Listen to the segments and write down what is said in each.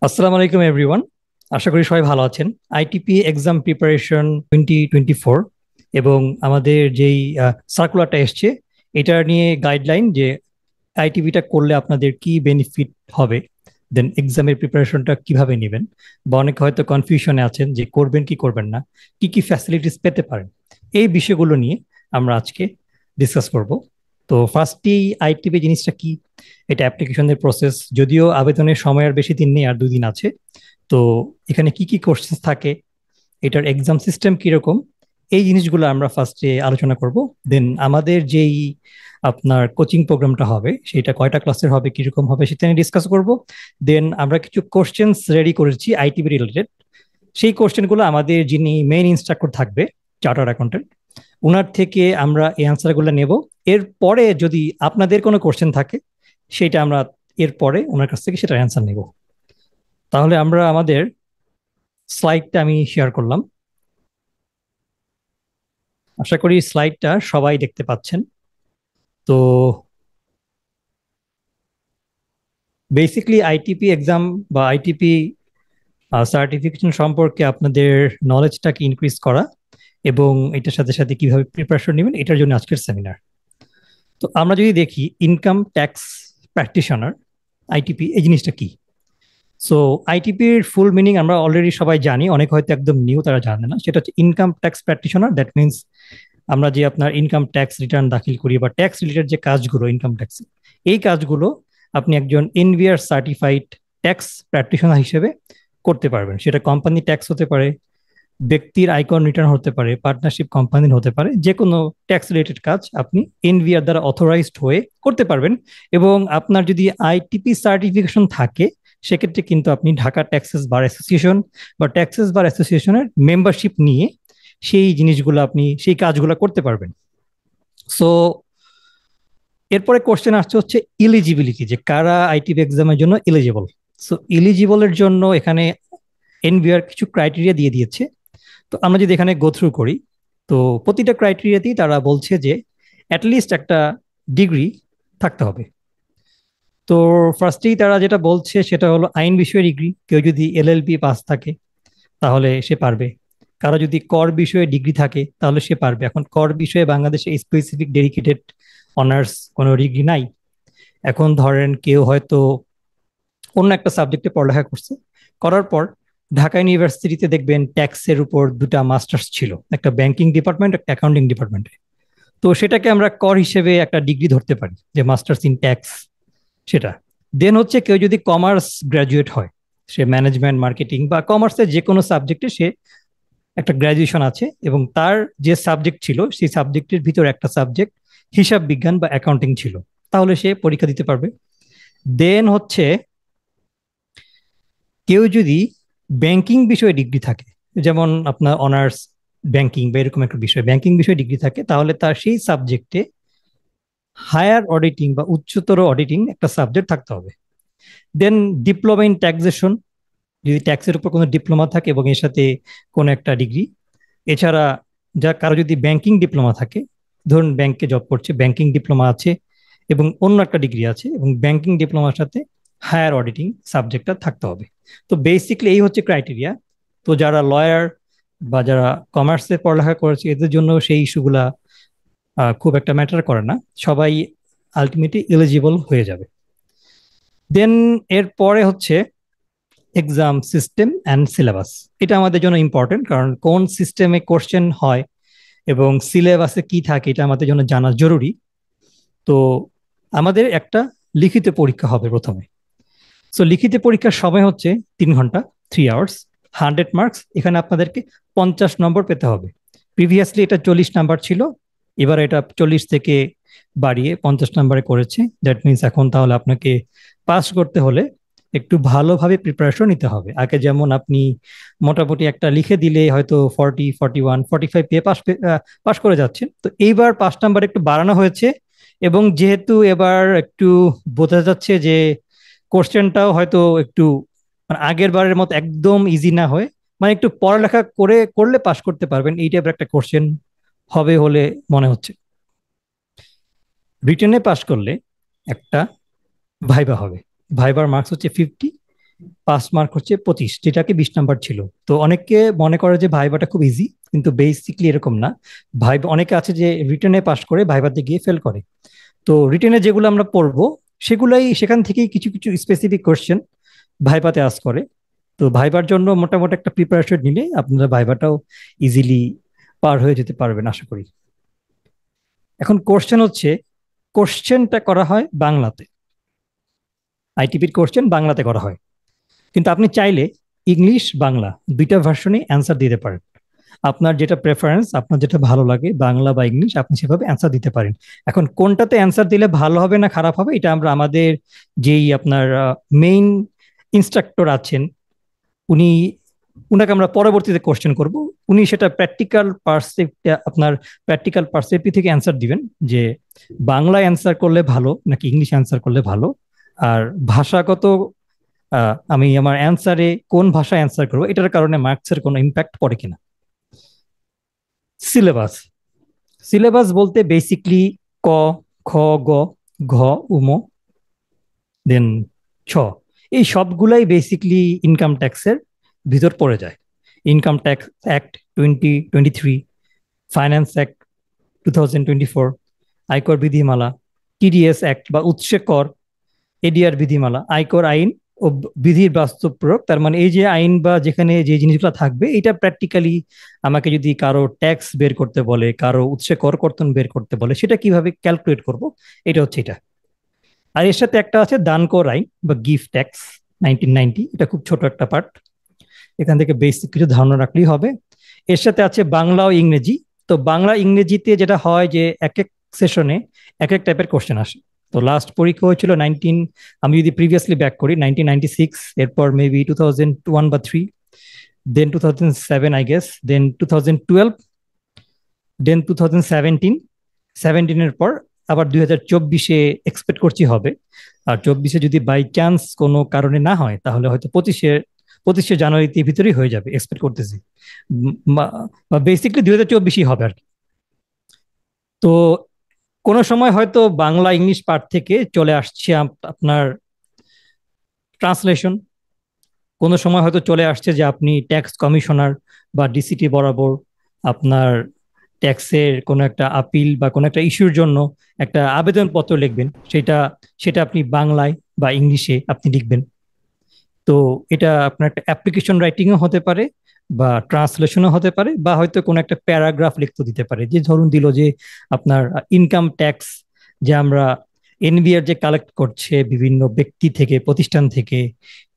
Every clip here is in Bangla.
আসসালামু আলাইকুম এভরিওয়ান। আশা করি সবাই ভালো আছেন। আইটিপি এক্সাম প্রিপারেশন 2024 এবং আমাদের যেই সার্কুলারটা এসছে এটা নিয়ে গাইডলাইন যে আইটিপিটা করলে আপনাদের কি বেনিফিট হবে, দেন এক্সামের প্রিপারেশনটা কিভাবে নেবেন, বা অনেকে হয়তো কনফিউশনে আছেন যে করবেন কি করবেন না, কি কি ফ্যাসিলিটিস পেতে পারেন। এই বিষয়গুলো নিয়ে আমরা আজকে ডিসকাস করব। তো ফার্স্টেই আইটিপি জিনিসটা কি, এটা অ্যাপ্লিকেশনের প্রসেস। যদিও আবেদনের সময় আর বেশি দিন নেই, আর 2 দিন আছে। তো এখানে কি কি কোশ্চেন থাকে, এটার এক্সাম সিস্টেম কিরকম, এই জিনিসগুলো আমরা ফার্স্টে আলোচনা করব। দেন আমাদের যেই আপনার কোচিং প্রোগ্রামটা হবে সেটা কয়টা ক্লাসের হবে, কিরকম হবে, সেটা নিয়ে ডিসকাস করব। দেন আমরা কিছু কোশ্চেন্স রেডি করেছি আইটিবি রিলেটেড। সেই কোশ্চেনগুলো আমাদের যিনি মেইন ইনস্ট্রাক্টর থাকবে, চার্টার্ড অ্যাকাউন্টেন্ট, ওনার থেকে আমরা এই অ্যান্সারগুলো নেব। এরপরে যদি আপনাদের কোনো কোশ্চেন থাকে সেটা আমরা এরপরে ওনার কাছ থেকে সেটার অ্যান্সার নেব। তাহলে আমরা আমাদের স্লাইডটা আমি শেয়ার করলাম। আশা করি স্লাইডটা সবাই দেখতে পাচ্ছেন। তো বেসিক্যালি আইটিপি এক্সাম বা আইটিপি সার্টিফিকেশন সম্পর্কে আপনাদের নলেজটাকে ইনক্রিজ করা এবং এটার সাথে সাথে কিভাবে প্রিপারেশন নেবেন, এটার জন্য আজকের সেমিনার। তো আমরা যদি দেখি ইনকাম ট্যাক্স প্র্যাকটিশনার, আইটিপি এই জিনিসটা কি। সো আইটিপির ফুল মিনিং আমরা অলরেডি সবাই জানি, অনেক হয়তো একদম নিউ তারা জানে না। সেটা হচ্ছে income tax practitioner. That means আমরা যে আপনার ইনকাম ট্যাক্স রিটার্ন দাখিল করি বা ট্যাক্স রিলেটেড যে কাজগুলো ইনকাম ট্যাক্স, এই কাজগুলো আপনি একজন এনবিআর সার্টিফাইড ট্যাক্স প্র্যাকটিশনার হিসেবে করতে পারবেন। সেটা কোম্পানি ট্যাক্স হতে পারে, ব্যক্তির আয়কর রিটার্ন হতে পারে, পার্টনারশিপ কোম্পানির হতে পারে, যে কোনো ট্যাক্স রিলেটেড কাজ আপনি এনবিআর দ্বারা অথরাইজড হয়ে করতে পারবেন। এবং আপনার যদি আইটিপি সার্টিফিকেশন থাকে সেক্ষেত্রে কিন্তু আপনি ঢাকা ট্যাক্সেস বার অ্যাসোসিয়েশন বা ট্যাক্সেস বার অ্যাসোসিয়েশনের মেম্বারশিপ নিয়ে সেই জিনিসগুলো আপনি সেই কাজগুলো করতে পারবেন। সো এরপরে কোশ্চেন আসছে হচ্ছে ইলিজিবিলিটি, যে কারা আইটিপি এক্সামের জন্য এলিজিবল। সো এলিজিবলের জন্য এখানে এনবিআর কিছু ক্রাইটেরিয়া দিয়ে দিয়েছে। তো আমরা যদি এখানে গো থ্রু করি, তো প্রতিটা ক্রাইটেরিয়াতেই তারা বলছে যে অ্যাটলিস্ট একটা ডিগ্রি থাকতে হবে। তো ফার্স্টেই তারা যেটা বলছে সেটা হলো আইন বিষয়ে ডিগ্রি। কেউ যদি এলএলবি পাস থাকে তাহলে সে পারবে। কারো যদি কর বিষয়ে ডিগ্রি থাকে তাহলে সে পারবে। এখন কর বিষয়ে বাংলাদেশে স্পেসিফিক ডেডিকেটেড অনার্স কোনো ডিগ্রি নাই। এখন ধরেন কেউ হয়তো অন্য একটা সাবজেক্টে পড়ালেখা করছে, করার পর ঢাকা ইউনিভার্সিটিতে দেখবেন ট্যাক্সের উপর দুটা মাস্টার্স ছিল, একটা ব্যাংকিং ডিপার্টমেন্ট, একটা অ্যাকাউন্টিং ডিপার্টমেন্টে। তো সেটাকে আমরা কর হিসেবে একটা ডিগ্রি ধরতে পারি, যে মাস্টার্স ইন ট্যাক্স সেটা। দেন হচ্ছে কেউ যদি কমার্স গ্রাজুয়েট হয়, সে ম্যানেজমেন্ট মার্কেটিং বা কমার্সের যে কোনো সাবজেক্টে সে একটা গ্রাজুয়েশন আছে এবং তার যে সাবজেক্ট ছিল সেই সাবজেক্টের ভিতর একটা সাবজেক্ট হিসাব বিজ্ঞান বা অ্যাকাউন্টিং ছিল, তাহলে সে পরীক্ষা দিতে পারবে। দেন হচ্ছে কেউ যদি ব্যাংকিং বিষয়ে ডিগ্রি থাকে, যেমন আপনার অনার্স ব্যাংকিং বা এরকম একটা বিষয় ব্যাংকিং বিষয়ে ডিগ্রি থাকে, তাহলে তার সেই সাবজেক্টে হায়ার অডিটিং বা উচ্চতর অডিটিং একটা সাবজেক্ট থাকতে হবে। দেন ডিপ্লোমা ইন ট্যাক্সেশন, যদি ট্যাক্সের উপর কোনো ডিপ্লোমা থাকে এবং এর সাথে কোনো একটা ডিগ্রি। এছাড়া যা কারো যদি ব্যাংকিং ডিপ্লোমা থাকে, ধরুন ব্যাংকে জব করছে, ব্যাংকিং ডিপ্লোমা আছে এবং অন্য একটা ডিগ্রি আছে, এবং ব্যাংকিং ডিপ্লোমার সাথে হায়ার অডিটিং সাবজেক্টটা থাকতে হবে। তো বেসিকলি এই হচ্ছে ক্রাইটেরিয়া। তো যারা লয়ার বা যারা কমার্সে পড়ালেখা করেছে এদের জন্য সেই ইস্যুগুলা খুব একটা ম্যাটার করে না, সবাই আলটিমেটলি এলিজিবল হয়ে যাবে। দেন এর পরে হচ্ছে এক্সাম সিস্টেম অ্যান্ড সিলেবাস। এটা আমাদের জন্য ইম্পর্টেন্ট, কারণ কোন সিস্টেমে কোশ্চেন হয় এবং সিলেবাসে কি থাকে এটা আমাদের জন্য জানা জরুরি। তো আমাদের একটা লিখিত পরীক্ষা হবে প্রথমে। সো লিখিত পরীক্ষার সময় হচ্ছে 3 ঘন্টা, 3 আওয়ার্স, 100 মার্কস। এখানে আপনাদেরকে 50 নম্বর পেতে হবে। প্রিভিয়াসলি এটা 40 নাম্বার ছিল, এবার এটা 40 থেকে বাড়িয়ে 50 নম্বরে করেছে। দ্যাট মিনস এখন তাহলে আপনাকে পাস করতে হলে একটু ভালোভাবে প্রিপারেশন নিতে হবে। আগে যেমন আপনি মোটামুটি একটা লিখে দিলে হয়তো 40, 41, 45 পেয়ে পাস করে যাচ্ছেন, তো এইবার 5 নাম্বার একটু বাড়ানো হয়েছে। এবং যেহেতু এবার একটু বোঝা যাচ্ছে যে কোশ্চেনটাও হয়তো একটু মানে আগের বারের মতো একদম ইজি না হয়, মানে একটু পড়ালেখা করে করলে পাস করতে পারবেন এই টাইপের একটা কোশ্চেন হবে হলে মনে হচ্ছে। রিটেনে পাস করলে একটা ভাইবা হবে। ভাইবার মার্কস হচ্ছে 50, পাস মার্ক হচ্ছে 25, যেটাকে 20 নাম্বার ছিল। তো অনেকে মনে করে যে ভাইভাটা খুব ইজি, কিন্তু বেসিকলি এরকম না। অনেকে আছে যে রিটেনে পাস করে ভাইভাতে গিয়ে ফেল করে। তো রিটেনে যেগুলো আমরা পড়বো সেগুলাই সেখান থেকেই কিছু কিছু স্পেসিফিক কোশ্চেন ভাইভাতে আস করে। তো ভাইবার জন্য মোটামুটি একটা প্রিপারেশন নিলে আপনারা ভাইভাটাও ইজিলি পার হয়ে যেতে পারবেন আশা করি। এখন কোশ্চেন হচ্ছে, কোশ্চেনটা করা হয় বাংলাতে, আইটিপির কোশ্চেন বাংলাতে করা হয়, কিন্তু আপনি চাইলে ইংলিশ বাংলা দুইটা ভার্সনে অ্যান্সার দিতে পারেন। আপনার যেটা প্রেফারেন্স, আপনার যেটা ভালো লাগে বাংলা বা ইংলিশ, আপনি সেভাবে অ্যান্সার দিতে পারেন। এখন কোনটাতে অ্যান্সার দিলে ভালো হবে না খারাপ হবে, এটা আমরা আমাদের যেই আপনার মেইন ইনস্ট্রাক্টর আছেন, উনি উনাকে আমরা পরবর্তীতে কোশ্চেন করব। উনি সেটা প্র্যাকটিক্যাল পার্সপেক্টিভ থেকে অ্যান্সার দিবেন যে বাংলায় অ্যান্সার করলে ভালো নাকি ইংলিশ অ্যান্সার করলে ভালো, আর ভাষাগত আমি আমার অ্যান্সারে কোন ভাষায় অ্যান্সার করবো এটার কারণে মার্কসের কোনো ইম্প্যাক্ট পড়ে কিনা। সিলেবাস, সিলেবাস বলতে বেসিকলি ক, খ, গ, ঘ, উম, দেন ছ, এই সবগুলাই বেসিকলি ইনকাম ট্যাক্সের ভিতর পড়ে যায়। Income tax act 2023, finance act 2024, আয়কর বিধিমালা, টিডিএস অ্যাক্ট বা উৎসে কর, এডিআর বিধিমালা, আয়কর আইন ও বিধির বাস্তব প্রয়োগ। তার মানে এই যে আইন বা যেখানে যে জিনিসগুলো থাকবে, এটা প্র্যাকটিক্যালি আমাকে যদি কারো ট্যাক্স বের করতে বলে, কারো উৎসে কর কর্তন বের করতে বলে, সেটা কিভাবে ক্যালকুলেট করব, এটা হচ্ছে এটা। আর এর সাথে একটা আছে দান কর আইন বা গিফট ট্যাক্স 1990, এটা খুব ছোট একটা পার্ট, এখান থেকে বেসিক কিছু ধারণা রাখলেই হবে। এর সাথে আছে বাংলা ও ইংরেজি। তো বাংলা ইংরেজিতে যেটা হয় যে এক এক সেশনে এক এক টাইপের কোশ্চেন আসে। তো লাস্ট পরীক্ষা হয়েছিল আমি যদি প্রিভিয়াসলি ব্যাক করি 1996, এরপর মেবি 2001 বা 3, দেন 2007 আই গেস, দেন 2012, দেন 2017 পর আবার 2024-এ এক্সপেক্ট করছি হবে। আর 24-এ যদি বাই চান্স কোনো কারণে না হয় তাহলে হয়তো 25শে জানুয়ারিতে ভিতরেই হয়ে যাবে এক্সপেক্ট করতেছি। বা বেসিকলি 2024-ই হবে আর কি। তো কোনো সময় হয়তো বাংলা ইংলিশ পার্ট থেকে চলে আসছে আপনার ট্রান্সলেশন, কোনো সময় হয়তো চলে আসছে যে আপনি ট্যাক্স কমিশনার বা ডিসিটি বরাবর আপনার ট্যাক্সের কোনো একটা আপিল বা কোনো একটা ইস্যুর জন্য একটা আবেদনপত্র লিখবেন, সেটা সেটা আপনি বাংলায় বা ইংলিশে আপনি লিখবেন। তো এটা আপনার একটা অ্যাপ্লিকেশন রাইটিংও হতে পারে বা ট্রান্সলেশনও হতে পারে, বা হয়তো কোনো একটা প্যারাগ্রাফ লিখতে দিতে পারে, যে ধরুন দিল যে আপনার ইনকাম ট্যাক্স যে আমরা এনবিআর যে কালেক্ট করছে বিভিন্ন ব্যক্তি থেকে, প্রতিষ্ঠান থেকে,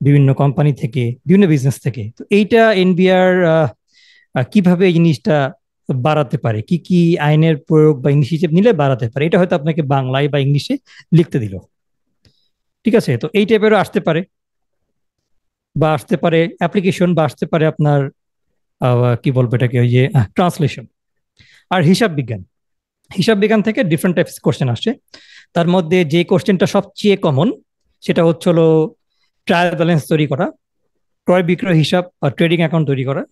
বিভিন্ন কোম্পানি থেকে, বিভিন্ন বিজনেস থেকে, তো এইটা এনবিআর কিভাবে এই জিনিসটা বাড়াতে পারে, কি কি আইনের প্রয়োগ বা ইনিশিয়েটিভ নিলে বাড়াতে পারে, এটা হয়তো আপনাকে বাংলায় বা ইংলিশে লিখতে দিল। ঠিক আছে, তো এই টাইপেরও আসতে পারে, বা আসতে পারে অ্যাপ্লিকেশন, বা আসতে পারে আপনার কি বলবো এটাকে, ওই যে ট্রান্সলেশন। আর হিসাব বিজ্ঞান, হিসাব বিজ্ঞান থেকে ডিফারেন্ট টাইপস কোশ্চেন আসে। তার মধ্যে যে কোশ্চেনটা সবচেয়ে কমন সেটা হচ্ছে হলো ট্রায়াল ব্যালেন্স তৈরি করা, ক্রয় বিক্রয় হিসাব বা ট্রেডিং অ্যাকাউন্ট তৈরি করা,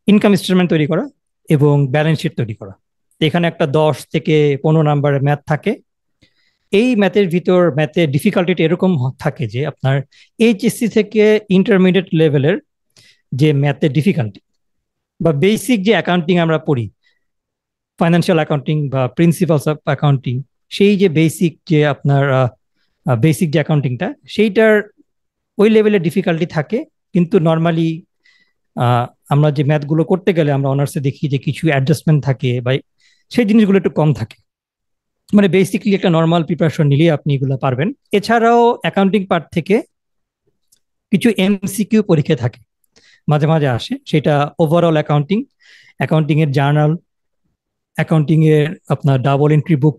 ইনকাম স্টেটমেন্ট তৈরি করা, এবং ব্যালেন্স শিট তৈরি করা। এখানে একটা 10 থেকে 15 নাম্বারের ম্যাথ থাকে। এই ম্যাথের ডিফিকাল্টিটা এরকম থাকে যে আপনার এইচএসসি থেকে ইন্টারমিডিয়েট লেভেলের যে ম্যাথের ডিফিকাল্টি বা বেসিক যে অ্যাকাউন্টিং আমরা পড়ি, ফাইন্যান্সিয়াল অ্যাকাউন্টিং বা প্রিন্সিপালস অফ অ্যাকাউন্টিং, সেই যে বেসিক যে আপনার বেসিক যে অ্যাকাউন্টিংটা, সেইটার ওই লেভেলের ডিফিকাল্টি থাকে। কিন্তু নর্মালি আমরা যে ম্যাথগুলো করতে গেলে আমরা অনার্সে দেখি যে কিছু অ্যাডজাস্টমেন্ট থাকে বা সেই জিনিসগুলো একটু কম থাকে। মানে বেসিকলি একটা নর্মাল প্রিপারেশন নিলেই আপনি এগুলো পারবেন। এছাড়াও অ্যাকাউন্টিং পার্ট থেকে কিছু এমসিকিউ পরীক্ষা থাকে, মাঝে মাঝে আসে, সেটা ওভারঅল অ্যাকাউন্টিং, অ্যাকাউন্টিং এর জার্নাল, অ্যাকাউন্টিং এর আপনার double entry book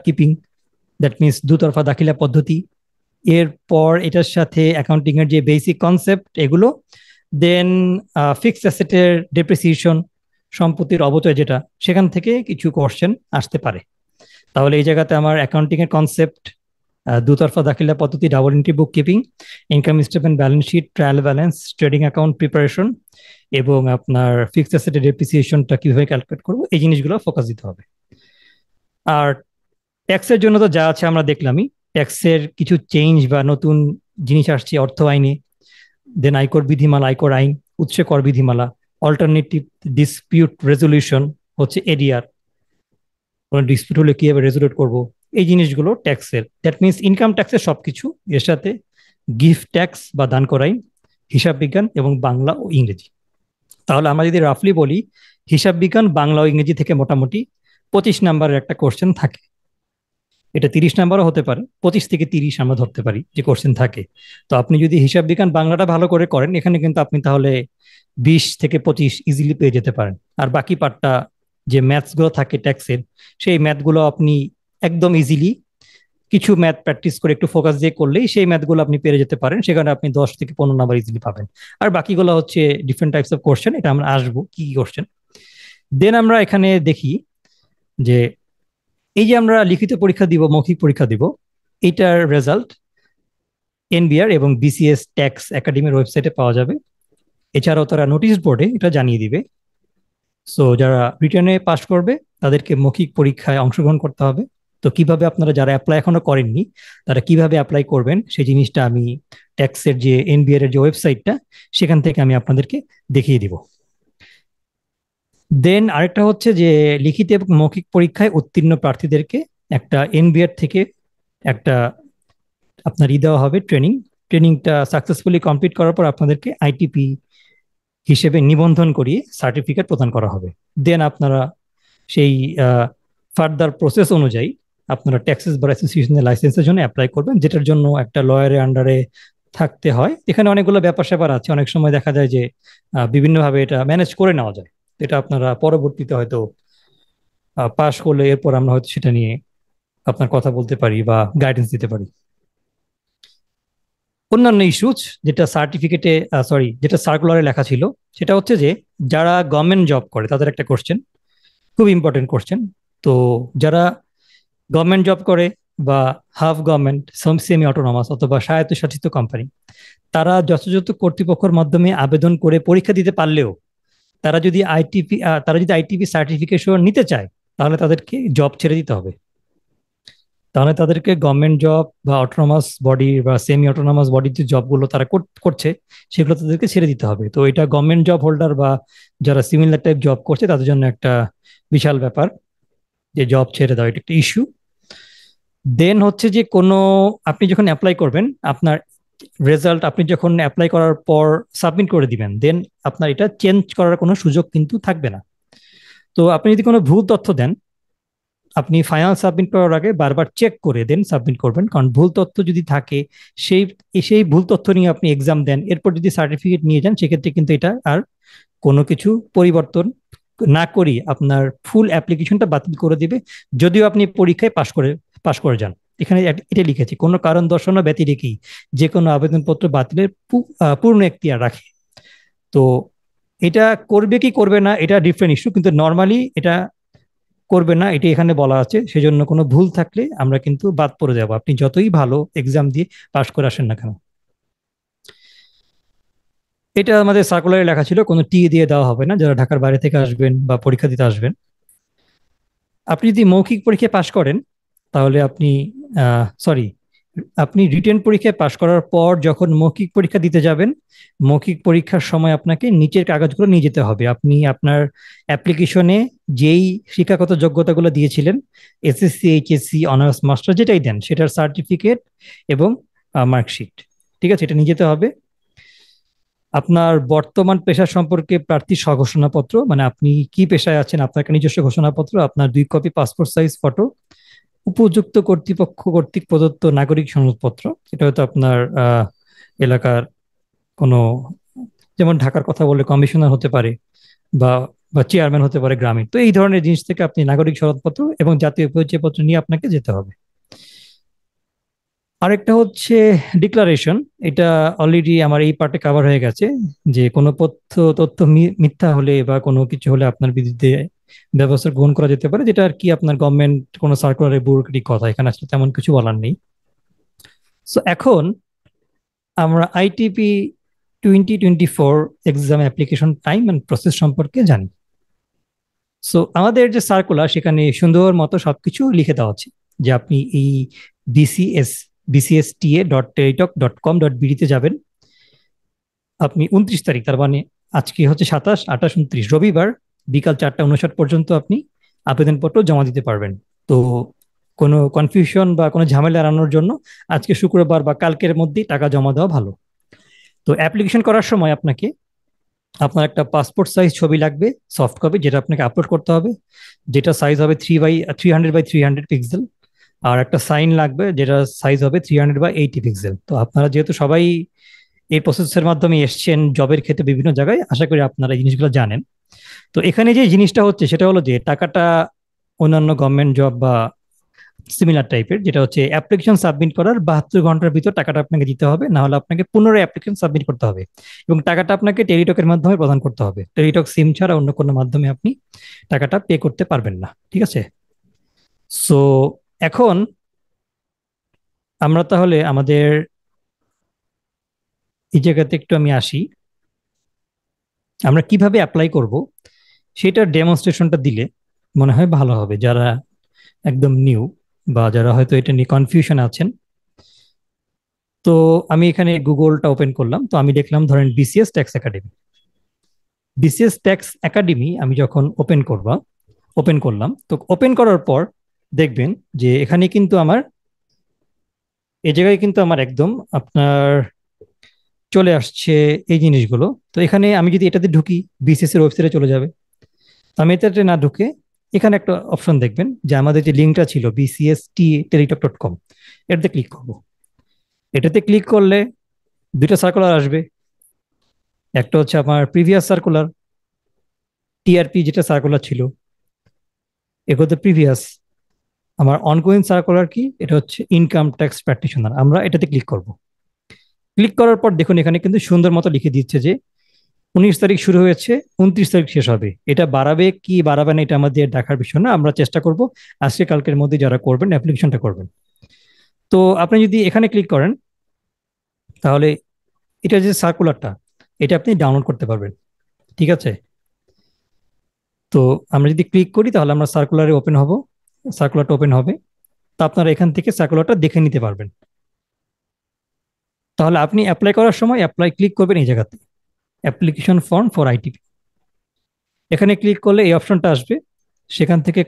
keeping, that means দুতরফা দাখিলা পদ্ধতি, এরপর এটার সাথে অ্যাকাউন্টিং এর যে বেসিক কনসেপ্ট এগুলো, দেন ফিক্সড অ্যাসেটের ডেপ্রিসিয়েশন, সম্পত্তির অবচয় যেটা, সেখান থেকে কিছু কোশ্চেন আসতে পারে। তাহলে এই জায়গাতে আমার অ্যাকাউন্টিং এর কনসেপ্ট, দুতরফা দাখিলা পদ্ধতি, double entry book keeping, income statement, balance sheet, trial balance, trading account preparation, এবং আপনার ফিক্সড অ্যাসেটের ডেপ্রিসিয়েশনটা কিভাবে ক্যালকুলেট করবো, এই জিনিসগুলো ফোকাস দিতে হবে। আর ট্যাক্সের জন্য তো যা আছে আমরা দেখলামই, ট্যাক্সের কিছু চেঞ্জ বা নতুন জিনিস আসছে অর্থ আইনে, দেন আয়কর বিধিমালা, আয়কর আইন, উৎসে কর বিধিমালা, অল্টারনেটিভ ডিসপিউট রেজলিউশন হচ্ছে এডিআর, কোনো ডিসপিউট হলে কিভাবে রেজুলেট করব, এই জিনিসগুলো ট্যাক্সের। দ্যাট মিনস ইনকাম ট্যাক্সের সবকিছু, এর সাথে গিফট ট্যাক্স বা দান কর আইন, হিসাব বিজ্ঞান এবং বাংলা ও ইংরেজি। তাহলে আমরা যদি রাফলি বলি, হিসাব বিজ্ঞান, বাংলা ও ইংরেজি থেকে মোটামুটি 25 নাম্বারের একটা কোশ্চেন থাকে। এটা 30 নাম্বারও হতে পারে, 25 থেকে 30 আমরা ধরতে পারি যে কোশ্চেন থাকে। তো আপনি যদি হিসাব বিজ্ঞান বাংলাটা ভালো করে করেন, এখানে কিন্তু আপনি তাহলে 20 থেকে 25 ইজিলি পেয়ে যেতে পারেন। আর বাকি পার্টটা যে ম্যাথস গুলো থাকে ট্যাক্সের, সেই ম্যাথগুলো আপনি একদম ইজিলি কিছু ম্যাথ প্র্যাকটিস করে একটু ফোকাস দিয়ে করলেই সেই ম্যাথগুলো আপনি পেরে যেতে পারেন, সেখানে আপনি 10 থেকে 15 নাম্বার ইজিলি পাবেন। আর বাকিগুলো হচ্ছে ডিফারেন্ট টাইপস অফ কোশ্চেন, এটা আমরা আসবো কি কি কোশ্চেন। দেন আমরা এখানে দেখি যে এই যে আমরা লিখিত পরীক্ষা দিব, মৌখিক পরীক্ষা দিব, এটার রেজাল্ট এনবিআর এবং বিসিএস ট্যাক্স একাডেমির ওয়েবসাইটে পাওয়া যাবে। এছাড়াও তারা নোটিশ বোর্ডে এটা জানিয়ে দিবে। সো যারা রিটার্নে পাস করবে তাদেরকে মৌখিক পরীক্ষায় অংশগ্রহণ করতে হবে। তো কিভাবে আপনারা যারা অ্যাপ্লাই এখনো করেননি তারা কিভাবে অ্যাপ্লাই করবেন সেই জিনিসটা আমি ট্যাক্সের যে এনবিআর এর যে ওয়েবসাইটটা, সেখান থেকে আমি আপনাদেরকে দেখিয়ে দিব। দেন আরেকটা হচ্ছে যে লিখিত এবং মৌখিক পরীক্ষায় উত্তীর্ণ প্রার্থীদেরকে একটা এনবিআর থেকে একটা আপনার দেওয়া হবে ট্রেনিং। ট্রেনিংটা সাকসেসফুলি কমপ্লিট করার পর আপনাদেরকে আইটিপি হিসেবে নিবন্ধন করিয়ে সার্টিফিকেট প্রদান করা হবে। দেন আপনারা সেই ফার্দার প্রসেস অনুযায়ী আপনারা ট্যাক্সেস বার অ্যাসোসিয়েশনের লাইসেন্সের জন্য অ্যাপ্লাই করবেন, যেটার জন্য একটা লয়ারের আন্ডারে থাকতে হয়। এখানে অনেকগুলো ব্যাপার স্যাপার আছে, অনেক সময় দেখা যায় যে বিভিন্নভাবে এটা ম্যানেজ করে নেওয়া যায়। এটা আপনারা পরবর্তীতে হয়তো পাশ করলে এরপর আমরা হয়তো সেটা নিয়ে আপনার কথা বলতে পারি বা গাইডেন্স দিতে পারি। অন্যান্য ইস্যুজ যেটা সার্টিফিকেটে যেটা সার্কুলারে লেখা ছিল, সেটা হচ্ছে যে যারা গভর্নমেন্ট জব করে তাদের একটা কোশ্চেন, খুব ইম্পর্টেন্ট কোশ্চেন। তো যারা গভর্নমেন্ট জব করে বা হাফ গভর্নমেন্ট, সেমি অটোনমাস অথবা স্বায়ত্তশাসিত কোম্পানি, তারা যথাযথ কর্তৃপক্ষের মাধ্যমে আবেদন করে পরীক্ষা দিতে পারলেও তারা যদি আইটিপি সার্টিফিকেশন নিতে চায়, তাহলে তাদেরকে জব ছেড়ে দিতে হবে। তাহলে তাদেরকে গভর্নমেন্ট জব বা অটোনমাস বডি বা সেমি অটোনমাস বডির যে জবগুলো তারা করছে সেগুলো তাদেরকে ছেড়ে দিতে হবে। তো এটা গভর্নমেন্ট জব হোল্ডার বা যারা সিমিলার টাইপ জব করছে তাদের জন্য একটা বিশাল ব্যাপার, যে জব ছেড়ে দেওয়া, এটা একটা ইস্যু। দেন হচ্ছে যে কোনো আপনি যখন অ্যাপ্লাই করবেন, আপনার রেজাল্ট আপনি যখন অ্যাপ্লাই করার পর সাবমিট করে দিবেন, দেন আপনার এটা চেঞ্জ করার কোনো সুযোগ কিন্তু থাকবে না। তো আপনি যদি কোনো ভুল তথ্য দেন, আপনি ফাইনাল সাবমিট করার আগে বারবার চেক করে দেন সাবমিট করবেন, কারণ ভুল তথ্য যদি থাকে সেই সেই ভুল তথ্য নিয়ে আপনি এক্সাম দেন, এরপর যদি সার্টিফিকেট নিয়ে যান, সেক্ষেত্রে কিন্তু এটা আর কোনো কিছু পরিবর্তন না করি আপনার ফুল অ্যাপ্লিকেশনটা বাতিল করে দিবে, যদিও আপনি পরীক্ষায় পাশ করে যান। এখানে এটা লিখেছি, কোনো কারণ দর্শানো ব্যতি রেখেই যে কোনো আবেদনপত্র বাতিলের পূর্ণ এখতিয়ার রাখে। তো এটা করবে কি করবে না এটা ডিফারেন্ট ইস্যু, কিন্তু নর্মালি এটা করবে না, এটি এখানে বলা আছে। সেজন্য কোনো ভুল থাকলে আমরা কিন্তু বাদ পড়ে যাব, আপনি যতই ভালো এক্সাম দিয়ে পাশ করে আসেন না কেন। এটা আমাদের সার্কুলারে লেখা ছিল, কোনো টি দিয়ে দেওয়া হবে না যারা ঢাকার বাইরে থেকে আসবেন বা পরীক্ষা দিতে আসবেন। আপনি যদি মৌখিক পরীক্ষায় পাশ করেন তাহলে আপনি রিটেন পরীক্ষায় পাশ করার পর যখন মৌখিক পরীক্ষা দিতে যাবেন, মৌখিক পরীক্ষার সময় আপনাকে নিচের কাগজগুলো নিয়ে যেতে হবে। আপনি আপনার অ্যাপ্লিকেশনে যেই শিক্ষাগত যোগ্যতাগুলো দিয়েছিলেন, এসএসসি, এইচএসসি, অনার্স, মাস্টার যেটাই দেন, সেটার সার্টিফিকেট এবং মার্কশিট, ঠিক আছে, এটা নিয়ে যেতে হবে। আপনার বর্তমান পেশা সম্পর্কে প্রার্থী স্বঘোষণাপত্র, মানে আপনি কি পেশায় আছেন আপনার একটা নিজস্ব ঘোষণাপত্র, আপনার 2 কপি পাসপোর্ট সাইজ ফটো, উপযুক্ত কর্তৃপক্ষ কর্তৃক প্রদত্ত নাগরিক সনদপত্র, এটা হয়তো আপনার এলাকার কোনো, যেমন ঢাকার কথা বললে কমিশনার হতে পারে বা বা চেয়ারম্যান হতে পারে গ্রামীণ। তো এই ধরনের জিনিস থেকে আপনি নাগরিক সনদপত্র এবং জাতীয় পরিচয়পত্র নিয়ে আপনাকে যেতে হবে। আরেকটা হচ্ছে ডিক্লারেশন, এটা অলরেডি আমার এই পার্টে কভার হয়ে গেছে, যে কোনো তথ্য মিথ্যা হলে বা কোনো কিছু হলে আপনার বিরুদ্ধে ব্যবস্থা গ্রহণ করা যেতে পারে, যেটা আর কি আপনার গভর্নমেন্ট কোনো সার্কুলারের ব্যুরোক্রেটিক কথা, এখানে আসলে তেমন কিছু বলার নেই। সো এখন আমরা ITP 2024 exam application time and process সম্পর্কে জানি। সো আমাদের যে সার্কুলার সেখানে সুন্দর মতো সবকিছু লিখে দেওয়া আছে, যে আপনি এই bcsta.teritok.com.bd তে যাবেন, আপনি 29 তারিখ, তার মানে আজকে হচ্ছে 27, 28, 29, রবিবার বিকাল 4টা 59 পর্যন্ত আপনি আবেদনপত্র জমা দিতে পারবেন। তো কোনো কনফিউশন বা কোনো ঝামেলা এড়ানোর জন্য আজকে শুক্রবার বা কালকের মধ্যেই টাকা জমা দেওয়া ভালো। তো অ্যাপ্লিকেশন করার সময় আপনাকে আপনার একটা পাসপোর্ট সাইজ ছবি লাগবে, সফট কপি, যেটা আপনাকে আপলোড করতে হবে, যেটা সাইজ হবে 300 বাই 300 পিক্সেল। আর একটা সাইন লাগবে, যেটা সাইজ হবে 300 বাই 80 পিক্সেল। তো আপনারা যেহেতু সবাই এই প্রসেসের মাধ্যমে এসছেন জবের ক্ষেত্রে বিভিন্ন জায়গায়, আশা করি আপনারা এই জিনিসগুলো জানেন। তো এখানে যে জিনিসটা হচ্ছে সেটা হলো যে টাকাটা অন্যান্য গভর্নমেন্ট জব বা সিমিলার টাইপের, যেটা হচ্ছে অ্যাপ্লিকেশন সাবমিট করার 72 ঘন্টার ভিতর টাকাটা আপনাকে দিতে হবে, না হলে আপনাকে পুনরায় অ্যাপ্লিকেশন সাবমিট করতে হবে। এবং টাকাটা আপনাকে টেলিটকের মাধ্যমে প্রদান করতে হবে, টেলিটক সিম ছাড়া অন্য কোনো মাধ্যমে আপনি টাকাটা পে করতে পারবেন না। ঠিক আছে? সো এখন আমরা তাহলে আমাদের এই জায়গাতে একটু আমি আসি, আমরা কিভাবে অ্যাপ্লাই করব সেটার ডেমনস্ট্রেশনটা দিলে মনে হয় ভালো হবে, যারা একদম নিউ বা যারা হয়তো এটা নিয়ে কনফিউশন আছেন। তো আমি এখানে গুগলটা ওপেন করলাম, তো আমি দেখলাম ধরেন BCS tax academy. BCS tax academy আমি যখন ওপেন করলাম, তো ওপেন করার পর দেখবেন যে এখানে কিন্তু আমার এই জায়গায় কিন্তু আমার একদম আপনার চলে আসছে এই জিনিসগুলো। তো এখানে আমি যদি এটাতে ঢুকি, বিসিএস এর ওয়েবসাইটে চলে যাবে। তো আমি এটাতে না ঢুকে এখানে একটা অপশন দেখবেন যে আমাদের যে লিঙ্কটা ছিল bcst.টেলিটক.com, এটাতে ক্লিক করব। এটাতে ক্লিক করলে দুইটা সার্কুলার আসবে। একটা হচ্ছে আমার প্রিভিয়াস সার্কুলার, টিআরপি যেটা সার্কুলার ছিল এগুলোতে প্রিভিয়াস। আমার অনগোয়িং সার্কুলার কি, এটা হচ্ছে ইনকাম ট্যাক্স প্র্যাকটিশনার, আমরা এটাতে ক্লিক করব। ক্লিক করার পর দেখুন এখানে কিন্তু সুন্দর মতো লিখে দিচ্ছে যে 19 তারিখ শুরু হয়েছে, 29 তারিখ শেষ হবে। এটা বাড়াবে কি বাড়াবে না এটা আমাদের দেখার বিষয় না, আমরা চেষ্টা করব আজকে কালকের মধ্যে যারা করবেন অ্যাপ্লিকেশনটা করবেন। তো আপনি যদি এখানে ক্লিক করেন তাহলে এটা যে সার্কুলারটা, এটা আপনি ডাউনলোড করতে পারবেন। ঠিক আছে? তো আমরা যদি ক্লিক করি তাহলে আমরা সার্কুলারে ওপেন হব, সার্কুলারটা ওপেন হবে। তো আপনারা এখান থেকে সার্কুলারটা দেখে নিতে পারবেন। তাহলে আপনি অ্যাপ্লাই করার সময় অ্যাপ্লাই ক্লিক করবেন এই জায়গাতে, অ্যাপ্লিকেশন ফর্ম ফর আইটিপি। এখানে ক্লিক করলে এই অপশনটা আসবে, সেখান থেকে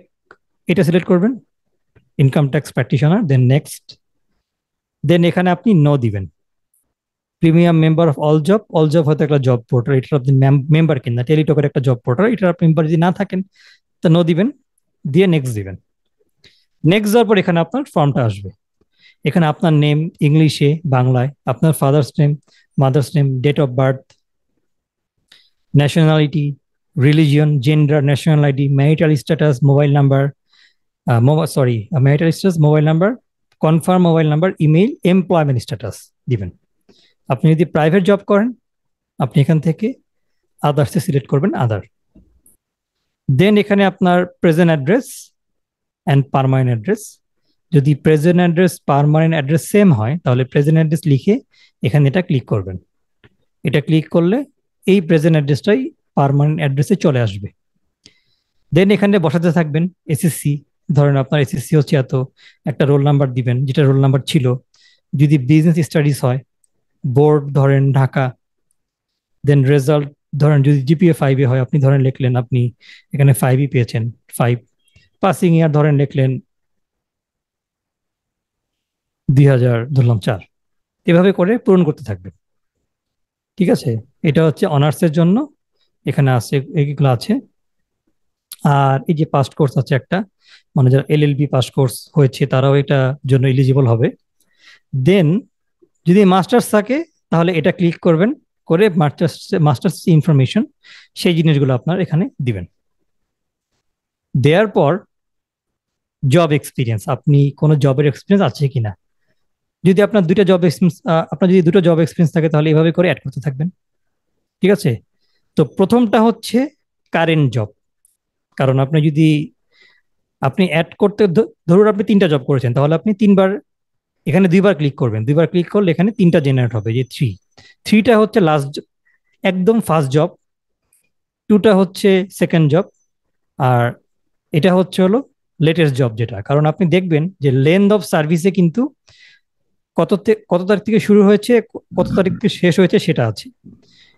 এটা সিলেক্ট করবেন, income tax practitioner, then next. Then এখানে আপনি নো দিবেন। Premium member of all job, all job হয়তো একটা জব পোর্টাল, এটার আপনি মেম্বার কিনা, টেলিটকের একটা জব পোর্টাল, এটার আপনি মেম্বার যদি না থাকেন তা নো দিবেন, দিয়ে নেক্সট দিবেন। নেক্সট যাওয়ার পর এখানে আপনার ফর্মটা আসবে। এখানে আপনার নেম ইংলিশে বাংলায়, আপনার father's name, mother's name, date of birth, nationality, religion, gender, national ID, marital status, mobile number, marital status, mobile number, confirm mobile number, email, employment status দিবেন। আপনি যদি প্রাইভেট জব করেন আপনি এখান থেকে আদার্সে সিলেক্ট করবেন আদার। দেন এখানে আপনার present address and permanent address. যদি present address permanent address same হয় তাহলে প্রেজেন্ট অ্যাড্রেস লিখে এখানে এটা ক্লিক করবেন। এটা ক্লিক করলে এই প্রেজেন্ট অ্যাড্রেসটাই পার্মানেন্ট অ্যাড্রেসে চলে আসবে। দেন এখানে বসাতে থাকবেন এসএসসি, ধরেন আপনার এসএসসি হচ্ছে এত, একটা রোল নাম্বার দিবেন যেটা রোল নাম্বার ছিল। যদি বিজনেস স্টাডিজ হয়, বোর্ড ধরেন ঢাকা। দেন রেজাল্ট, ধরেন যদি জিপিএ 5 হয় আপনি ধরেন লিখলেন আপনি এখানে 5 পেয়েছেন, 5। পাসিং ইয়ার ধরেন লিখলেন 2000, ধরলাম 4। এভাবে করে পূরণ করতে থাকবেন। ঠিক আছে? এটা হচ্ছে অনার্সের জন্য, এখানে আছে এইগুলো আছে। আর এই যে পাস্ট কোর্স আছে একটা, মানে যারা এলএলবি পাস কোর্স হয়েছে তারাও এটা জন্য এলিজিবল হবে। দেন যদি মাস্টার্স থাকে তাহলে এটা ক্লিক করবেন, করে মাস্টার্স মাস্টার্স ইনফরমেশন সেই জিনিসগুলো আপনার এখানে দিবেন। দেওয়ার পর জব এক্সপিরিয়েন্স, আপনি কোনো জবের এক্সপিরিয়েন্স আছে কিনা। যদি আপনার দুইটা জব এক্সপিরিয়েন্স আপনার যদি দুটো জব এক্সপিরিয়েন্স থাকে তাহলে এইভাবে করে অ্যাড করতে থাকবেন। ঠিক আছে? তো প্রথমটা হচ্ছে কারেন্ট জব, কারণ আপনি যদি আপনি অ্যাড করতে ধরুন আপনি 3টা জব করেছেন তাহলে আপনি 3বার এখানে 2বার ক্লিক করবেন, 2বার ক্লিক করলে এখানে 3টা জেনারেট হবে, যে 3টা হচ্ছে লাস্ট একদম ফার্স্ট জব, 2টা হচ্ছে সেকেন্ড জব, আর এটা হচ্ছে হলো লেটেস্ট জব যেটা। কারণ আপনি দেখবেন যে লেন্থ অফ সার্ভিসে কিন্তু কত তারিখ থেকে শুরু হয়েছে কত তারিখ থেকে শেষ হয়েছে সেটা আছে।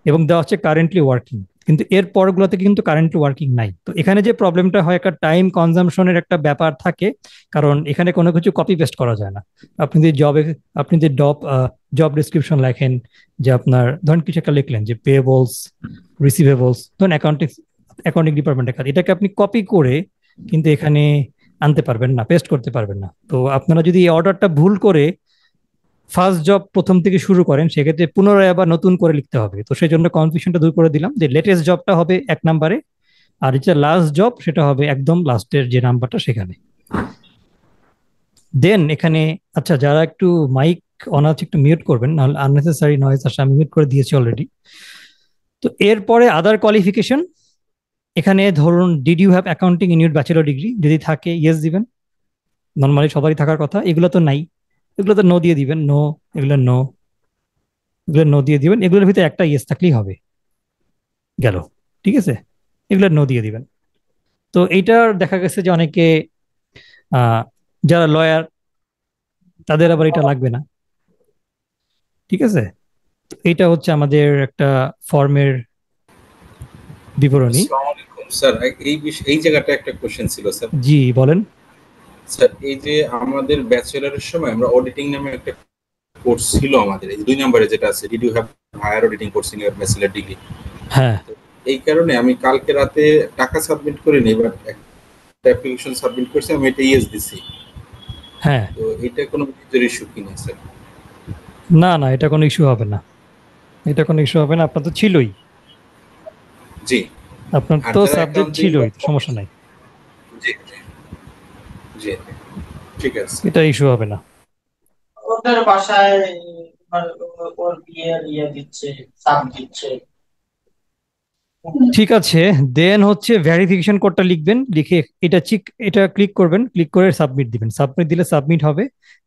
এবং দেওয়া হচ্ছে কারেন্টলি ওয়ার্কিং, কিন্তু এর পরগুলোতে কিন্তু কারেন্টলি ওয়ার্কিং নাই। তো এখানে যে প্রবলেমটা হয়, একটা টাইম কনজাম্পশনের একটা ব্যাপার থাকে, কারণ এখানে কোনো কিছু কপি পেস্ট করা যায় না। আপনি যে জবে, আপনি যে জব ডিসক্রিপশন লেখেন, যে আপনার ধরেন কিছু একটা লিখলেন যে পেয়েবলস, রিসিভেবলস, ধরুন অ্যাকাউন্টিং ডিপার্টমেন্টের কাজ, এটাকে আপনি কপি করে কিন্তু এখানে আনতে পারবেন না, পেস্ট করতে পারবেন না। তো আপনারা যদি এই অর্ডারটা ভুল করে ফার্স্ট জব প্রথম থেকে শুরু করেন, সেক্ষেত্রে পুনরায় আবার নতুন করে লিখতে হবে। তো সেই জন্য কনফিউশনটা দূর করে দিলাম, যে লেটেস্ট জবটা হবে 1 নম্বরে, আর যেটা লাস্ট জব সেটা হবে একদম লাস্টের যে নাম্বারটা সেখানে। দেন এখানে, আচ্ছা যারা একটু মাইক অন আছে একটু মিউট করবেন, নাহলে আননেসেসারি নয়েজ আসে, আমি মিউট করে দিয়েছি অলরেডি। তো এরপরে আদার কোয়ালিফিকেশন, এখানে ধরুন did you have accounting in your bachelor degree, যদি থাকে ইয়েস দিবেন, নর্মালি সবারই থাকার কথা। এগুলো তো নাই, এগুলো তো নো দিয়ে দিবেন, নো, এগুলো নো, এগুলো নো দিয়ে দিবেন। এগুলোর ভিতরে একটা ইয়েস থাকলেই হবে, গেল, ঠিক আছে, এগুলো নো দিয়ে দিবেন। তো এইটার দেখা গেছে যে অনেকে আহ, যারা লয়ার তাদের আবার এটা লাগবে না, ঠিক আছে। এইটা হচ্ছে আমাদের একটা ফর্মের বিবরণী। আসসালামু আলাইকুম স্যার, এই জায়গাটা একটা কোশ্চেন ছিল স্যার। জি বলেন। স্যার এই যে আমাদের ব্যাচেলরের সময় আমরা অডিটিং নামে একটা কোর্স ছিল আমাদের, এই 2 নম্বরে যেটা আছে, did you have higher auditing course in your bachelor degree. হ্যাঁ এই কারণে আমি কালকে রাতে টাকা সাবমিট করিনি, বাট একটা অ্যাপ্লিকেশন সাবমিট করছি, আমি এটা ইয়েস দিছি। হ্যাঁ, তো এটা কোনো মেজর ইস্যু কিনা স্যার? না না, এটা কোনো ইস্যু হবে না, এটা কোনো ইস্যু হবে না, আপনার তো ছিলই, জি। আপনার আর তো যারা সাবজেক্ট অ্যাকাউন্টিং বা ছিলই, সমস্যা নাই, জি জি জি, ঠিক আছে। এটা ইস্যু হবে না। ওদের বাসায় মানে ওর বিয়ে ইয়ে দিচ্ছে, সাপ দিচ্ছে। ঠিক আছে, দেন হচ্ছে ভেরিফিকেশন কোডটা লিখবেন, লিখে এটা ক্লিক করবেন, ক্লিক করে সাবমিট দিবেন, সাবমিট দিলে সাবমিট হবে।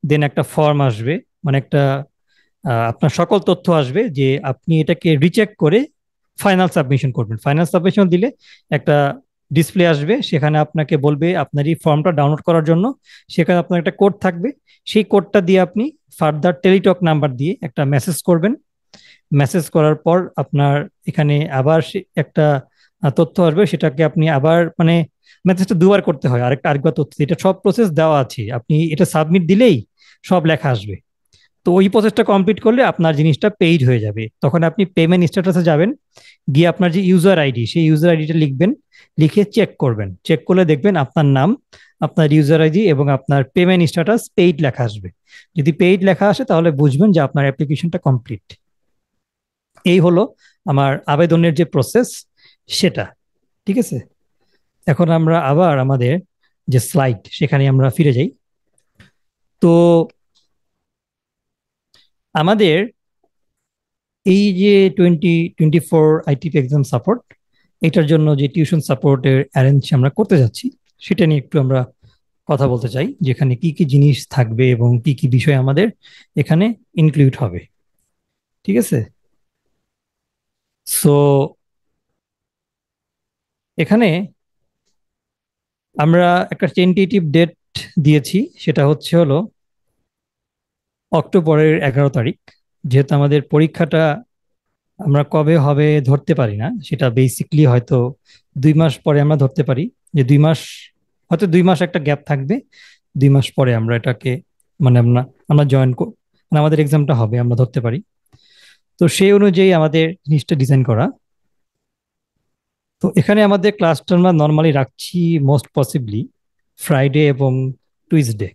দেন একটা ফর্ম আসবে, মানে একটা আপনার সকল তথ্য আসবে, যে আপনি এটাকে রিচেক করে ফাইনাল সাবমিশন করবেন। ফাইনাল সাবমিশন দিলে একটা ডিসপ্লে আসবে, সেখানে আপনাকে বলবে আপনার এই ফর্মটা ডাউনলোড করার জন্য, সেখানে আপনার একটা কোড থাকবে, সেই কোডটা দিয়ে আপনি ফার্দার টেলিটক নাম্বার দিয়ে একটা মেসেজ করবেন। মেসেজ করার পর আপনার এখানে আবার একটা তথ্য আসবে, সেটাকে আপনি আবার মানে মেসেজটা দুবার করতে হয়, আরেকবার তথ্য, এটা সব প্রসেস দেওয়া আছে, আপনি এটা সাবমিট দিলেই সব লেখা আসবে। তো ওই প্রসেসটা কমপ্লিট করলে আপনার জিনিসটা পেইড হয়ে যাবে, তখন আপনি পেমেন্ট স্ট্যাটাসে যাবেন, গিয়ে আপনার যে ইউজার আইডি, সেই ইউজার আইডিটা লিখবেন, লিখে চেক করবেন, চেক করলে দেখবেন আপনার নাম, আপনার ইউজার আইডি এবং আপনার পেমেন্ট স্ট্যাটাস পেইড লেখা আসবে। যদি পেইড লেখা আসে তাহলে বুঝবেন যে আপনার অ্যাপ্লিকেশনটা কমপ্লিট। এই হলো আমার আবেদনের যে প্রসেস সেটা, ঠিক আছে। এখন আমরা আবার আমাদের যে স্লাইড সেখানে আমরা ফিরে যাই। তো আমাদের এই যে 2024 আইটিপি এক্সাম সাপোর্ট, এটার জন্য যে টিউশন সাপোর্টের অ্যারেঞ্জ আমরা করতে যাচ্ছি, সেটা নিয়ে একটু আমরা কথা বলতে চাই, যেখানে কি কি জিনিস থাকবে এবং কি কি বিষয় আমাদের এখানে ইনক্লুড হবে, ঠিক আছে। সো এখানে আমরা একটা টেন্টেটিভ ডেট দিয়েছি, সেটা হলো অক্টোবরের 11 তারিখ। যেহেতু আমাদের পরীক্ষাটা আমরা কবে হবে ধরতে পারি না, সেটা বেসিকলি হয়তো 2 মাস পরে আমরা ধরতে পারি, যে 2 মাস, হয়তো 2 মাস একটা গ্যাপ থাকবে, 2 মাস পরে আমরা এটাকে মানে আমরা আমরা জয়েন, মানে আমাদের এক্সামটা হবে আমরা ধরতে পারি। তো সেই অনুযায়ী আমাদের জিনিসটা ডিজাইন করা। তো এখানে আমাদের ক্লাসটা আমরা নর্মালি রাখছি মোস্ট পসিবলি ফ্রাইডে এবং টুইসডে।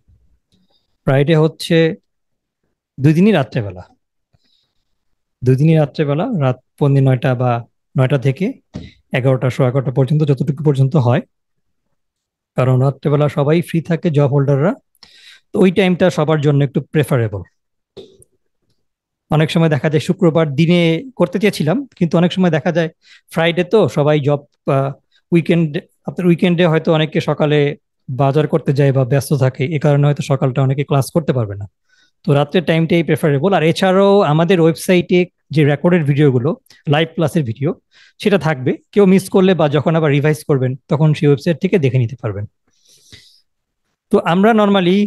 ফ্রাইডে হচ্ছে 2 দিনই রাত্রেবেলা, 2 দিনই রাত্রেবেলা, রাত পৌনে 9টা বা 9টা থেকে 11টা, 11:30 পর্যন্ত, যতটুকু পর্যন্ত হয়, কারণ রাত্রেবেলা সবাই ফ্রি থাকে, জব হোল্ডাররা। তো ওই টাইমটা সবার জন্য একটু প্রেফারেবল। অনেক সময় দেখা যায় শুক্রবার দিনে করতে চেয়েছিলাম, কিন্তু অনেক সময় দেখা যায় ফ্রাইডে তো সবাই জব, উইকেন্ড, আপনার উইকেন্ডে হয়তো অনেকে সকালে বাজার করতে যায় বা ব্যস্ত থাকে, এ কারণে হয়তো সকালটা অনেকে ক্লাস করতে পারবে না। তো রাত্রের টাইমটাই প্রেফারেবল। আর এছাড়াও আমাদের ওয়েবসাইটে যে রেকর্ডেড ভিডিওগুলো, লাইভ ক্লাসের ভিডিও, সেটা থাকবে, কেউ মিস করলে বা যখন আবার রিভাইজ করবেন তখন সেই ওয়েবসাইট থেকে দেখে নিতে পারবেন। তো আমরা নর্মালি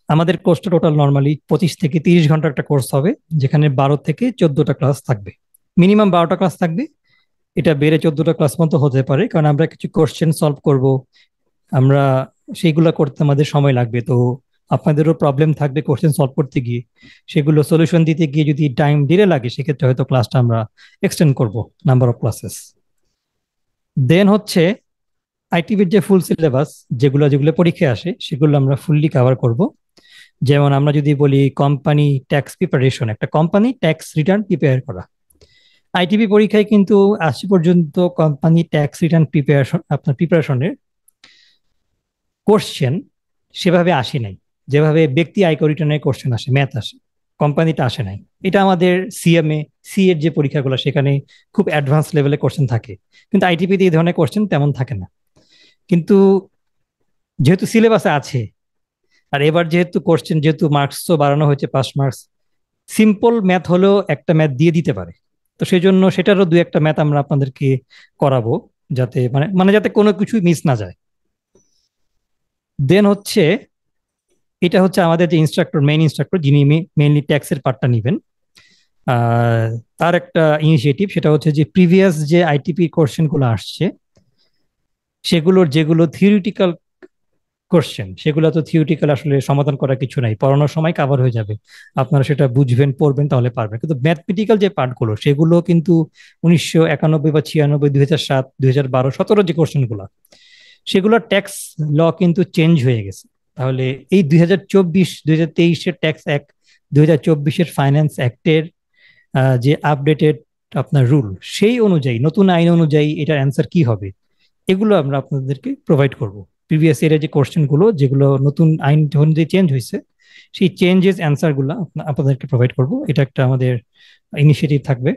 আমাদের কোর্সটা টোটাল নর্মালি 25 থেকে 30 ঘন্টা একটা কোর্স হবে, যেখানে 12 থেকে 14টা ক্লাস থাকবে। মিনিমাম 12টা ক্লাস থাকবে, এটা বেড়ে 14টা ক্লাস মতো হতে পারে, কারণ আমরা কিছু কোশ্চেন সলভ করব, আমরা সেইগুলো করতে আমাদের সময় লাগবে। তো আপনাদেরও প্রবলেম থাকবে কোশ্চেন সলভ করতে গিয়ে, সেগুলো সলিউশন দিতে গিয়ে যদি টাইম ডিলে লাগে সেক্ষেত্রে হয়তো ক্লাসটা আমরা এক্সটেন্ড করব, নাম্বার অফ ক্লাসেস। দেন হচ্ছে আইটিভির যে ফুল সিলেবাস, যেগুলো যেগুলো পরীক্ষায় আসে সেগুলো আমরা ফুললি কভার করব। যেমন আমরা যদি বলি কোম্পানি ট্যাক্স প্রিপারেশন, একটা কোম্পানি ট্যাক্স রিটার্ন প্রিপেয়ার করা, আইটিভি পরীক্ষায় কিন্তু 80 পর্যন্ত কোম্পানি ট্যাক্স রিটার্ন প্রিপারেশনের কোশ্চেন সেভাবে আসে নাই, যেভাবে ব্যক্তি আয়কর রিটার্নের কোশ্চেন আসে, ম্যাথ আসে, কোম্পানিটা আসে নাই। এটা আমাদের সিএমএ সি এর যে পরীক্ষাগুলো সেখানে খুব অ্যাডভান্স লেভেলে কোশ্চেন থাকে, কিন্তু আইটিপিতে এই ধরনের কোশ্চেন তেমন থাকে না। কিন্তু যেহেতু সিলেবাসে আছে, আর এবার যেহেতু কোশ্চেন, যেহেতু মার্কসও বাড়ানো হয়েছে 5 মার্কস, সিম্পল ম্যাথ হলেও একটা ম্যাথ দিয়ে দিতে পারে। তো সেই জন্য সেটারও দু একটা ম্যাথ আমরা আপনাদেরকে করাবো, যাতে মানে মানে যাতে কোনো কিছু মিস না যায়। দেন হচ্ছে, এটা হচ্ছে আমাদের যে ইনস্ট্রাক্টর, মেইন ইনস্ট্রাক্টর, যিনি মেইনলি ট্যাক্সের পার্টটা নেবেন, তার একটা ইনিশিয়েটিভ, সেটা হচ্ছে যে প্রিভিয়াস যে আইটিপি কোশ্চেনগুলো আসছে সেগুলোর যেগুলো থিওরিটিক্যাল কোশ্চেন, সেগুলো তো থিওরিটিক্যাল আসলে সমাধান করার কিছু নাই, পড়ানোর সময় কভার হয়ে যাবে, আপনারা সেটা বুঝবেন পড়বেন তাহলে পারবেন। কিন্তু ম্যাথমেটিক্যাল যে পার্টগুলো সেগুলো কিন্তু 1991 বা 96, 2007, 2012, 2017 যে কোশ্চেনগুলো, সেগুলোর ট্যাক্স ল কিন্তু চেঞ্জ হয়ে গেছে। তাহলে এই 2024, 2023-এর ট্যাক্স অ্যাক্ট, 2024-এর ফাইন্যান্স অ্যাক্টের যে আপডেটেড আপনার রুল, সেই অনুযায়ী নতুন আইন অনুযায়ী এটার অ্যান্সার কি হবে, এগুলো আমরা আপনাদেরকে প্রোভাইড করব। প্রিভিয়াস ইয়ারের যে কোশ্চেনগুলো, যেগুলো নতুন আইন অনুযায়ী চেঞ্জ হয়েছে, সেই চেঞ্জেস অ্যান্সারগুলো আপনাদেরকে প্রোভাইড করব। এটা একটা আমাদের ইনিশিয়েটিভ থাকবে।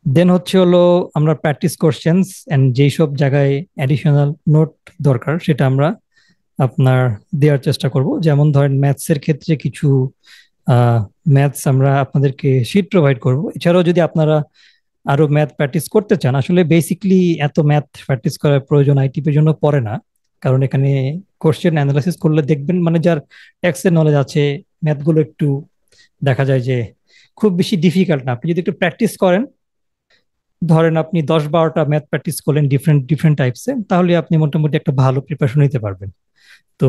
দেন হচ্ছে হলো আমরা প্র্যাকটিস কোশ্চেন্স এন্ড যেই সব জায়গায় অ্যাডিশনাল নোট দরকার সেটা আমরা আপনার দেওয়ার চেষ্টা করব। যেমন ধরেন ম্যাথসের ক্ষেত্রে কিছু ম্যাথস আমরা আপনাদেরকে শিট প্রোভাইড করব। এছাড়াও যদি আপনারা আরো ম্যাথ প্র্যাকটিস করতে চান, আসলে বেসিকলি এত ম্যাথ প্র্যাকটিস করার প্রয়োজন আইটিপির জন্য পড়ে না, কারণ এখানে কোশ্চেন অ্যানালাইসিস করলে দেখবেন মানে যার ট্যাক্সের নলেজ আছে, ম্যাথগুলো একটু দেখা যায় যে খুব বেশি ডিফিকাল্ট না। আপনি যদি একটু প্র্যাকটিস করেন, ধরেন আপনি 10-12টা ম্যাথ প্র্যাকটিস করলেন ডিফারেন্ট ডিফারেন্ট টাইপসে, তাহলে আপনি মোটামুটি একটা ভালো প্রিপারেশন নিতে পারবেন। তো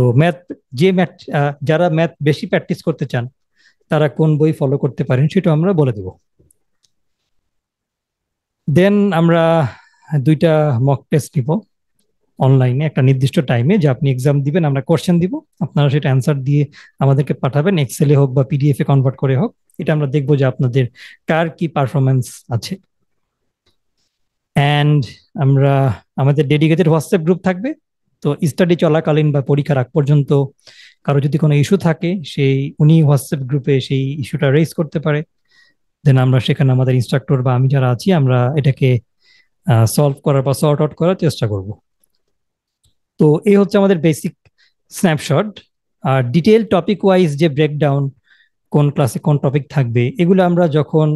যারা ম্যাথ বেশি প্র্যাকটিস করতে চান তারা কোন বই ফলো করতে পারেন সেটা আমরা বলে দেব। দেন আমরা 2টা মক টেস্ট নিব অনলাইনে একটা নির্দিষ্ট টাইমে, যে আপনি এক্সাম দিবেন, আমরা কোশ্চেন দিব, আপনারা সেটা অ্যান্সার দিয়ে আমাদেরকে পাঠাবেন, এক্সেলে হোক বা পিডিএফ এ কনভার্ট করে হোক। এটা আমরা দেখবো যে আপনাদের কার কি পারফরমেন্স আছে। অ্যান্ড আমরা আমাদের ডেডিকেটেড হোয়াটসঅ্যাপ গ্রুপ থাকবে। তো স্টাডি চলাকালীন বা পরীক্ষার আগ পর্যন্ত কারো যদি কোনো ইস্যু থাকে, উনি হোয়াটসঅ্যাপ গ্রুপে সেই ইস্যুটা রেজ করতে পারে। দেন আমরা সেখানে আমাদের ইনস্ট্রাক্টর বা আমি যারা আছি, আমরা এটাকে সলভ করার বা সর্ট আউট করার চেষ্টা করব। তো এই হচ্ছে আমাদের বেসিক স্ন্যাপশট। আর ডিটেল টপিক ওয়াইজ যে ব্রেকডাউন, কোন ক্লাসে কোন টপিক থাকবে, এগুলো আমরা যখন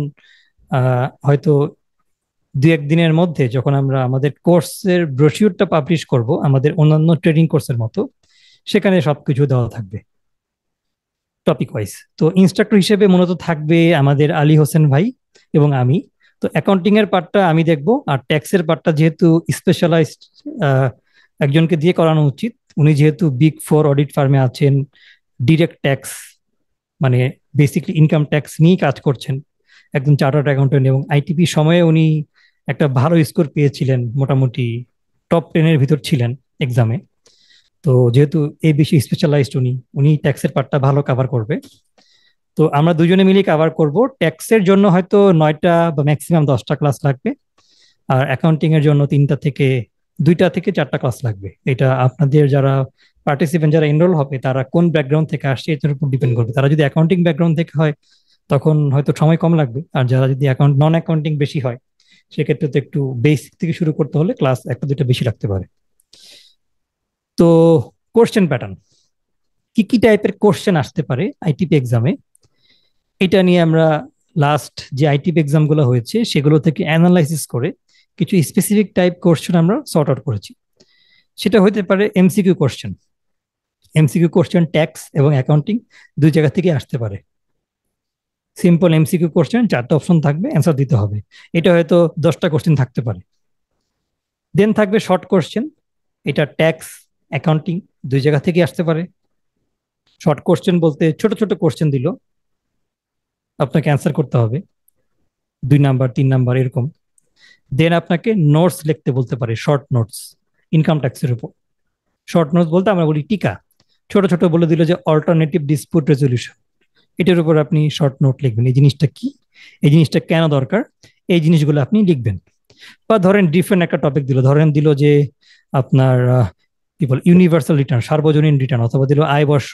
হয়তো 2-1 দিনের মধ্যে যখন আমরা আমাদের কোর্সের ব্রোশিউরটা পাবলিশ করব আমাদের অন্যান্য ট্রেনিং কোর্সের মতো, সেখানে সবকিছু দেওয়া থাকবে টপিক ওয়াইজ। তো ইনস্ট্রাক্টর হিসেবে মূলত থাকবে আমাদের আলী হোসেন ভাই এবং আমি। তো অ্যাকাউন্টিং এর পার্টটা আমি দেখব, আর ট্যাক্সের পার্টটা যেহেতু স্পেশালাইজড একজনকে দিয়ে করানো উচিত, উনি যেহেতু বিগ 4 অডিট ফার্মে আছেন, ডিরেক্ট ট্যাক্স মানে বেসিকলি ইনকাম ট্যাক্স নিয়ে কাজ করছেন, একজন চার্টার্ড অ্যাকাউন্টেন্ট, এবং আইটিপি সময়ে উনি একটা ভালো স্কোর পেয়েছিলেন, মোটামুটি টপ 10-এর ভিতর ছিলেন এক্সামে। তো যেহেতু এই বিষয়ে স্পেশালাইজড উনি, উনি ট্যাক্সের পার্টটা ভালো কভার করবে। তো আমরা দুজনে মিলে কভার করব। ট্যাক্সের জন্য হয়তো 9টা বা ম্যাক্সিমাম 10টা ক্লাস লাগবে, আর অ্যাকাউন্টিং এর জন্য 2টা থেকে 4টা ক্লাস লাগবে। এটা আপনাদের যারা পার্টিসিপেন্ট, যারা এনরোল হবে, তারা কোন ব্যাকগ্রাউন্ড থেকে আসছে এটার উপর ডিপেন্ড করবে। তারা যদি অ্যাকাউন্টিং ব্যাকগ্রাউন্ড থেকে হয় তখন হয়তো সময় কম লাগবে, আর যারা যদি নন অ্যাকাউন্টিং বেশি হয় সেক্ষেত্রে তো একটু বেসিক থেকে শুরু করতে হলে ক্লাস 1-2টা বেশি লাগতে পারে। তো কোশ্চেন প্যাটার্ন, কি কি টাইপের কোশ্চেন আসতে পারে আইটিপি এক্সামে, এটা নিয়ে আমরা লাস্ট যে আইটিপি এক্সাম গুলো হয়েছে সেগুলো থেকে অ্যানালাইসিস করে কিছু স্পেসিফিক টাইপ কোশ্চেন আমরা সর্ট আউট করেছি। সেটা হতে পারে MCQ question. MCQ question tax এবং অ্যাকাউন্টিং দুই জায়গা থেকে আসতে পারে। সিম্পল এমসিকিউ কোশ্চেন, 4টা অপশন থাকবে, অ্যান্সার দিতে হবে। এটা হয়তো 10টা কোশ্চেন থাকতে পারে। দেন থাকবে শর্ট কোশ্চেন, এটা ট্যাক্স, অ্যাকাউন্টিং দুই জায়গা থেকে আসতে পারে। শর্ট কোশ্চেন বলতে ছোট ছোট কোশ্চেন দিল, আপনাকে অ্যান্সার করতে হবে, 2 নাম্বার 3 নাম্বার এরকম। দেন আপনাকে নোটস লিখতে বলতে পারে, শর্ট নোটস ইনকাম ট্যাক্সের উপর। শর্ট নোটস বলতে আমরা বলি টিকা, ছোট ছোট বলে দিল যে অল্টারনেটিভ ডিসপিউট রেজলিউশন, এটার উপর আপনি শর্ট নোট লিখবেন, এই জিনিসটা কি, এই জিনিসটা কেন দরকার, এই জিনিসগুলো আপনি লিখবেন। বা ধরেন ডিফারেন্ট একটা টপিক দিল, ধরেন দিল যে আপনার কি বল ইউনিভার্সাল রিটার্ন, সার্বজনীন রিটার্ন, অথবা দিল আয় বর্ষ,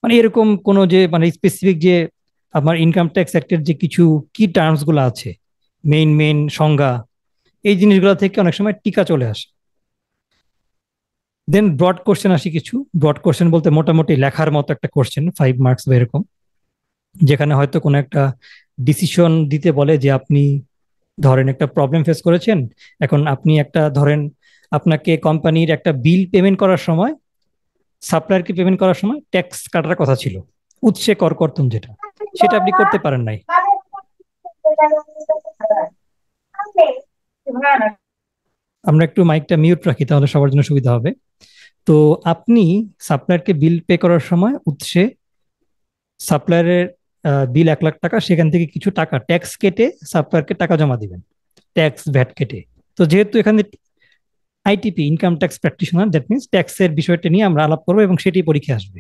মানে এরকম কোন যে মানে স্পেসিফিক যে আপনার ইনকাম ট্যাক্স অ্যাক্টের যে কিছু কি টার্মস গুলো আছে, মেইন মেইন সংজ্ঞা, এই জিনিসগুলো থেকে অনেক সময় টিকা চলে আসে। দেন ব্রড কোশ্চেন আসি কিছু। ব্রড কোশ্চেন বলতে মোটামুটি লেখার মতো একটা কোশ্চেন, 5 মার্কস বা এরকম, যেখানে হয়তো কোনো একটা ডিসিশন দিতে বলে যে আপনি ধরেন একটা প্রবলেম ফেস করেছেন, এখন আপনি একটা ধরেন আপনাকে কোম্পানির একটা বিল পেমেন্ট করার সময়, সাপ্লায়ারকে পেমেন্ট করার সময় ট্যাক্স কাটার কথা ছিল, উৎসে কর কর্তন যেটা, সেটা আপনি করতে পারেন নাই। আমরা একটু মাইকটা মিউট রাখি, তাহলে সবার জন্য সুবিধা হবে। তো আপনি সাপ্লায়ারকে বিল পে করার সময় উৎসে সাপ্লায়ারের বিল 1 লাখ টাকা, সেখান থেকে কিছু টাকা ট্যাক্স কেটে সাপ্লায়ারকে টাকা জমা দিবেন, ট্যাক্স ভ্যাট কেটে। তো যেহেতু এখানে ITP income tax practitioner, that means ট্যাক্সের বিষয়টা নিয়ে আমরা আলাপ করবো এবং সেটি পরীক্ষা আসবে।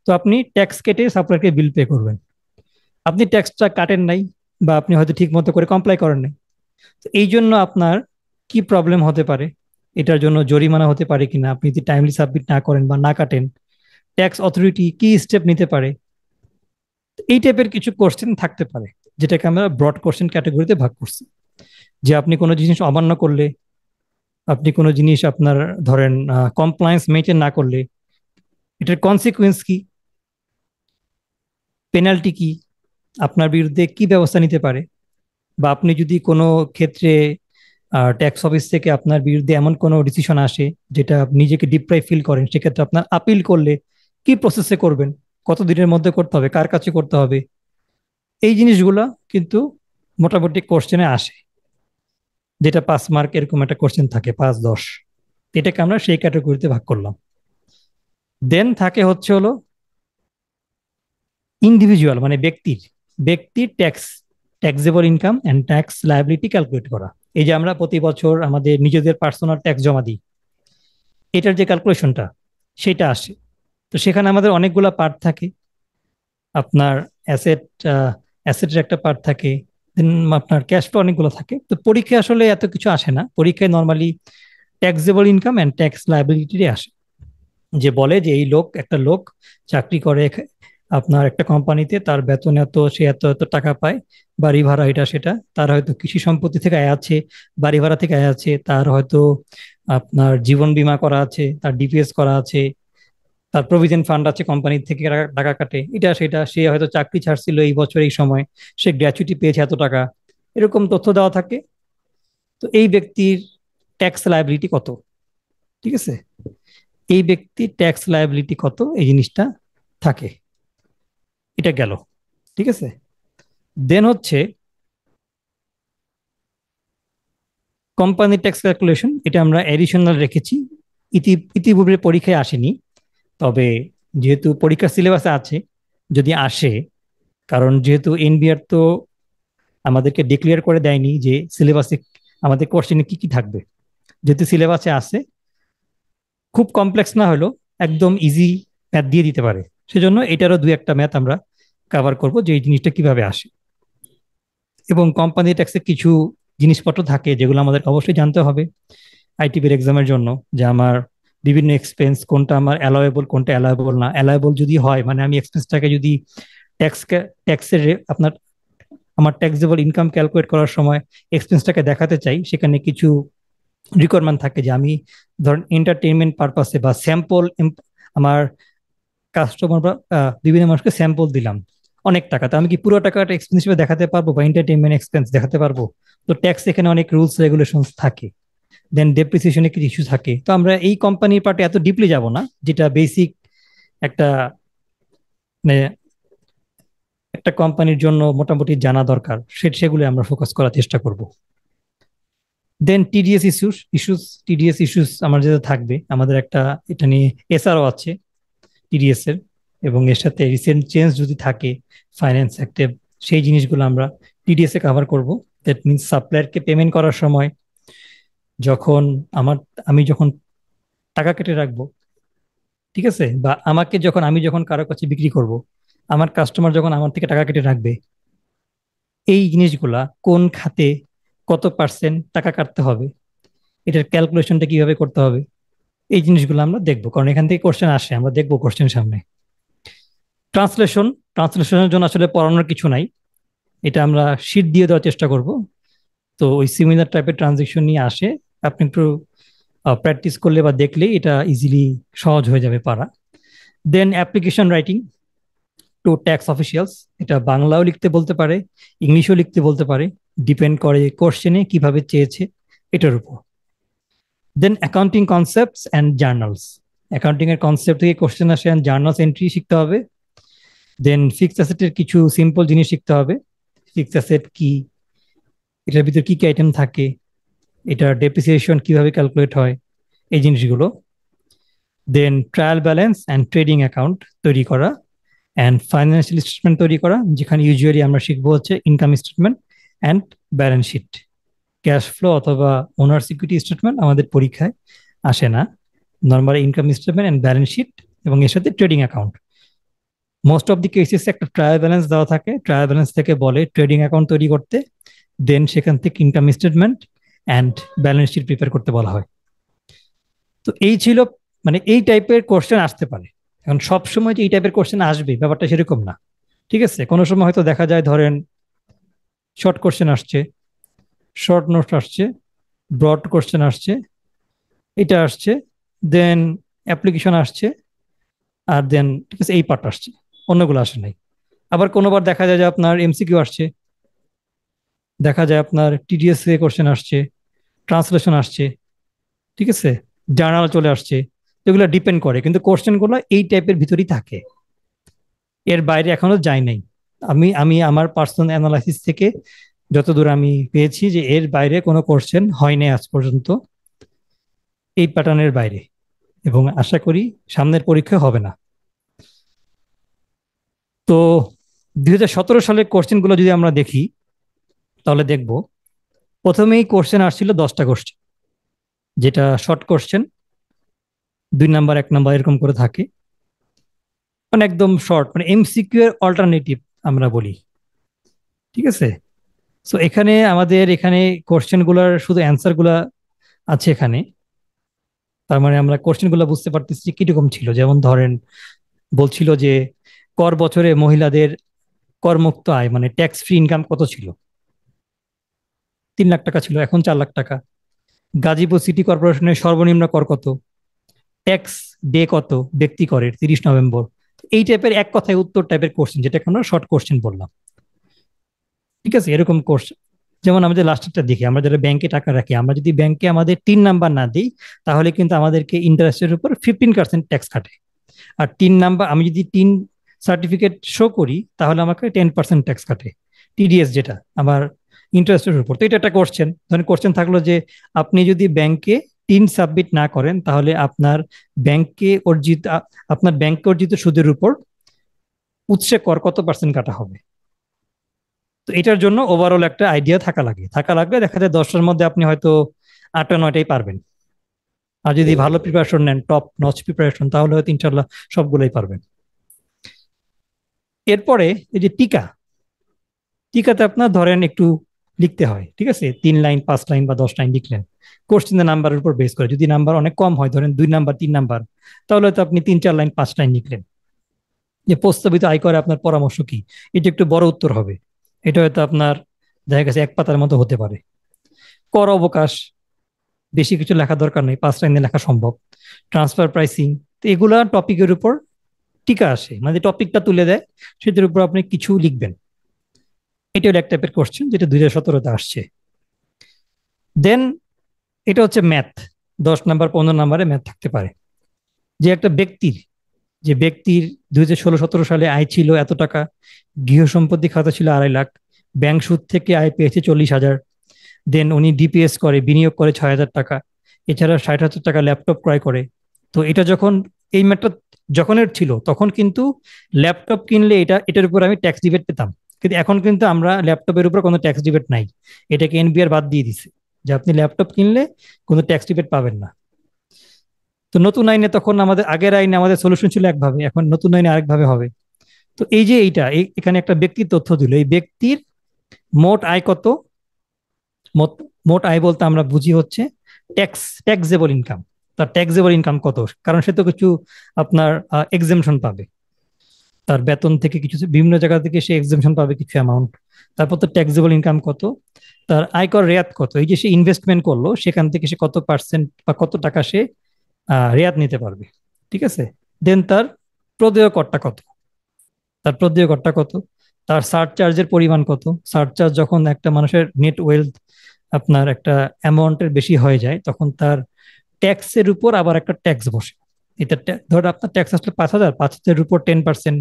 তো আপনি ট্যাক্স কেটে সাপ্লায়ারকে বিল পে করবেন, আপনি ট্যাক্সটা কাটেন নাই, বা আপনি হয়তো ঠিক মতো করে কমপ্লাই করেন নাই। তো এই জন্য আপনার কি প্রবলেম হতে পারে, এটার জন্য জরিমানা হতে পারে কিনা, আপনি যদি টাইমলি সাবমিট না করেন বা না কাটেন, ট্যাক্স অথরিটি কি স্টেপ নিতে পারে, এই টাইপের কিছু কোশ্চেন থাকতে পারে, যেটাকে আমরা ব্রড কোশ্চেন ক্যাটাগরিতে ভাগ করছি। যে আপনি কোনো জিনিস অমান্য করলে, আপনি কোনো জিনিস আপনার ধরেন কমপ্লায়েন্স মেনটেন না করলে, এটার কনসিকুয়েন্স কি, পেনাল্টি কি, আপনার বিরুদ্ধে কি ব্যবস্থা নিতে পারে, বা আপনি যদি কোনো ক্ষেত্রে ট্যাক্স অফিস থেকে আপনার বিরুদ্ধে এমন কোনো ডিসিশন আসে যেটা আপনি নিজেকে ডিপ্রাইভ ফিল করেন, সেক্ষেত্রে আপনার আপিল করলে কি প্রসেসে করবেন, কত দিনের মধ্যে করতে হবে, কার কাছে করতে হবে, এই জিনিসগুলো কিন্তু মোটামুটি কোশ্চেনে আসে, যেটা 5 মার্ক এরকম একটা কোশ্চেন থাকে, 5-10, এটাকে আমরা সেই ক্যাটাগরিতে ভাগ করলাম। দেন থাকে হচ্ছে হলো ইন্ডিভিজুয়াল, মানে ব্যক্তির tax, taxable income and tax liability calculate করা। এই যে আমরা প্রতি বছর আমাদের নিজেদের পার্সোনাল ট্যাক্স জমা দিই, এটার যে ক্যালকুলেশনটা সেটা আসে। তো সেখানে আমাদের অনেকগুলা পার্ট থাকে, আপনার অ্যাসেট, অ্যাসেটের একটা পার্ট থাকে, দেন আপনার ক্যাশ ফ্লো অনেকগুলো থাকে। তো পরীক্ষায় আসলে এত কিছু আসে না, পরীক্ষায় normally taxable income and tax liability আসে, যে বলে যে এই লোক, একটা লোক চাকরি করে আপনার একটা কোম্পানিতে, তার বেতন এত, সে এত এত টাকা পায়, বাড়ি ভাড়া এটা সেটা, তার হয়তো কৃষি সম্পত্তি থেকে আয় আছে, বাড়ি ভাড়া থেকে আয় আছে, তার হয়তো আপনার জীবন বীমা করা আছে, তার ডিপিএস করা আছে, তার প্রভিডেন্ট ফান্ড আছে, কোম্পানি থেকে টাকা কাটে, এটা সেটা, সে হয়তো চাকরি ছাড়ছিল এই বছর এই সময়, সে গ্র্যাচুইটি পেয়েছে এত টাকা, এরকম তথ্য দেওয়া থাকে। তো এই ব্যক্তির ট্যাক্স লায়াবিলিটি কত, ঠিক আছে, এই ব্যক্তির ট্যাক্স লায়াবিলিটি কত, এই জিনিসটা থাকে। এটা গেল, ঠিক আছে। দেন হচ্ছে কোম্পানি ট্যাক্স ক্যালকুলেশন, এটা আমরা এডিশনাল রেখেছি, ইতিপূর্বে পরীক্ষায় আসেনি, তবে যেহেতু পরীক্ষার সিলেবাসে আছে, যদি আসে, কারণ যেহেতু এনবিআর তো আমাদেরকে ডিক্লেয়ার করে দেয়নি যে সিলেবাসে আমাদের কোশ্চেনে কি কি থাকবে, যেহেতু সিলেবাসে আছে, খুব কমপ্লেক্স না হলেও একদম ইজি ম্যাথ দিয়ে দিতে পারে, সেজন্য এটারও 2-1টা ম্যাথ আমরা কভার করব যে এই জিনিসটা কিভাবে আসে। এবং কোম্পানি ট্যাক্সের কিছু জিনিসপত্র থাকে যেগুলো আমাদের অবশ্যই জানতে হবে আইটিপির এক্সামের জন্য, যে আমার বিভিন্ন এক্সপেন্স কোনটা আমার অ্যালাওয়েবল, কোনটা অ্যালাওয়েবল না। অ্যালাওয়েবল যদি হয়, মানে আমি এক্সপেন্সটাকে যদি ট্যাক্স ট্যাক্সের আপনার আমার ট্যাক্সেবল ইনকাম ক্যালকুলেট করার সময় এক্সপেন্সটাকে দেখাতে চাই, সেখানে কিছু রিকোয়ারমেন্ট থাকে, যে আমি ধরেন এন্টারটেইনমেন্ট পারপাসে বা স্যাম্পল, আমার কাস্টমার বা বিভিন্ন মানুষকে স্যাম্পল দিলাম অনেক টাকা, তো আমি কি পুরো টাকাটা এক্সপেন্স হিসেবে দেখাতে পারবো, বা এন্টারটেইনমেন্ট এক্সপেন্স দেখাতে পারবো? তো ট্যাক্স এখানে অনেক রুলস রেগুলেশন থাকে, দেন ডেপ্রিসিয়েশনে কিছু ইস্যু থাকে। তো আমরা এই কোম্পানির পার্টে এত ডিপলি যাব না, যেটা বেসিক একটা মানে একটা কোম্পানির জন্য মোটামুটি জানা দরকার সেগুলো আমরা ফোকাস করার চেষ্টা করব। দেন টিডিএস ইস্যুস আমার যেটা থাকবে, আমাদের একটা এটা নিয়ে এসআরও আছে টিডিএস এর, এবং এর সাথে রিসেন্ট চেঞ্জ যদি থাকে ফাইন্যান্স অ্যাক্টে, সেই জিনিসগুলো আমরা টিডিএস এ কভার করব। দ্যাট মিনস সাপ্লায়ারকে পেমেন্ট করার সময় যখন আমি যখন টাকা কেটে রাখবো, ঠিক আছে, বা আমি যখন কারো কাছে বিক্রি করব, আমার কাস্টমার যখন আমার থেকে টাকা কেটে রাখবে, এই জিনিসগুলা কোন খাতে কত পার্সেন্ট টাকা কাটতে হবে, এটার ক্যালকুলেশনটা কিভাবে করতে হবে, এই জিনিসগুলো আমরা দেখবো, কারণ এখান থেকে কোশ্চেন আসে, আমরা দেখবো কোশ্চেন সামনে। ট্রান্সলেশনের জন্য আসলে পড়ানোর কিছু নাই, এটা আমরা শীট দিয়ে দেওয়ার চেষ্টা করব। তো ওই সিমিলার টাইপের ট্রানজেকশন নিয়ে আসে, আপনি একটু প্র্যাকটিস করলে বা দেখলেই এটা ইজিলি সহজ হয়ে যাবে পারা। Then application writing to tax officials, এটা বাংলাও লিখতে বলতে পারে, ইংলিশও লিখতে বলতে পারে, ডিপেন্ড করে কোশ্চেনে কিভাবে চেয়েছে এটার উপর। Then accounting concepts and journals, accounting এর কনসেপ্ট থেকে কোশ্চেন আসে, অ্যান্ড জার্নালস এন্ট্রি শিখতে হবে। দেন ফিক্সড অ্যাসেটের কিছু সিম্পল জিনিস শিখতে হবে, ফিক্সড অ্যাসেট কি, এটার ভিতরে কি কি আইটেম থাকে, এটার ডেপ্রিসিয়েশন কিভাবে ক্যালকুলেট হয়, এই জিনিসগুলো। Then trial balance and trading account তৈরি করা, অ্যান্ড ফাইন্যান্সিয়াল স্টেটমেন্ট তৈরি করা, যেখানে ইউজুয়ালি আমরা শিখবো হচ্ছে income statement and balance sheet. Cash flow অথবা ওনার সিকিউরিটি স্টেটমেন্ট আমাদের পরীক্ষায় আসে না, normal income statement and balance sheet এবং এর সাথে trading account. Most of the cases একটা ট্রায়াল ব্যালেন্স দেওয়া থাকে, ট্রায়াল ব্যালেন্স থেকে বলে ট্রেডিং অ্যাকাউন্ট তৈরি করতে, দেন সেখান থেকে income statement and balance sheet prepare করতে বলা হয়। তো এই ছিল, মানে এই টাইপের কোশ্চেন আসতে পারে। এখন সব সময় যে এই টাইপের কোশ্চেন আসবে ব্যাপারটা সেরকম না, ঠিক আছে। কোনো সময় হয়তো দেখা যায় ধরেন শর্ট কোশ্চেন আসছে, শর্ট নোট আসছে, ব্রড কোশ্চেন আসছে, এটা আসছে, দেন অ্যাপ্লিকেশন আসছে, আর দেন ঠিক আছে এই পার্ট আসছে, অন্যগুলো আসে নাই। আবার কোনোবার দেখা যায় যে আপনার এমসিকিউ আসছে, দেখা যায় আপনার টিডিএস এ কোশ্চেন আসছে, ট্রান্সলেশন আসছে, ঠিক আছে, জার্নাল চলে আসছে। এগুলো ডিপেন্ড করে, কিন্তু কোশ্চেনগুলো এই টাইপের ভিতরেই থাকে, এর বাইরে এখনো যায় নাই। আমি আমি আমার পার্সোনাল অ্যানালাইসিস থেকে যতদূর আমি পেয়েছি যে এর বাইরে কোনো কোশ্চেন হয় নাই আজ পর্যন্ত, এই প্যাটার্নের বাইরে, এবং আশা করি সামনের পরীক্ষা হবে না। তো 2017 সালের কোশ্চেনগুলো যদি আমরা দেখি, তাহলে দেখব প্রথমেই কোশ্চেন আসছিল 10টা কোশ্চেন, যেটা শর্ট কোশ্চেন, 2 নাম্বার 1 নাম্বার এরকম করে থাকে, মানে একদম শর্ট, মানে এমসিকিউ এর অল্টারনেটিভ আমরা বলি, ঠিক আছে। সো আমাদের এখানে কোশ্চেন গুলার শুধু অ্যান্সার গুলা আছে এখানে, তার মানে আমরা কোশ্চেন গুলা বুঝতে পারতেছি কিরকম ছিল। যেমন ধরেন বলছিল যে কর বছরে মহিলাদের করমুক্ত আয় মানে ট্যাক্স ফ্রি ইনকাম কত ছিল, 3 লাখ টাকা ছিল, এখন 4 লাখ টাকা। গাজীপুর সিটি কর্পোরেশনের সর্বনিম্ন কর কত, ট্যাক্স ডে কত ব্যক্তি করের 30 নভেম্বর। এই টাইপের এক কথায় উত্তর টাইপের কোশ্চেন, যেটাকে আমরা শর্ট কোশ্চেন বললাম, ঠিক আছে। এরকম কোশ্চেন, যেমন আমাদের লাস্টেরটা দেখি, আমরা যারা ব্যাংকে টাকা রাখি, আমরা যদি ব্যাংকে আমাদের 3 নাম্বার না দিই, তাহলে কিন্তু আমাদেরকে ইন্টারেস্টের উপর 15% ট্যাক্স কাটে। আর 3 নাম্বার আমি যদি 3 সার্টিফিকেট শো করি, তাহলে আমাকে 10% ট্যাক্স কাটে, টিডিএস, যেটা আমার ইন্টারেস্টের উপর। তো এটা একটা কোশ্চেন, ধরেন কোশ্চেন থাকলো যে আপনি যদি ব্যাংকে 3 সাবমিট না করেন, তাহলে আপনার ব্যাংকে অর্জিত সুদের উপর উৎসে কর কত পার্সেন্ট কাটা হবে। তো এটার জন্য ওভারঅল একটা আইডিয়া থাকা লাগলে দেখা যায় 10টার মধ্যে আপনি হয়তো 8টা 9টাই পারবেন। আর যদি ভালো প্রিপারেশন নেন, টপ নচ প্রিপারেশন, তাহলে হয়তো ইনশাল্লাহ সবগুলোই পারবেন। এরপরে এই যে টিকাতে আপনার ধরেন একটু লিখতে হয়, ঠিক আছে, 3 লাইন 5 লাইন বা 10 লাইন লিখলেন কোশ্চেনের নাম্বারের উপর বেস করে। যদি নাম্বার অনেক কম হয়, ধরেন 2 নাম্বার 3 নাম্বার, তাহলে হয়তো আপনি 3 4 লাইন 5 লাইন লিখলেন যে প্রস্তাবিত আয়করে আপনার পরামর্শ কি। এটা একটু বড় উত্তর হবে, এটা হয়তো আপনার দেখা গেছে 1 পাতার মতো হতে পারে। কর অবকাশ, বেশি কিছু লেখা দরকার নেই, 5 লাইনে লেখা সম্ভব। ট্রান্সফার প্রাইসিং, তো এগুলা টপিকের উপর টিকা আসে, মানে টপিকটা তুলে দেয়, সেটার উপর আপনি কিছু লিখবেন। এটা হলো এক টাইপের কোশ্চেন যেটা 2017-তে আসছে। দেন এটা হচ্ছে ম্যাথ, 10 নাম্বার 15 নাম্বারে ম্যাথ থাকতে পারে, যে একটা ব্যক্তির যে ব্যক্তির 2016-17 সালে আয় ছিল এত টাকা, গৃহ সম্পত্তি খাতা ছিল 2.5 লাখ, ব্যাংক সুদ থেকে আয় পেয়েছে 40,000, দেন উনি ডিপিএস করে, বিনিয়োগ করে 6,000 টাকা, এছাড়া 60,000 টাকা ল্যাপটপ ক্রয় করে। তো এটা যখন এই ম্যাটটা যখন এর ছিল তখন কিন্তু ল্যাপটপ কিনলে এটার উপর আমি ট্যাক্স রিবেট পেতাম, কিন্তু এখন কিন্তু আমরা ল্যাপটপের উপর কোনো ট্যাক্স রিবেট নাই, এটাকে এনবিআর বাদ দিয়ে দিছে যে আপনি ল্যাপটপ কিনলে কোনো ট্যাক্স রিবেট পাবেন না। তো নতুন আইনে তখন আমাদের আগের আইনে আমাদের সলিউশন ছিল একভাবে, এখন নতুন আইনে আরেকভাবে হবে। তো এই যে এখানে একটা ব্যক্তির তথ্য দিল, এই ব্যক্তির মোট আয় কত, মোট মোট আয় বলতে আমরা বুঝি হচ্ছে ট্যাক্সেবল ইনকাম। তার ট্যাক্সেবল ইনকাম কত, কারণ সে তো কিছু আপনার এক্সেমশন পাবে, তার বেতন থেকে কিছু বিভিন্ন জায়গা থেকে সে এক্সেমশন পাবে কিছু অ্যামাউন্ট। তারপর তো ট্যাক্সেবল ইনকাম কত, তার আয়কর রেয়াত কত, এই যে সে ইনভেস্টমেন্ট করলো সেখান থেকে সে কত পার্সেন্ট বা কত টাকা সে রেয়াত নিতে পারবে, ঠিক আছে। দেন তার প্রদেয় করটা কত, তার প্রদেয় করটা কত, তার সারচার্জের পরিমাণ কত, সারচার্জ যখন একটা মানুষের নেট ওয়েলথ আপনার একটা অ্যামাউন্টের বেশি হয়ে যায় তখন তার ট্যাক্সের উপর আবার একটা ট্যাক্স বসে। এটা ধর আপনার ট্যাক্স আসলে 5,000, 5,000-এর উপর 10%,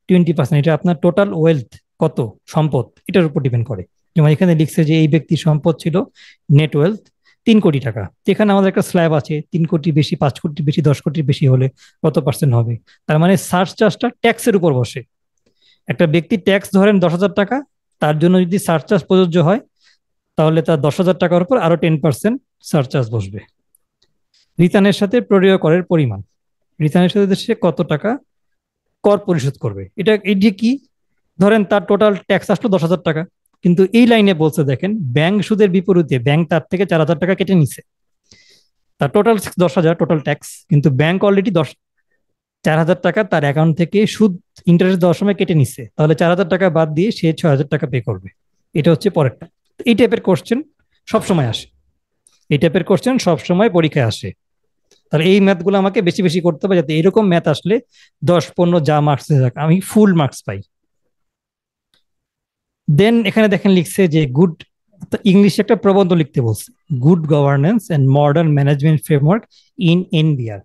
20%, এটা আপনার টোটাল ওয়েলথ কত, সম্পদ, এটার উপর ডিপেন্ড করে। যেমন এখানে লিখছে যে এই ব্যক্তির সম্পদ ছিল নেট ওয়েলথ 3 কোটি টাকা, তো এখানে আমাদের একটা স্ল্যাব আছে 3 কোটি বেশি, 5 কোটি বেশি, 10 কোটির বেশি হলে কত পার্সেন্ট হবে। তার মানে সারচার্জটা ট্যাক্সের উপর বসে। একটা ব্যক্তি ট্যাক্স ধরেন 10,000 টাকা, তার জন্য যদি সারচার্জ প্রযোজ্য হয় তাহলে তার 10,000 টাকার উপর আরো 10% সারচার্জ বসবে। রিটার্নের সাথে প্রদেয় করের পরিমাণ, রিটার্নের সাথে সে কত টাকা কর পরিশোধ করবে, এই যে কি, ধরেন তার টোটাল ট্যাক্স আসলো 10,000 টাকা, কিন্তু এই লাইনে বলছে দেখেন ব্যাংক সুদের বিপরীতে ব্যাংক তার থেকে 4,000 টাকা কেটে নিছে, তার টোটাল 10,000 টোটাল ট্যাক্স, কিন্তু ব্যাংক অলরেডি 4,000 টাকা তার অ্যাকাউন্ট থেকে সুদ ইন্টারেস্ট দেওয়ার সময় কেটে নিচ্ছে, তাহলে 4,000 টাকা বাদ দিয়ে সে 6,000 টাকা পে করবে। এটা হচ্ছে পরেরটা। এই টাইপের কোশ্চেন সবসময় আসে, এই টাইপের কোশ্চেন সবসময় পরীক্ষায় আসে। তাহলে এই ম্যাথগুলো আমাকে বেশি বেশি করতে হবে যাতে এরকম ম্যাথ আসলে 10-15 যা মার্কস যাক আমি ফুল মার্কস পাই। দেন এখানে দেখেন লিখছে যে গুড, ইংলিশে একটা প্রবন্ধ লিখতে বলছে, good governance and modern management framework in NBR.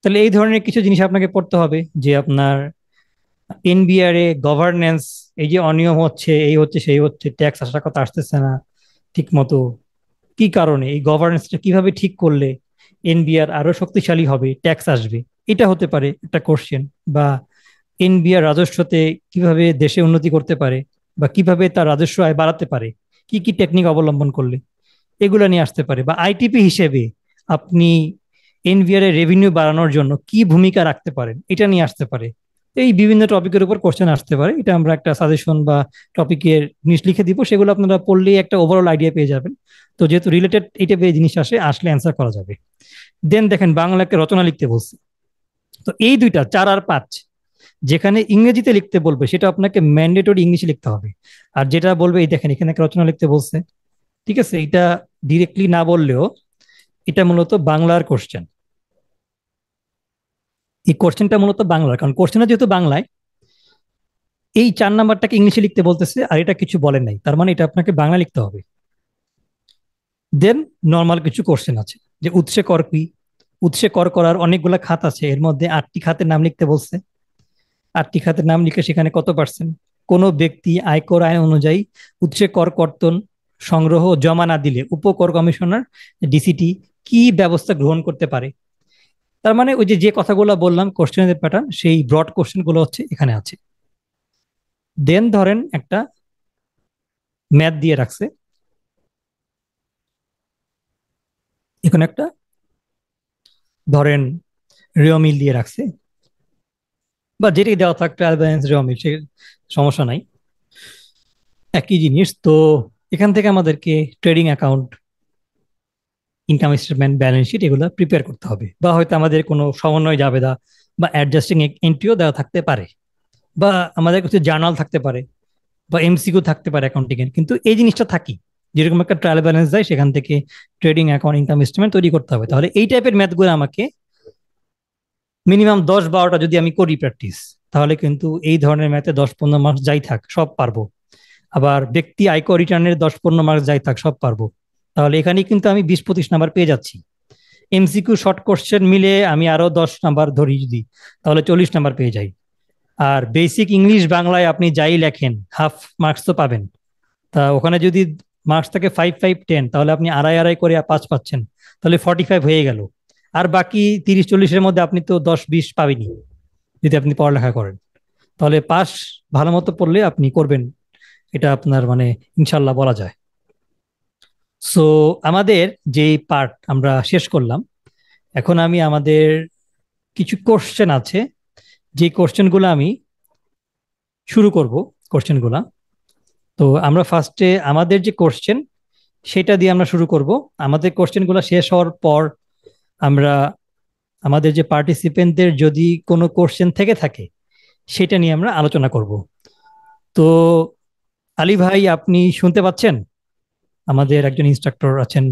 তাহলে এই ধরনের কিছু জিনিস আপনাকে পড়তে হবে যে আপনার এনবিআর এ গভর্নেন্স, এই যে অনিয়ম হচ্ছে, এই হচ্ছে সেই হচ্ছে, ট্যাক্স আসার কথা আসতেছে না ঠিক মতো, কি কারণে, এই গভর্নেন্সটা কিভাবে ঠিক করলে এনবিআর আরো শক্তিশালী হবে, ট্যাক্স আসবে, এটা হতে পারে একটা কোশ্চেন। বা এনবিআর রাজস্বতে কিভাবে দেশে উন্নতি করতে পারে, বা কিভাবে তার রাজস্ব আয় বাড়াতে পারে, কি কি টেকনিক অবলম্বন করলে, এগুলো নিয়ে আসতে পারে। বা আইটিপি হিসেবে আপনি এনবিআর এর রেভিনিউ বাড়ানোর জন্য কি ভূমিকা রাখতে পারেন, এটা নিয়ে আসতে পারে। এই বিভিন্ন টপিকের উপর কোশ্চেন আসতে পারে, এটা আমরা একটা সাজেশন বা টপিকের জিনিস লিখে দিব, সেগুলো আপনারা পড়লেই একটা ওভারঅল আইডিয়া পেয়ে যাবেন। তো যেহেতু রিলেটেড এই টাইপের জিনিস আসলে অ্যান্সার করা যাবে। দেন দেখেন বাংলাকে রচনা লিখতে বলছে, তো এই দুইটা 4 আর 5 যেখানে ইংরেজিতে লিখতে বলবে সেটা আপনাকে ম্যান্ডেটরি ইংলিশে লিখতে হবে, আর যেটা বলবে এই দেখেন এখানে একটা রচনা লিখতে বলছে, ঠিক আছে, এটা ডিরেক্টলি না বললেও এটা মূলত বাংলার কোশ্চেন। এই কোশ্চেনটা মূলত বাংলার, কারণ কোশ্চেনটা যেহেতু বাংলায়, এই 4 নাম্বারটাকে ইংলিশে লিখতে বলতেছে আর এটা কিছু বলেন নাই, তার মানে এটা আপনাকে বাংলা লিখতে হবে। দেন নর্মাল কিছু কোশ্চেন আছে যে উৎসে কর কি, উৎসে কর করার অনেকগুলো খাত আছে, এর মধ্যে 8টি খাতের নাম লিখতে বলছে, 8টি খাতের নাম লিখে সেখানে কত পার্সেন্ট কোনো ব্যক্তি আয়কর আইন অনুযায়ী উৎসে কর কর্তন সংগ্রহ জমা না দিলে উপকর কমিশনার ডিসিটি কি ব্যবস্থা গ্রহণ করতে পারে। তার মানে ওই যে যে কথাগুলো বললাম কোশ্চেনের প্যাটার্ন, সেই ব্রড কোশ্চেন গুলো হচ্ছে এখানে আছে। দেন ধরেন একটা ম্যাথ দিয়ে রাখছে, এখানে একটা ধরেন রিওমিল দিয়ে রাখছে, বা যেটাই দেওয়া থাক ট্রায়াল ব্যালেন্স রিওমিল, সে সমস্যা নাই, একই জিনিস। তো এখান থেকে আমাদেরকে trading account, income statement, balance sheet এগুলো প্রিপেয়ার করতে হবে, বা হয়তো আমাদের কোনো সমন্বয় জাবেদা বা অ্যাডজাস্টিং এন্ট্রিও দেওয়া থাকতে পারে, বা আমাদের কাছে জার্নাল থাকতে পারে, বা এমসিকিউ থাকতে পারে অ্যাকাউন্টিং এর। কিন্তু এই জিনিসটা থাকি যেরকম একটা ট্রায়াল ব্যালেন্স দেয় সেখান থেকে ট্রেডিং অ্যাকাউন্ট, ইনকাম স্টেটমেন্ট তৈরি করতে হবে। তাহলে এই টাইপের ম্যাথগুলো আমাকে মিনিমাম 10-12টা যদি আমি করি প্র্যাকটিস, তাহলে কিন্তু এই ধরনের ম্যাথে 10-15 মার্কস যাই থাক সব পারবো। আবার ব্যক্তি আয়কর রিটার্নের 10-15 মার্কস যাই থাক সব পারবো। তাহলে এখানে কিন্তু আমি 20-25 নাম্বার পেয়ে যাচ্ছি। এমসিকিউ শর্ট কোশ্চেন মিলে আমি আরো 10 নাম্বার ধরি যদি, তাহলে 40 নাম্বার পেয়ে যাই। আর বেসিক ইংলিশ বাংলায় আপনি যাই লেখেন হাফ মার্কস তো পাবেন। তা ওখানে যদি মার্কস থাকে 5, 5, 10, তাহলে আপনি আড়াই আড়াই করে 5 পাচ্ছেন, তাহলে 45 হয়ে গেল। আর বাকি 30, 40-এর মধ্যে আপনি তো 10, 20 পাবেনই যদি আপনি পড়ালেখা করেন। তাহলে পাস ভালো মতো পড়লে আপনি করবেন, এটা আপনার মানে ইনশাল্লাহ বলা যায়। সো আমাদের যেই পার্ট আমরা শেষ করলাম, এখন আমি আমাদের কিছু কোশ্চেন আছে, যে কোশ্চেনগুলো আমি শুরু করব কোশ্চেনগুলা। তো আমরা ফার্স্টে আমাদের যে কোশ্চেন সেটা দিয়ে আমরা শুরু করব। আমাদের কোশ্চেনগুলো শেষ হওয়ার পর আমরা আমাদের যে পার্টিসিপেন্টদের যদি কোনো কোশ্চেন থেকে থাকে সেটা নিয়ে আমরা আলোচনা করব। তো আলী ভাই, আপনি শুনতে পাচ্ছেন? আমাদের একজন ইনস্ট্রাক্টর আছেন,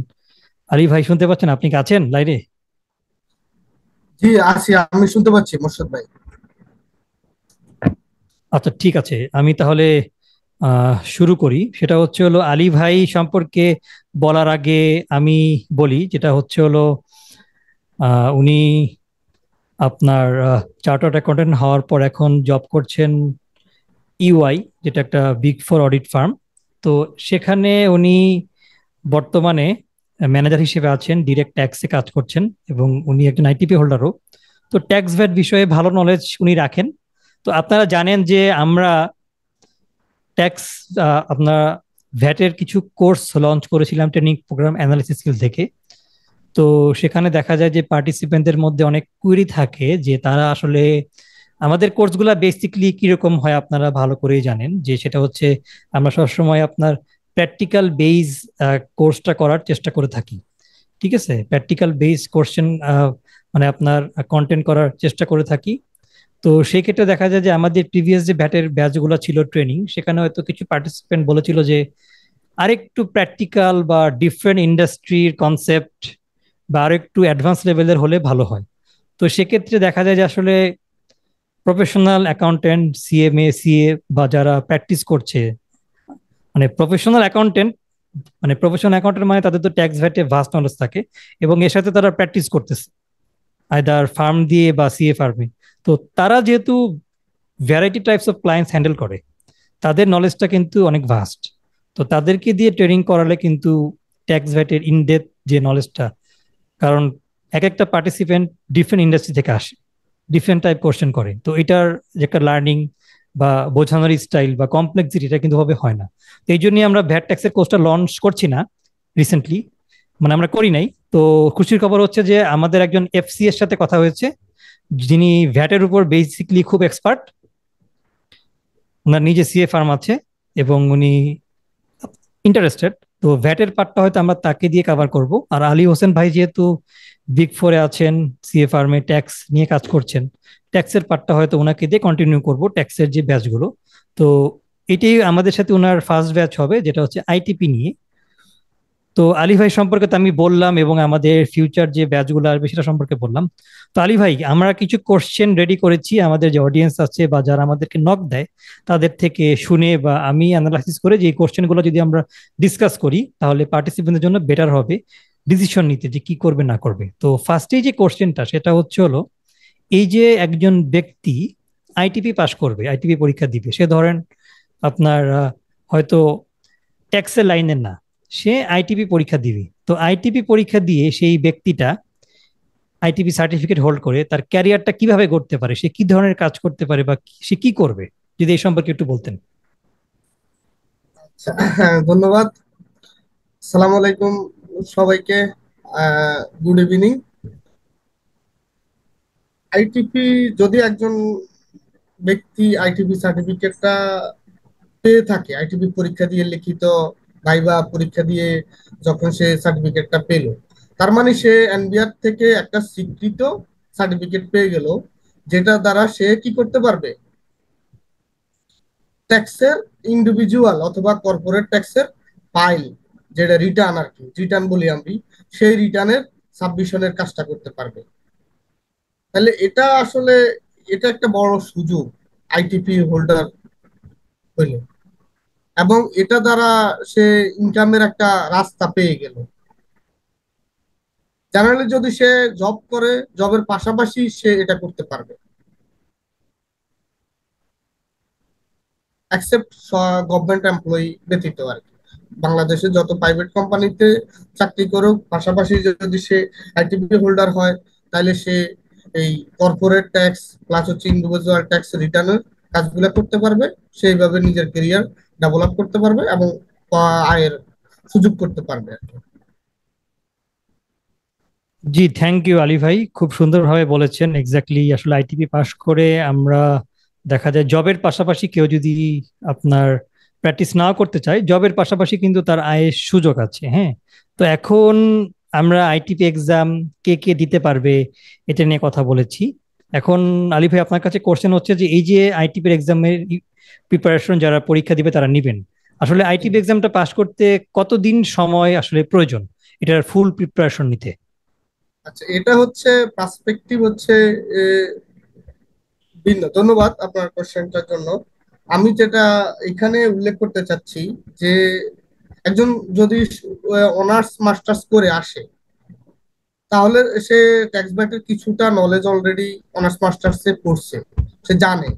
আলী ভাই শুনতে পাচ্ছেন? আপনি কি আছেন লাইনে? জি আছি, আমি শুনতে পাচ্ছি মোর্শেদ ভাই। আচ্ছা, ঠিক আছে, আমি তাহলে শুরু করি। সেটা হচ্ছে হলো আলী ভাই সম্পর্কে বলার আগে আমি বলি, যেটা হচ্ছে হলো উনি আপনার চার্টার্ড অ্যাকাউন্টেন্ট হওয়ার পর এখন জব করছেন ইউআই, যেটা একটা বিগ ফোর অডিট ফার্ম। তো সেখানে উনি বর্তমানে ম্যানেজার হিসেবে আছেন, ডিরেক্ট ট্যাক্সে কাজ করছেন, এবং উনি একজন আইটিপি হোল্ডারও। তো ট্যাক্স ভ্যাট বিষয়ে ভালো নলেজ উনি রাখেন। তো আপনারা জানেন যে আমরা ট্যাক্স আপনার ভ্যাটের কিছু কোর্স লঞ্চ করেছিলাম ট্রেনিং প্রোগ্রাম অ্যানালিসিস স্কিল থেকে। তো সেখানে দেখা যায় যে পার্টিসিপেন্টদের মধ্যে অনেক কুইরি থাকে যে তারা আসলে আমাদের কোর্সগুলো বেসিকলি কিরকম হয় আপনারা ভালো করেই জানেন, যে সেটা হচ্ছে আমরা সবসময় আপনার প্র্যাকটিক্যাল বেস কোর্সটা করার চেষ্টা করে থাকি। ঠিক আছে, প্র্যাকটিক্যাল বেস কোশ্চেন মানে আপনার কন্টেন্ট করার চেষ্টা করে থাকি। তো সেই ক্ষেত্রে দেখা যায় যে আমাদের প্রিভিয়াস যে ব্যাটের ব্যাচগুলো ছিল ট্রেনিং, সেখানে হয়তো কিছু পার্টিসিপেন্ট বলেছিল যে আরেকটু প্র্যাকটিক্যাল বা ডিফারেন্ট ইন্ডাস্ট্রির কনসেপ্ট বা আরেকটু অ্যাডভান্স লেভেলের হলে ভালো হয়। তো সেক্ষেত্রে দেখা যায় যে আসলে প্রফেশনাল অ্যাকাউন্টেন্ট, সিএমএ, সিএ বা যারা প্র্যাকটিস করছে, মানে প্রফেশনাল অ্যাকাউন্টেন্ট, মানে প্রফেশনাল অ্যাকাউন্টেন্ট মানে তাদের তো ট্যাক্স ভ্যাটে ভাস্ট নলেজ থাকে, এবং এর সাথে তারা প্র্যাকটিস করতেছে আইদার ফার্ম দিয়ে বা সিএ ফার্মে। তো তারা যেহেতু variety types of clients handle করে, তাদের নলেজটা কিন্তু অনেক ভাস্ট। তো তাদেরকে দিয়ে ট্রেনিং করালে কিন্তু ট্যাক্স ভ্যাটের ইনডেপথ যে নলেজটা, কারণ এক একটা পার্টিসিপেন্ট ডিফারেন্ট ইন্ডাস্ট্রি থেকে আসে, ডিফারেন্ট টাইপ কোশ্চেন করে, তো এটার যে একটা লার্নিং বা বোঝানোর স্টাইল বা কমপ্লেক্সিটি, এটা কিন্তু ভাবে হয় না। তো এই জন্যই আমরা ভ্যাট ট্যাক্সের কোর্সটা লঞ্চ করছি না রিসেন্টলি, মানে আমরা করি নাই। তো খুশির খবর হচ্ছে যে আমাদের একজন এফসি এর সাথে কথা হয়েছে, যিনি ভ্যাটের উপর বেসিকলি খুব এক্সপার্ট, ওনার নিজে সিএ ফার্ম আছে এবং উনি ইন্টারেস্টেড। তো ভ্যাটের পার্টটা হয়তো আমরা তাকে দিয়ে কভার করব। আর আলী হোসেন ভাই যেহেতু বিগ ফোরে আছেন, সিএ ফার্মে ট্যাক্স নিয়ে কাজ করছেন, ট্যাক্সের পার্টটা হয়তো ওনাকে দিয়ে কন্টিনিউ করব, ট্যাক্সের যে ব্যাচগুলো। তো এটাই আমাদের সাথে ওনার ফার্স্ট ব্যাচ হবে, যেটা হচ্ছে আইটিপি নিয়ে। তো আলী ভাই সম্পর্কে তো আমি বললাম, এবং আমাদের ফিউচার যে ব্যাচগুলো আসবে সেটা সম্পর্কে বললাম। তো আলী ভাই, আমরা কিছু কোশ্চেন রেডি করেছি, আমাদের যে অডিয়েন্স আছে বা যারা আমাদেরকে নক দেয় তাদের থেকে শুনে বা আমি অ্যানালাইসিস করে যে এই কোশ্চেনগুলো যদি আমরা ডিসকাস করি, তাহলে পার্টিসিপেন্টদের জন্য বেটার হবে ডিসিশন নিতে যে কি করবে না করবে। তো ফার্স্টেই যে কোশ্চেনটা সেটা হচ্ছে হলো, এই যে একজন ব্যক্তি আইটিপি পাশ করবে, আইটিপি পরীক্ষা দিবে, সে ধরেন আপনার হয়তো ট্যাক্সের লাইনের না, সে আইটিপি পরীক্ষা দিবে। তো আইটিপি পরীক্ষা দিয়ে সেই ব্যক্তিটা আইটিপি সার্টিফিকেট হোল্ড করে তার ক্যারিয়ারটা কিভাবে গড়তে পারে, সে কি ধরনের কাজ করতে পারে বা সে কি করবে, যদি এই সম্পর্কে একটু বলতেন। আচ্ছা, ধন্যবাদ। সালাম আলাইকুম সবাইকে। Good evening. আইটিপি, যদি একজন ব্যক্তি আইটিপি সার্টিফিকেটটা পেয়ে থাকে, আইটিপি পরীক্ষা দিয়ে লিখিত ভাইবা পরীক্ষা দিয়ে যখন সে সার্টিফিকেটটা পেল, তার মানে সে এনবিআর থেকে একটা স্বীকৃত সার্টিফিকেট পেয়ে গেল, যেটা দ্বারা সে কি করতে পারবে, ট্যাক্সের ইন্ডিভিজুয়াল অথবা কর্পোরেট ট্যাক্সের ফাইল, যেটা রিটার্ন আর কি, রিটার্ন বলি আমি, সেই রিটার্নের সাবমিশনের কাজটা করতে পারবে। তাহলে এটা আসলে এটা একটা বড় সুযোগ আইটিপি হোল্ডার হইলে, এবং এটা দ্বারা সে ইনকামের একটা রাস্তা পেয়ে গেল। জেনারেলি যদি সে জব করে, জবের পাশাপাশি সে এটা করতে পারবে, অ্যাকসেপ্ট গভর্নমেন্ট এমপ্লয়ি ব্যতীত আর কি। বাংলাদেশে যত প্রাইভেট কোম্পানিতে চাকরি করুক, পাশাপাশি যদি সে আইটিপি হোল্ডার হয়, তাহলে সে এই কর্পোরেট ট্যাক্স প্লাস হচ্ছে ইন্ডিভিজুয়াল ট্যাক্স রিটার্নের কাজগুলো করতে পারবে, সেইভাবে নিজের কেরিয়ার ডেভেলপ করতে পারবে এবং আয়ের সুযোগ করতে পারবে আর কি। জি, থ্যাংক ইউ আলী ভাই, খুব সুন্দরভাবে বলেছেন। এক্স্যাক্টলি, আসলে আইটিপি পাশ করে আমরা দেখা যায় জবের পাশাপাশি কেউ যদি আপনার প্র্যাকটিস নাও করতে চায়, জবের পাশাপাশি কিন্তু তার আয়ের সুযোগ আছে। হ্যাঁ, তো এখন আমরা আইটিপি এক্সাম কে কে দিতে পারবে এটা নিয়ে কথা বলেছি। এখন আলী ভাই, আপনার কাছে কোশ্চেন হচ্ছে যে এই যে আইটিপি এক্সামের প্রিপারেশন যারা পরীক্ষা দিবে তারা নিবেন, আসলে আইটিপি এক্সামটা পাশ করতে কতদিন সময় আসলে প্রয়োজন এটার ফুল প্রিপারেশন নিতে? আচ্ছা, এটা হচ্ছে পার্সপেক্টিভ হচ্ছে ভিন্ন। ধন্যবাদ আপনার কোশ্চেনটার জন্য। আমি যেটা এখানে উল্লেখ করতে চাচ্ছি যে একজন যদি অনার্স মাস্টার্স করে আসে, তাহলে সে ট্যাক্স ব্যাটের কিছুটা নলেজ অলরেডি অনার্স মাস্টার্সে পড়ছে, সে জানে।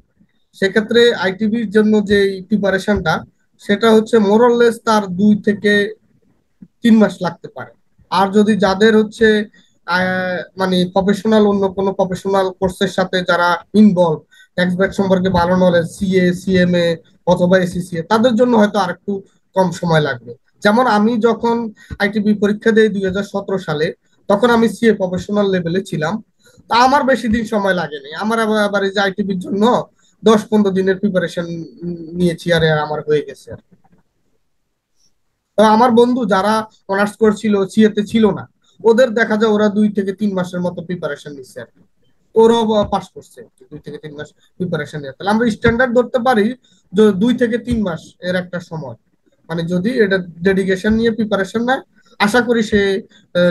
সেক্ষেত্রে আইটিভির জন্য যে প্রিপারেশনটা, সেটা হচ্ছে মোরলেস তার 2 থেকে 3 মাস লাগতে পারে। আর যদি যাদের হচ্ছে মানে প্রফেশনাল, অন্য কোনো প্রফেশনাল কোর্সের সাথে যারা ইনভলভ, ট্যাক্স ব্যাক সম্পর্কে ভালো নলেজ, সিএ, সিএমএ অথবা এসিসিএ, তাদের জন্য হয়তো আরেকটু কম সময় লাগবে। যেমন আমি যখন আইটিবি পরীক্ষা দিই 2017 সালে, তখন আমি সিএ প্রফেশনাল লেভেলে ছিলাম। তা আমার বেশি দিন সময় লাগেনি। আমার আবার এই যে আইটিবির জন্য 10-15 দিনের প্রিপারেশন নিয়েছি, আর আমার হয়ে গেছে আর কি। তো আমার বন্ধু যারা অনার্স করছিল, সিএতে ছিল না, ওদের দেখা যায় ওরা 2 থেকে 3 মাসের মতো প্রিপারেশন নিচ্ছে আর কি। ওরাও পাস করছে 2 থেকে 3 মাস প্রিপারেশন নিয়ে। তাহলে আমরা স্ট্যান্ডার্ড ধরতে পারি যে 2 থেকে 3 মাস এর একটা সময়। মানে যদি এটা ডেডিকেশন নিয়ে প্রিপারেশন নেয়, আশা করি সে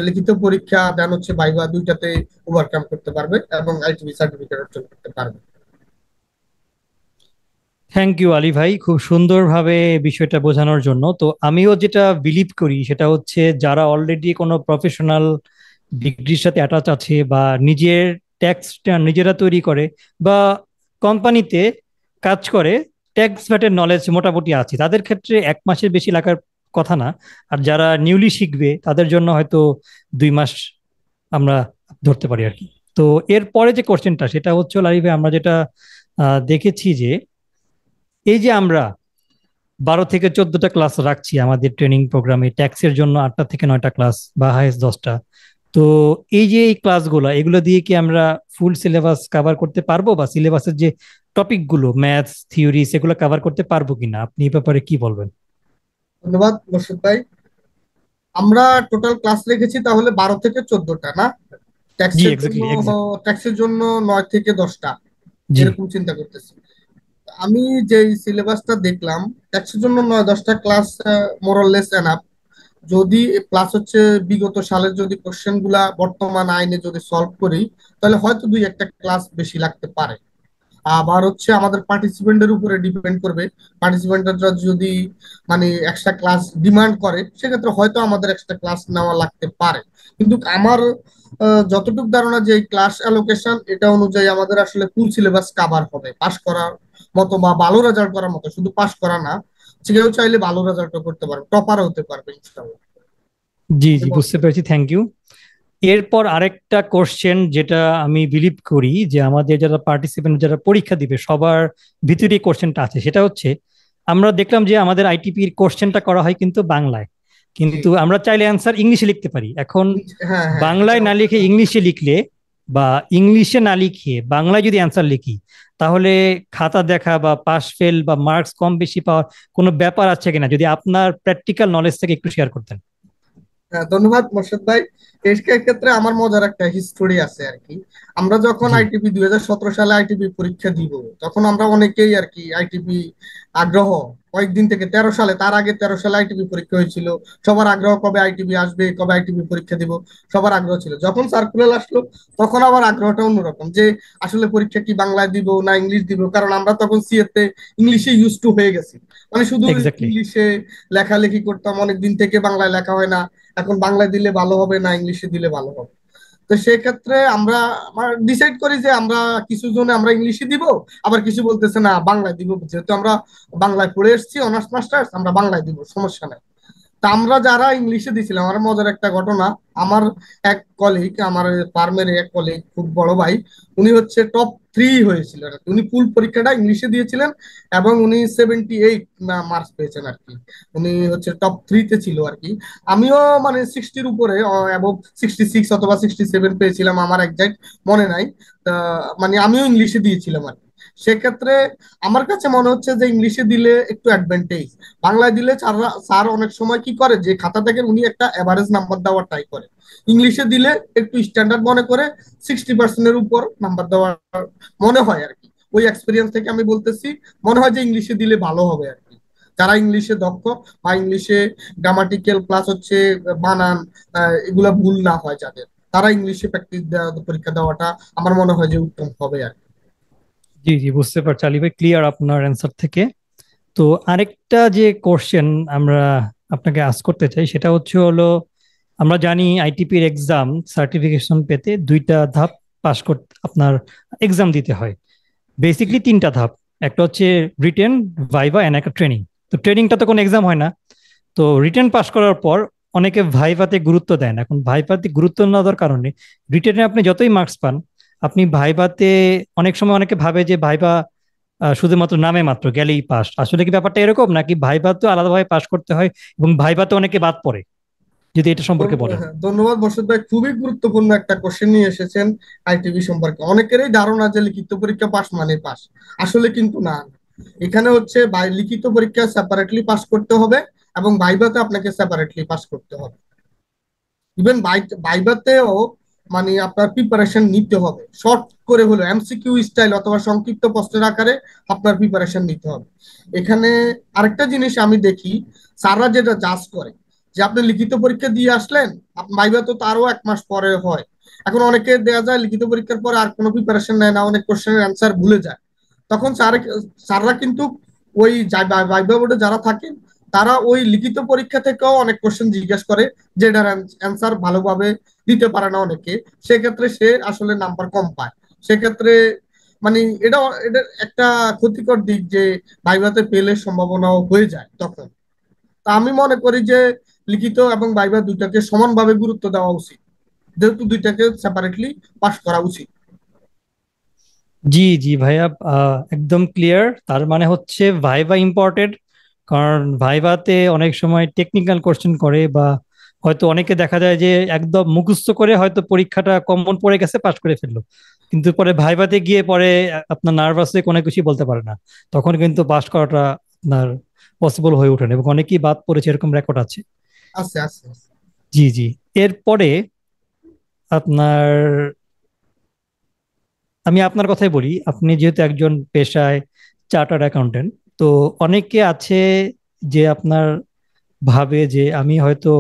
লিখিত পরীক্ষা দেন হচ্ছে ভাইবা, দুইটাতে ওভারকাম করতে পারবে এবং আইটিবি সার্টিফিকেট অর্জন করতে পারবে। থ্যাংক ইউ আলী ভাই, খুব সুন্দরভাবে বিষয়টা বোঝানোর জন্য। তো আমিও যেটা বিলিভ করি সেটা হচ্ছে, যারা অলরেডি কোনো প্রফেশনাল ডিগ্রির সাথে অ্যাটাচ আছে বা নিজের ট্যাক্সটা নিজেরা তৈরি করে বা কোম্পানিতে কাজ করে, ট্যাক্স ভ্যাটের নলেজ মোটামুটি আছে, তাদের ক্ষেত্রে 1 মাসের বেশি লাগার কথা না। আর যারা নিউলি শিখবে তাদের জন্য হয়তো 2 মাস আমরা ধরতে পারি আর কি। তো এরপরে যে কোশ্চেনটা সেটা হচ্ছে আলী ভাই, আমরা যেটা দেখেছি যে এই যে আমরা 12 থেকে 14টা ক্লাস রাখছি আমাদের ট্রেনিং প্রোগ্রামে, ট্যাক্সের জন্য 8টা থেকে 9টা ক্লাস বা হাইস্ট 10টা। তো এই যে এই ক্লাসগুলো, এগুলো দিয়ে কি আমরা ফুল সিলেবাস কভার করতে পারবো, বা সিলেবাসের যে টপিকগুলো ম্যাথস থিওরি সেগুলো কভার করতে পারবো কিনা, আপনি এই ব্যাপারে কি বলবেন? ধন্যবাদ মোর্শেদ ভাই। আমরা টোটাল ক্লাস রেখেছি তাহলে 12 থেকে 14টা, না? জি, ট্যাক্সের জন্য এক্স্যাক্টলি এক্স্যাক্ট। ট্যাক্সের জন্য 9 থেকে 10টা, জি। এরকম চিন্তা করতেছি। আমি যে সিলেবাসটা দেখলাম, ট্যাক্সের জন্য 9-10টা ক্লাস মোরলেস এনাফ। যদি প্লাস হচ্ছে বিগত সালের যদি কোশ্চেন গুলা বর্তমান আইনে যদি সলভ করি, তাহলে হয়তো 2-1টা ক্লাস বেশি লাগতে পারে। আবার হচ্ছে আমাদের পার্টিসিপেন্টের উপরে ডিপেন্ড করবে। পার্টিসিপেন্টরা যদি মানে এক্সট্রা ক্লাস ডিমান্ড করে, সেক্ষেত্রে হয়তো আমাদের এক্সট্রা ক্লাস নেওয়া লাগতে পারে। কিন্তু আমার যতটুকু ধারণা যে ক্লাস অ্যালোকেশন, এটা অনুযায়ী আমাদের আসলে ফুল সিলেবাস কভার হবে, পাশ করার মতো বা ভালো রেজাল্ট করার মতো। শুধু পাশ করা না, কেউ চাইলে ভালো রেজাল্টও করতে পারবে, টপার হতে পারবে ইনশাআল্লাহ। জি জি, বুঝতে পেরেছি, থ্যাংক ইউ। এরপর আরেকটা কোশ্চেন যেটা আমি বিলিভ করি যে আমাদের যারা পার্টিসিপেন্ট, যারা পরীক্ষা দিবে, সবার ভিতরে কোশ্চেনটা আছে, সেটা হচ্ছে, আমরা দেখলাম যে আমাদের আইটিপির কোশ্চেনটা করা হয় কিন্তু বাংলায়, জি। কিন্তু আমরা চাইলে অ্যান্সার ইংলিশে লিখতে পারি। এখন হ্যাঁ, হ্যাঁ, বাংলায় না লিখে ইংলিশে লিখলে বা ইংলিশে না লিখে বাংলায় যদি অ্যান্সার লিখি, তাহলে খাতা দেখা বা পাস ফেল বা মার্কস কম বেশি পাওয়ার কোনো ব্যাপার আছে কিনা, যদি আপনার প্র্যাকটিক্যাল নলেজ থেকে একটু শেয়ার করতেন। হ্যাঁ, ধন্যবাদ মোর্শেদ ভাই। এই ক্ষেত্রে আমার মজার একটা হিস্টোরি আছে আর কি। আমরা যখন জি। আইটিপি 2017 সালে আইটিপি পরীক্ষা দিব, তখন আমরা অনেকেই আর কি আইটিপি আগ্রহ কয়েকদিন থেকে 13 সালে, তার আগে 13 সালে আইটিপি পরীক্ষা হয়েছিল। সবার আগ্রহ কবে আইটিপি আসবে, কবে আইটিপি পরীক্ষা দিব, সবার আগ্রহ ছিল। যখন সার্কুলার আসলো তখন আবার আগ্রহটা অন্যরকম, যে আসলে পরীক্ষা কি বাংলায় দিব না ইংলিশ দিব, কারণ আমরা তখন সিএতে ইংলিশে ইউজ টু হয়ে গেছি, মানে শুধু এক্স্যাক্টলি। ইংলিশে লেখালেখি করতাম, অনেক দিন থেকে বাংলায় লেখা হয় না। এখন বাংলায় দিলে ভালো হবে না ইংলিশে দিলে ভালো হবে। তো সেক্ষেত্রে আমরা ডিসাইড করি যে আমরা কিছু জনে আমরা ইংলিশে দিব, আবার কিছু বলতেছে না বাংলায় দিব, যেহেতু আমরা বাংলায় পড়ে এসেছি অনার্স মাস্টার্স, আমরা বাংলায় দিব, সমস্যা নাই। তা আমরা যারা ইংলিশে দিছিলাম, আমার মজার একটা ঘটনা, আমার এক কলিগ, আমার ফার্মের এক কলিগ, খুব বড় ভাই, উনি হচ্ছে টপ 3 হয়েছিল আর কি। উনি ফুল পরীক্ষাটা ইংলিশে দিয়েছিলেন এবং উনি 78 মার্কস পেয়েছেন আর কি। উনি হচ্ছে টপ 3-তে ছিল আর কি। আমিও মানে 60-র উপরে, অ্যাবভ 66 অথবা 67 পেয়েছিলাম, আমার একজাক্ট মনে নাই। তা মানে আমিও ইংলিশে দিয়েছিলাম আর কি। সেক্ষেত্রে আমার কাছে মনে হচ্ছে যে ইংলিশে দিলে একটু অ্যাডভান্টেজ। বাংলায় দিলে স্যার অনেক সময় কি করে, যে খাতা থেকে উনি একটা এভারেজ নাম্বার দেওয়ার ট্রাই করে, ইংলিশে দিলে একটু স্ট্যান্ডার্ড মনে করে 60%-এর উপর নাম্বার দেওয়ার মনে হয় আর কি। ওই এক্সপিরিয়েন্স থেকে আমি বলতেছি, মনে হয় যে ইংলিশে দিলে ভালো হবে আর কি। যারা ইংলিশে দক্ষ বা ইংলিশে গ্রামাটিক্যাল প্লাস হচ্ছে বানান, এগুলা ভুল না হয় যাদের, তারা ইংলিশে প্র্যাকটিস পরীক্ষা দেওয়াটা আমার মনে হয় যে উত্তম হবে আর কি। জি জি, বুঝতে পারছি আলী ভাই, ক্লিয়ার আপনার অ্যান্সার থেকে। তো আরেকটা যে কোশ্চেন আমরা আপনাকে আস্ক করতে চাই সেটা হলো, আমরা জানি আইটিপির এক্সাম সার্টিফিকেশন পেতে 2টা ধাপ পাস করতে আপনার এক্সাম দিতে হয়। বেসিকলি 3টা ধাপ, একটা হচ্ছে রিটেন, ভাইভা এন্ড একটা ট্রেনিং। তো ট্রেনিংটা তো কোনো এক্সাম হয় না। তো রিটেন পাস করার পর অনেকে ভাইভাতে গুরুত্ব দেন। এখন ভাইভাতে গুরুত্ব না দেওয়ার কারণে রিটেনে আপনি যতই মার্কস পান, আপনি ভাইভাতে অনেক সময় অনেকে ভাবে যে ভাইভা শুধুমাত্র নামে মাত্র গেলেই পাস। আসলে কি ব্যাপারটা এরকম নাকি ভাইভা তো আলাদাভাবে পাস করতে হয় এবং ভাইভাতে অনেকে বাদ পড়ে? যদি এটা সম্পর্কে বলেন। হ্যাঁ, ধন্যবাদ বর্ষদ ভাই, খুবই গুরুত্বপূর্ণ একটা কোশ্চেন নিয়ে এসেছেন আইটিভি সম্পর্কে। অনেকেরই ধারণা যে লিখিত পরীক্ষা পাস মানে পাস, আসলে কিন্তু না। এখানে হচ্ছে লিখিত পরীক্ষা সেপারেটলি পাস করতে হবে এবং ভাইভাতে আপনাকে সেপারেটলি পাস করতে হবে। ইভেন ভাইভাতেও মানে আপনার প্রিপারেশন নিতে হবে, শর্ট করে হলো এমসিকিউ স্টাইল অথবা সংক্ষিপ্ত প্রশ্নের আকারে আপনার প্রিপারেশন নিতে হবে। এখানে আরেকটা জিনিস আমি দেখি, স্যাররা যেটা জাজ করে যে আপনি লিখিত পরীক্ষা দিয়ে আসলেন, ভাইভা তো তারও 1 মাস পরে হয়। এখন অনেকে দেয়া যায় লিখিত পরীক্ষার পরে আর কোনো প্রিপারেশন নেয় না, অনেক কোশ্চেনের অ্যান্সার ভুলে যায়। তখন স্যাররা কিন্তু ওই ভাইভা বোর্ডে যারা থাকেন, তারা ওই লিখিত পরীক্ষা থেকেও অনেক কোশ্চেন জিজ্ঞেস করে, যেটার অ্যান্সার ভালোভাবে দিতে পারে না অনেকে, সেক্ষেত্রে সে আসলে নাম্বার কম পায়। সেক্ষেত্রে মানে এটা এটা একটা ক্ষতিকর দিক যে ভাইভাতে ফেলের সম্ভাবনাও হয়ে যায় তখন। তা আমি মনে করি যে লিখিত এবং ভাইভা দুইটাকে সমানভাবে গুরুত্ব দেওয়া উচিত, যেহেতু দুইটাকে সেপারেটলি পাস করা উচিত। জি জি ভাইয়া, একদম ক্লিয়ার। তার মানে হচ্ছে ভাইভা ইম্পর্টেন্ট, কারণ ভাইভাতে অনেক সময় টেকনিক্যাল কোশ্চেন করে, বা হয়তো অনেকে দেখা যায় যে একদম মুখস্থ করে হয়তো পরীক্ষাটা কমন পড়ে গেছে, পাশ করে ফেললো, কিন্তু পরে ভাইভাতে গিয়ে পরে আপনার নার্ভাস হয়ে কোনো কিছুই বলতে পারে না। তখন কিন্তু পাস করাটা আপনার পসিবল হয়ে ওঠে না, এবং অনেকেই বাদ পড়েছে, এরকম রেকর্ড আছে। আছে আছে আছে। জি জি। এরপরে আপনার, আমি আপনার কথাই বলি, আপনি যেহেতু একজন পেশায় চার্টার্ড অ্যাকাউন্টেন্ট, তো অনেকে আছে যে আপনার ভাবে যে আমি হয়তো,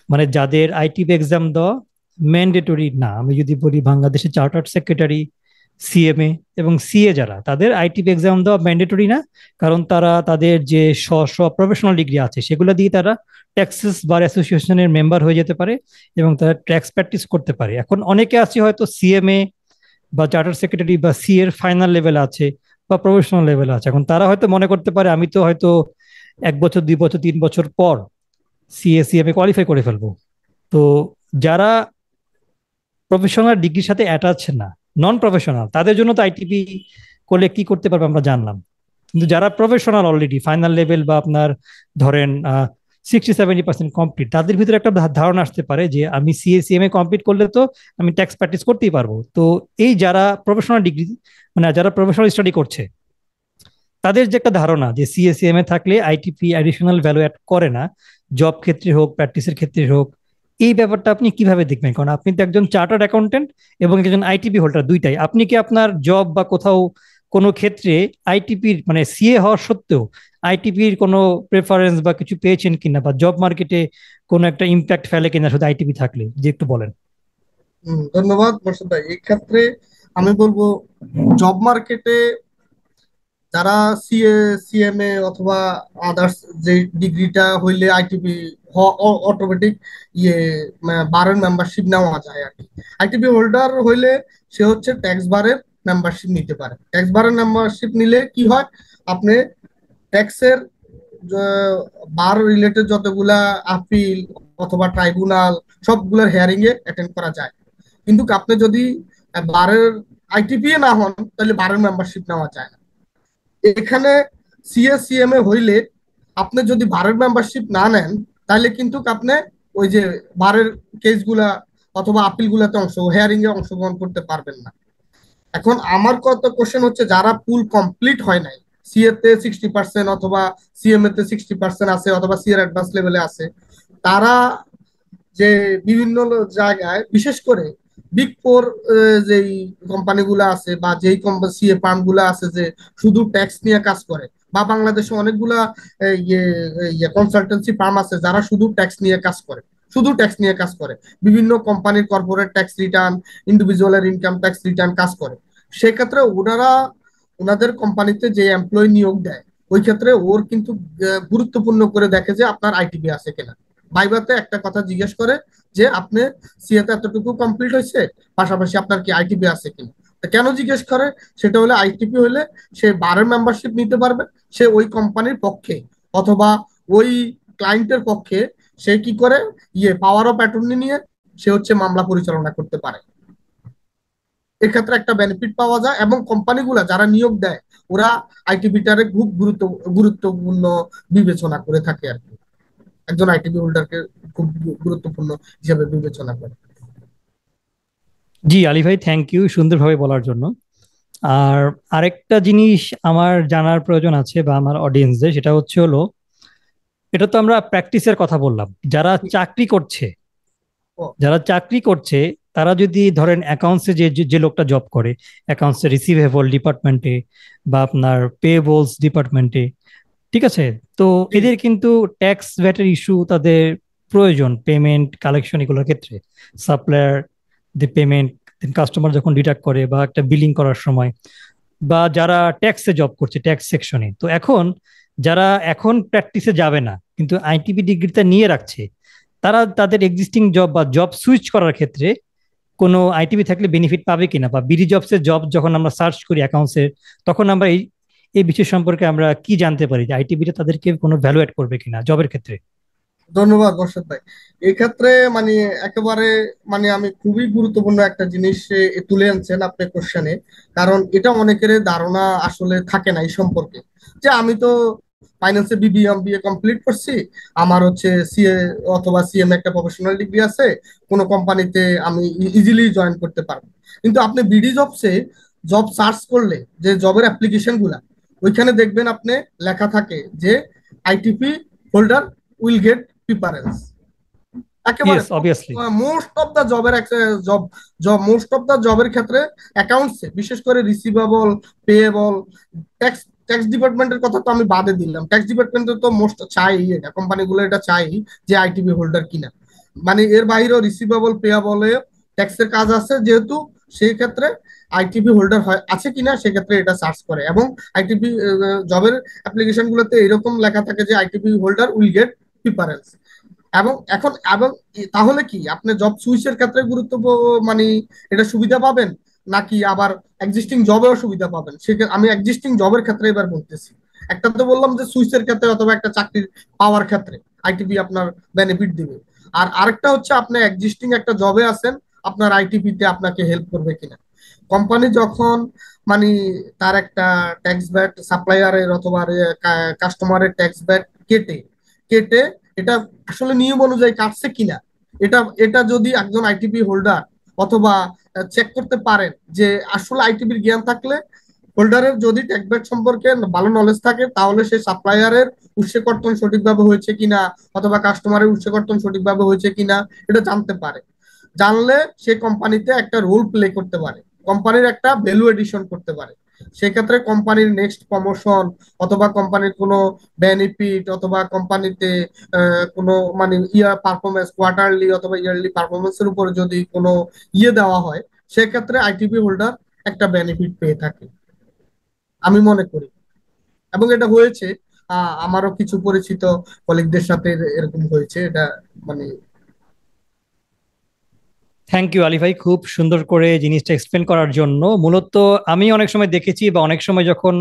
মানে যাদের আইটিপি এক্সাম দেওয়া ম্যান্ডেটরি না, আমি যদি বলি বাংলাদেশের চার্টার্ড সেক্রেটারি, সিএমএ এবং সিএ যারা, তাদের আইটিপি এক্সাম দেওয়া ম্যান্ডেটরি না, কারণ তারা তাদের যে স্ব প্রফেশনাল ডিগ্রি আছে সেগুলো দিয়ে তারা ট্যাক্সেস বার অ্যাসোসিয়েশনের মেম্বার হয়ে যেতে পারে এবং তারা ট্যাক্স প্র্যাকটিস করতে পারে। এখন অনেকে আছে হয়তো সিএমএ বা চার্টার সেক্রেটারি বা সি এর ফাইনাল লেভেল আছে বা প্রফেশনাল লেভেল আছে। এখন তারা হয়তো মনে করতে পারে আমি তো হয়তো 1 বছর 2 বছর 3 বছর পর সিএসিএমে কোয়ালিফাই করে ফেলবো। তো যারা প্রফেশনাল ডিগ্রির সাথে অ্যাটাচ না, নন প্রফেশনাল, তাদের জন্য তো আইটিপি করলে কি করতে পারবে আমরা জানলাম। কিন্তু যারা প্রফেশনাল অলরেডি ফাইনাল লেভেল বা আপনার ধরেন 60-70% কমপ্লিট, তাদের ভিতরে একটা ধারণা আসতে পারে যে আমি সিএসিএমএ কমপ্লিট করলে তো আমি ট্যাক্স প্র্যাকটিস করতেই পারবো। তো এই যারা প্রফেশনাল ডিগ্রি, মানে যারা প্রফেশনাল স্টাডি করছে, তাদের যে একটা ধারণা যে সিএসিএমএ থাকলে আইটিপি অ্যাডিশনাল ভ্যালু অ্যাড করে না, জব ক্ষেত্রে হোক প্র্যাকটিসের ক্ষেত্রে হোক, এই ব্যাপারটা আপনি কিভাবে দেখবেন? কারণ আপনি তো একজন চার্টার্ড অ্যাকাউন্টেন্ট এবং একজন আইটিপি হোল্ডার, দুইটাই। আপনি কি আপনার জব বা কোথাও কোনো ক্ষেত্রে আইটিপির মানে সিএ হওয়ার সত্ত্বেও আইটিপির কোনো প্রেফারেন্স বা কিছু পেয়েছেন কিনা, বা জব মার্কেটে কোনো একটা ইম্প্যাক্ট ফেলে কিনা শুধু আইটিপি থাকলে, যে একটু বলেন। ধন্যবাদ মোর্শেদ ভাই। এই ক্ষেত্রে আমি বলবো, জব মার্কেটে যারা সিএ, সিএমএ অথবা আদার্স যে ডিগ্রিটা হইলে আইটিপি অটোমেটিক ইয়ে বারের মেম্বারশিপ নেওয়া যায় আর কি। আইটিপি হোল্ডার হইলে সে হচ্ছে ট্যাক্স বারের মেম্বারশিপ নিতে পারে। ট্যাক্স বারের মেম্বারশিপ নিলে কি হয়, আপনি ট্যাক্সের বার রিলেটেড যতগুলা আপিল অথবা ট্রাইব্যুনাল সবগুলোর হিয়ারিং এ অ্যাটেন্ড করা যায়। কিন্তু আপনি যদি বারের আইটিপি না হন তাহলে বারের মেম্বারশিপ নেওয়া যায় না। এখানে সিএসিএমএ হইলে আপনি যদি বারের মেম্বারশিপ না নেন তাহলে কিন্তু আপনি ওই যে বারের কেসগুলা অথবা আপিল গুলাতে হেয়ারিং এ অংশগ্রহণ করতে পারবেন না। এখন আমার কত কোশ্চেন হচ্ছে, যারা পুল কমপ্লিট হয় নাই, সিএ তে 60% অথবা সিএমএ তে 60% আছে অথবা সিএর অ্যাডভান্স লেভেলে আছে, তারা যে বিভিন্ন জায়গায় বিশেষ করে বিগ ফোর যেই কোম্পানিগুলো আছে বা যেই সিএ ফার্ম গুলো আছে যে শুধু ট্যাক্স নিয়ে কাজ করে, বা বাংলাদেশে অনেকগুলা কনসালটেন্সি ফার্ম আছে যারা শুধু ট্যাক্স নিয়ে কাজ করে, শুধু ট্যাক্স নিয়ে কাজ করে, বিভিন্ন কোম্পানির কর্পোরেট ট্যাক্স রিটার্ন, ইন্ডিভিজুয়ালের ইনকাম ট্যাক্স রিটার্ন কাজ করে। সেক্ষেত্রে ওনারা ওনাদের কোম্পানিতে যে এমপ্লয় নিয়োগ দেয় ওই ক্ষেত্রে ওর কিন্তু গুরুত্বপূর্ণ করে দেখে যে আপনার আইটিপি আছে কিনা। ভাইভাতে একটা কথা জিজ্ঞেস করে যে আপনি সিএতে এতটুকু কমপ্লিট হয়েছে, পাশাপাশি আপনার কি আইটিপি আছে কিনা। কেন জিজ্ঞেস করে, সেটা হলে আইটিপি হলে সে বারের মেম্বারশিপ নিতে পারবে, সে ওই কোম্পানির পক্ষে অথবা ওই ক্লায়েন্টের পক্ষে সে কি করে পাওয়ার অফ অ্যাটর্নি নিয়ে সে হচ্ছে মামলা পরিচালনা করতে পারে। এক্ষেত্রে একটা বেনিফিট পাওয়া যায় এবং কোম্পানিগুলা যারা নিয়োগ দেয় ওরা আইটিপিটারে খুব গুরুত্বপূর্ণ বিবেচনা করে থাকে আর কি, একজন আইটিপি হোল্ডারকে খুব গুরুত্বপূর্ণ হিসেবে বিবেচনা করে। জি আলী ভাই, থ্যাংক ইউ সুন্দরভাবে বলার জন্য। আর আরেকটা জিনিস আমার জানার প্রয়োজন আছে বা আমার অডিয়েন্সদের, সেটা হচ্ছে হলো, এটা তো আমরা প্র্যাকটিসের কথা বললাম, যারা চাকরি করছে, যারা চাকরি করছে তারা যদি ধরেন অ্যাকাউন্টসে যে যে লোকটা জব করে, অ্যাকাউন্টসে রিসিভেবল ডিপার্টমেন্টে বা আপনার পেয়েবলস ডিপার্টমেন্টে, ঠিক আছে, তো এদের কিন্তু ট্যাক্স ভ্যাটের ইস্যু তাদের প্রয়োজন, পেমেন্ট কালেকশন এগুলোর ক্ষেত্রে, সাপ্লায়ার দি পেমেন্ট কাস্টমার যখন ডিডাক্ট করে বা একটা বিলিং করার সময়, বা যারা ট্যাক্সে জব করছে ট্যাক্স সেকশনে। তো এখন যারা এখন প্র্যাকটিসে যাবে না কিন্তু আইটিপি ডিগ্রিটা নিয়ে রাখছে, তারা তাদের এক্সিস্টিং জব বা জব সুইচ করার ক্ষেত্রে কোনো আইটিপি থাকলে বেনিফিট পাবে কিনা, বা বিডি জবসের জব যখন আমরা সার্চ করি অ্যাকাউন্টসের, তখন আমরা এই এই বিষয় সম্পর্কে আমরা কি জানতে পারি যে আইটিপিটা তাদেরকে কোনো ভ্যালু অ্যাড করবে কিনা জবের ক্ষেত্রে। ধন্যবাদ মোর্শেদ ভাই। এই ক্ষেত্রে মানে একেবারে মানে আমি খুবই গুরুত্বপূর্ণ একটা জিনিস তুলে আনছেন আপনি কোশ্চেনে, কারণ এটা অনেকের ধারণা আসলে থাকে না এই সম্পর্কে, যে আমি তো ফাইন্যান্সে বিবিএ কমপ্লিট করছি, আমার হচ্ছে সিএ অথবা সিএম একটা প্রফেশনাল ডিগ্রি আছে, কোনো কোম্পানিতে আমি ইজিলি জয়েন করতে পারবো। কিন্তু আপনি বিডি জবসে জব সার্চ করলে যে জবের অ্যাপ্লিকেশন গুলা, ওইখানে দেখবেন আপনি লেখা থাকে যে ITP holder will get preference. একেবারে yes obviously. Most of the জবের job job most of the জবের ক্ষেত্রে অ্যাকাউন্টসে বিশেষ করে রিসিভেবল, পেয়েবল, ট্যাক্স ট্যাক্স ডিপার্টমেন্টের কথা তো আমি বাদে দিলাম, ট্যাক্স ডিপার্টমেন্টে তো মোস্ট চাই, এটা কোম্পানিগুলো এটা চাই যে আইটিপি হোল্ডার কিনা। মানে এর বাইরেও রিসিভেবল পেয়াবলে ট্যাক্সের কাজ আছে, যেহেতু সেই ক্ষেত্রে আইটিপি হোল্ডার হয় আছে কিনা সেক্ষেত্রে এটা সার্চ করে। এবং আইটিপি জবের অ্যাপ্লিকেশন গুলোতে এরকম লেখা থাকে যে ITP holder will get preference. এবং তাহলে কি আপনি জব সুইচের ক্ষেত্রে মানে এটা সুবিধা পাবেন, নাকি আবার এক্সিস্টিং জবেও সুবিধা পাবেন? সেক্ষেত্রে আমি এক্সিস্টিং জবের ক্ষেত্রে এবার বলতেছি। একটা তো বললাম যে সুইচের ক্ষেত্রে অথবা একটা চাকরির পাওয়ার ক্ষেত্রে আইটিপি আপনার বেনিফিট দিবে, আর আরেকটা হচ্ছে আপনি এক্সিস্টিং একটা জবে আছেন, আপনার আইটিপি তে আপনাকে হেল্প করবে কিনা। কোম্পানি যখন মানে তার একটা ট্যাক্স ব্যাট সাপ্লায়ারের অথবা কাস্টমারের ট্যাক্স ব্যাট কেটে কেটে এটা আসলে নিয়ম অনুযায়ী কাটছে কিনা, এটা এটা যদি একজন আইটিপি হোল্ডার অথবা চেক করতে পারেন, যে আসলে আইটিপির জ্ঞান থাকলে, হোল্ডারের যদি ট্যাক্স ব্যাট সম্পর্কে ভালো নলেজ থাকে, তাহলে সে সাপ্লায়ারের উৎসে কর্তন সঠিকভাবে হয়েছে কিনা অথবা কাস্টমারের উৎসে কর্তন সঠিকভাবে হয়েছে কিনা এটা জানতে পারে। জানলে সে কোম্পানিতে একটা রোল প্লে করতে পারে, কোম্পানির একটা ভ্যালু এডিশন করতে পারে। সেক্ষেত্রে কোম্পানির নেক্সট প্রমোশন অথবা কোম্পানির কোনো বেনিফিট অথবা কোম্পানিতে কোনো মানে পারফরমেন্স কোয়ার্টারলি অথবা ইয়ারলি পারফরমেন্সের উপর যদি কোনো দেওয়া হয়, সেক্ষেত্রে আইটিপি হোল্ডার একটা বেনিফিট পেয়ে থাকে আমি মনে করি। এবং এটা হয়েছে, আমারও কিছু পরিচিত কলিগদের সাথে এরকম হয়েছে এটা, মানে। থ্যাংক ইউ আলী ভাই, খুব সুন্দর করে জিনিসটা এক্সপ্লেন করার জন্য। মূলত আমি অনেক সময় দেখেছি বা অনেক সময় যখন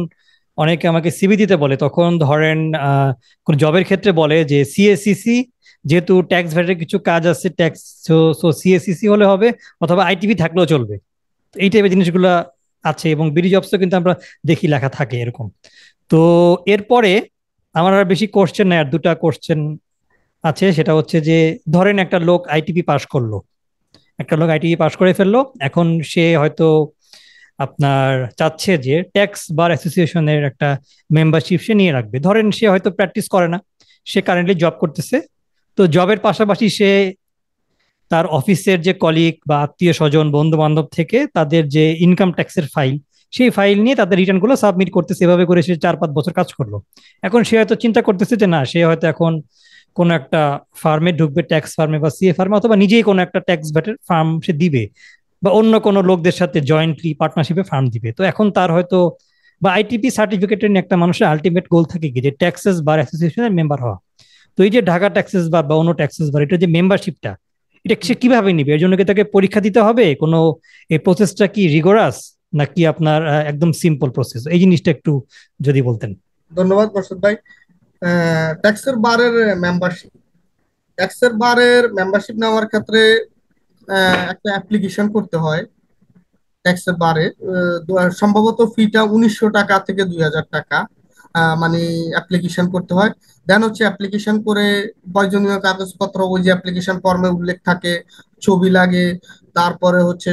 অনেকে আমাকে সিভি দিতে বলে, তখন ধরেন কোন জবের ক্ষেত্রে বলে যে সিএসসিসি, যেহেতু ট্যাক্স ভ্যাটের কিছু কাজ আছে ট্যাক্স, সো সিএসসিসি হলে হবে, অথবা আইটিভি থাকলেও চলবে। তো এই টাইপের জিনিসগুলো আছে, এবং বিডি জবসও কিন্তু আমরা দেখি লেখা থাকে এরকম। তো এরপরে আমার আর বেশি কোশ্চেন নাই, আর দুটা কোশ্চেন আছে। সেটা হচ্ছে যে ধরেন একটা লোক আইটিপি পাশ করলো, একটা লোক আইটিপি পাশ করে ফেললো, এখন সে হয়তো আপনার চাচ্ছে যে ট্যাক্স বার অ্যাসোসিয়েশনের একটা মেম্বারশিপ সে নিয়ে রাখবে। ধরেন সে হয়তো প্র্যাকটিস করে না, সে কারেন্টলি জব করতেছে। তো জবের পাশাপাশি সে তার অফিসের যে কলিগ বা আত্মীয় স্বজন বন্ধু বান্ধব থেকে তাদের যে ইনকাম ট্যাক্সের ফাইল, সেই ফাইল নিয়ে তাদের রিটার্নগুলো সাবমিট করতেছে। এভাবে করে সে 4-5 বছর কাজ করলো। এখন সে হয়তো চিন্তা করতেছে যে না, সে হয়তো এখন কোনো একটা ফার্মে ঢুকবে, ট্যাক্স ফার্মে বা সিএ ফার্মে, অথবা নিজেই কোনো একটা ট্যাক্স ব্যাটের ফার্ম সে দিবে, বা অন্য কোনো লোকদের সাথে জয়েন্টলি পার্টনারশিপে ফার্ম দিবে। তো এখন তার হয়তো বা আইটিপি সার্টিফিকেটের নিয়ে একটা মানুষের আলটিমেট গোল থাকে কি, যে ট্যাক্সেস বার অ্যাসোসিয়েশনের মেম্বার হওয়া। তো এই যে ঢাকা ট্যাক্সেস বার বা অন্য ট্যাক্সেস বার, এটা যে মেম্বারশিপটা, এটা সে কিভাবে নিবে? এর জন্য কি তাকে পরীক্ষা দিতে হবে? কোনো এই প্রসেসটা কি রিগোরাস, নাকি আপনার একদম সিম্পল প্রসেস? এই জিনিসটা একটু যদি বলতেন। ধন্যবাদ মোর্শেদ ভাই। ট্যাক্সের বারের মেম্বারশিপ নেওয়ার ক্ষেত্রে একটা অ্যাপ্লিকেশন করতে হয় ট্যাক্সের বারে। সম্ভবত ফিটা 1900 টাকা থেকে 2000 টাকা, মানে অ্যাপ্লিকেশন করতে হয়। দেন হচ্ছে অ্যাপ্লিকেশন করে প্রয়োজনীয় কাগজপত্র ওই যে অ্যাপ্লিকেশন ফর্মে উল্লেখ থাকে, ছবি লাগে, তারপরে হচ্ছে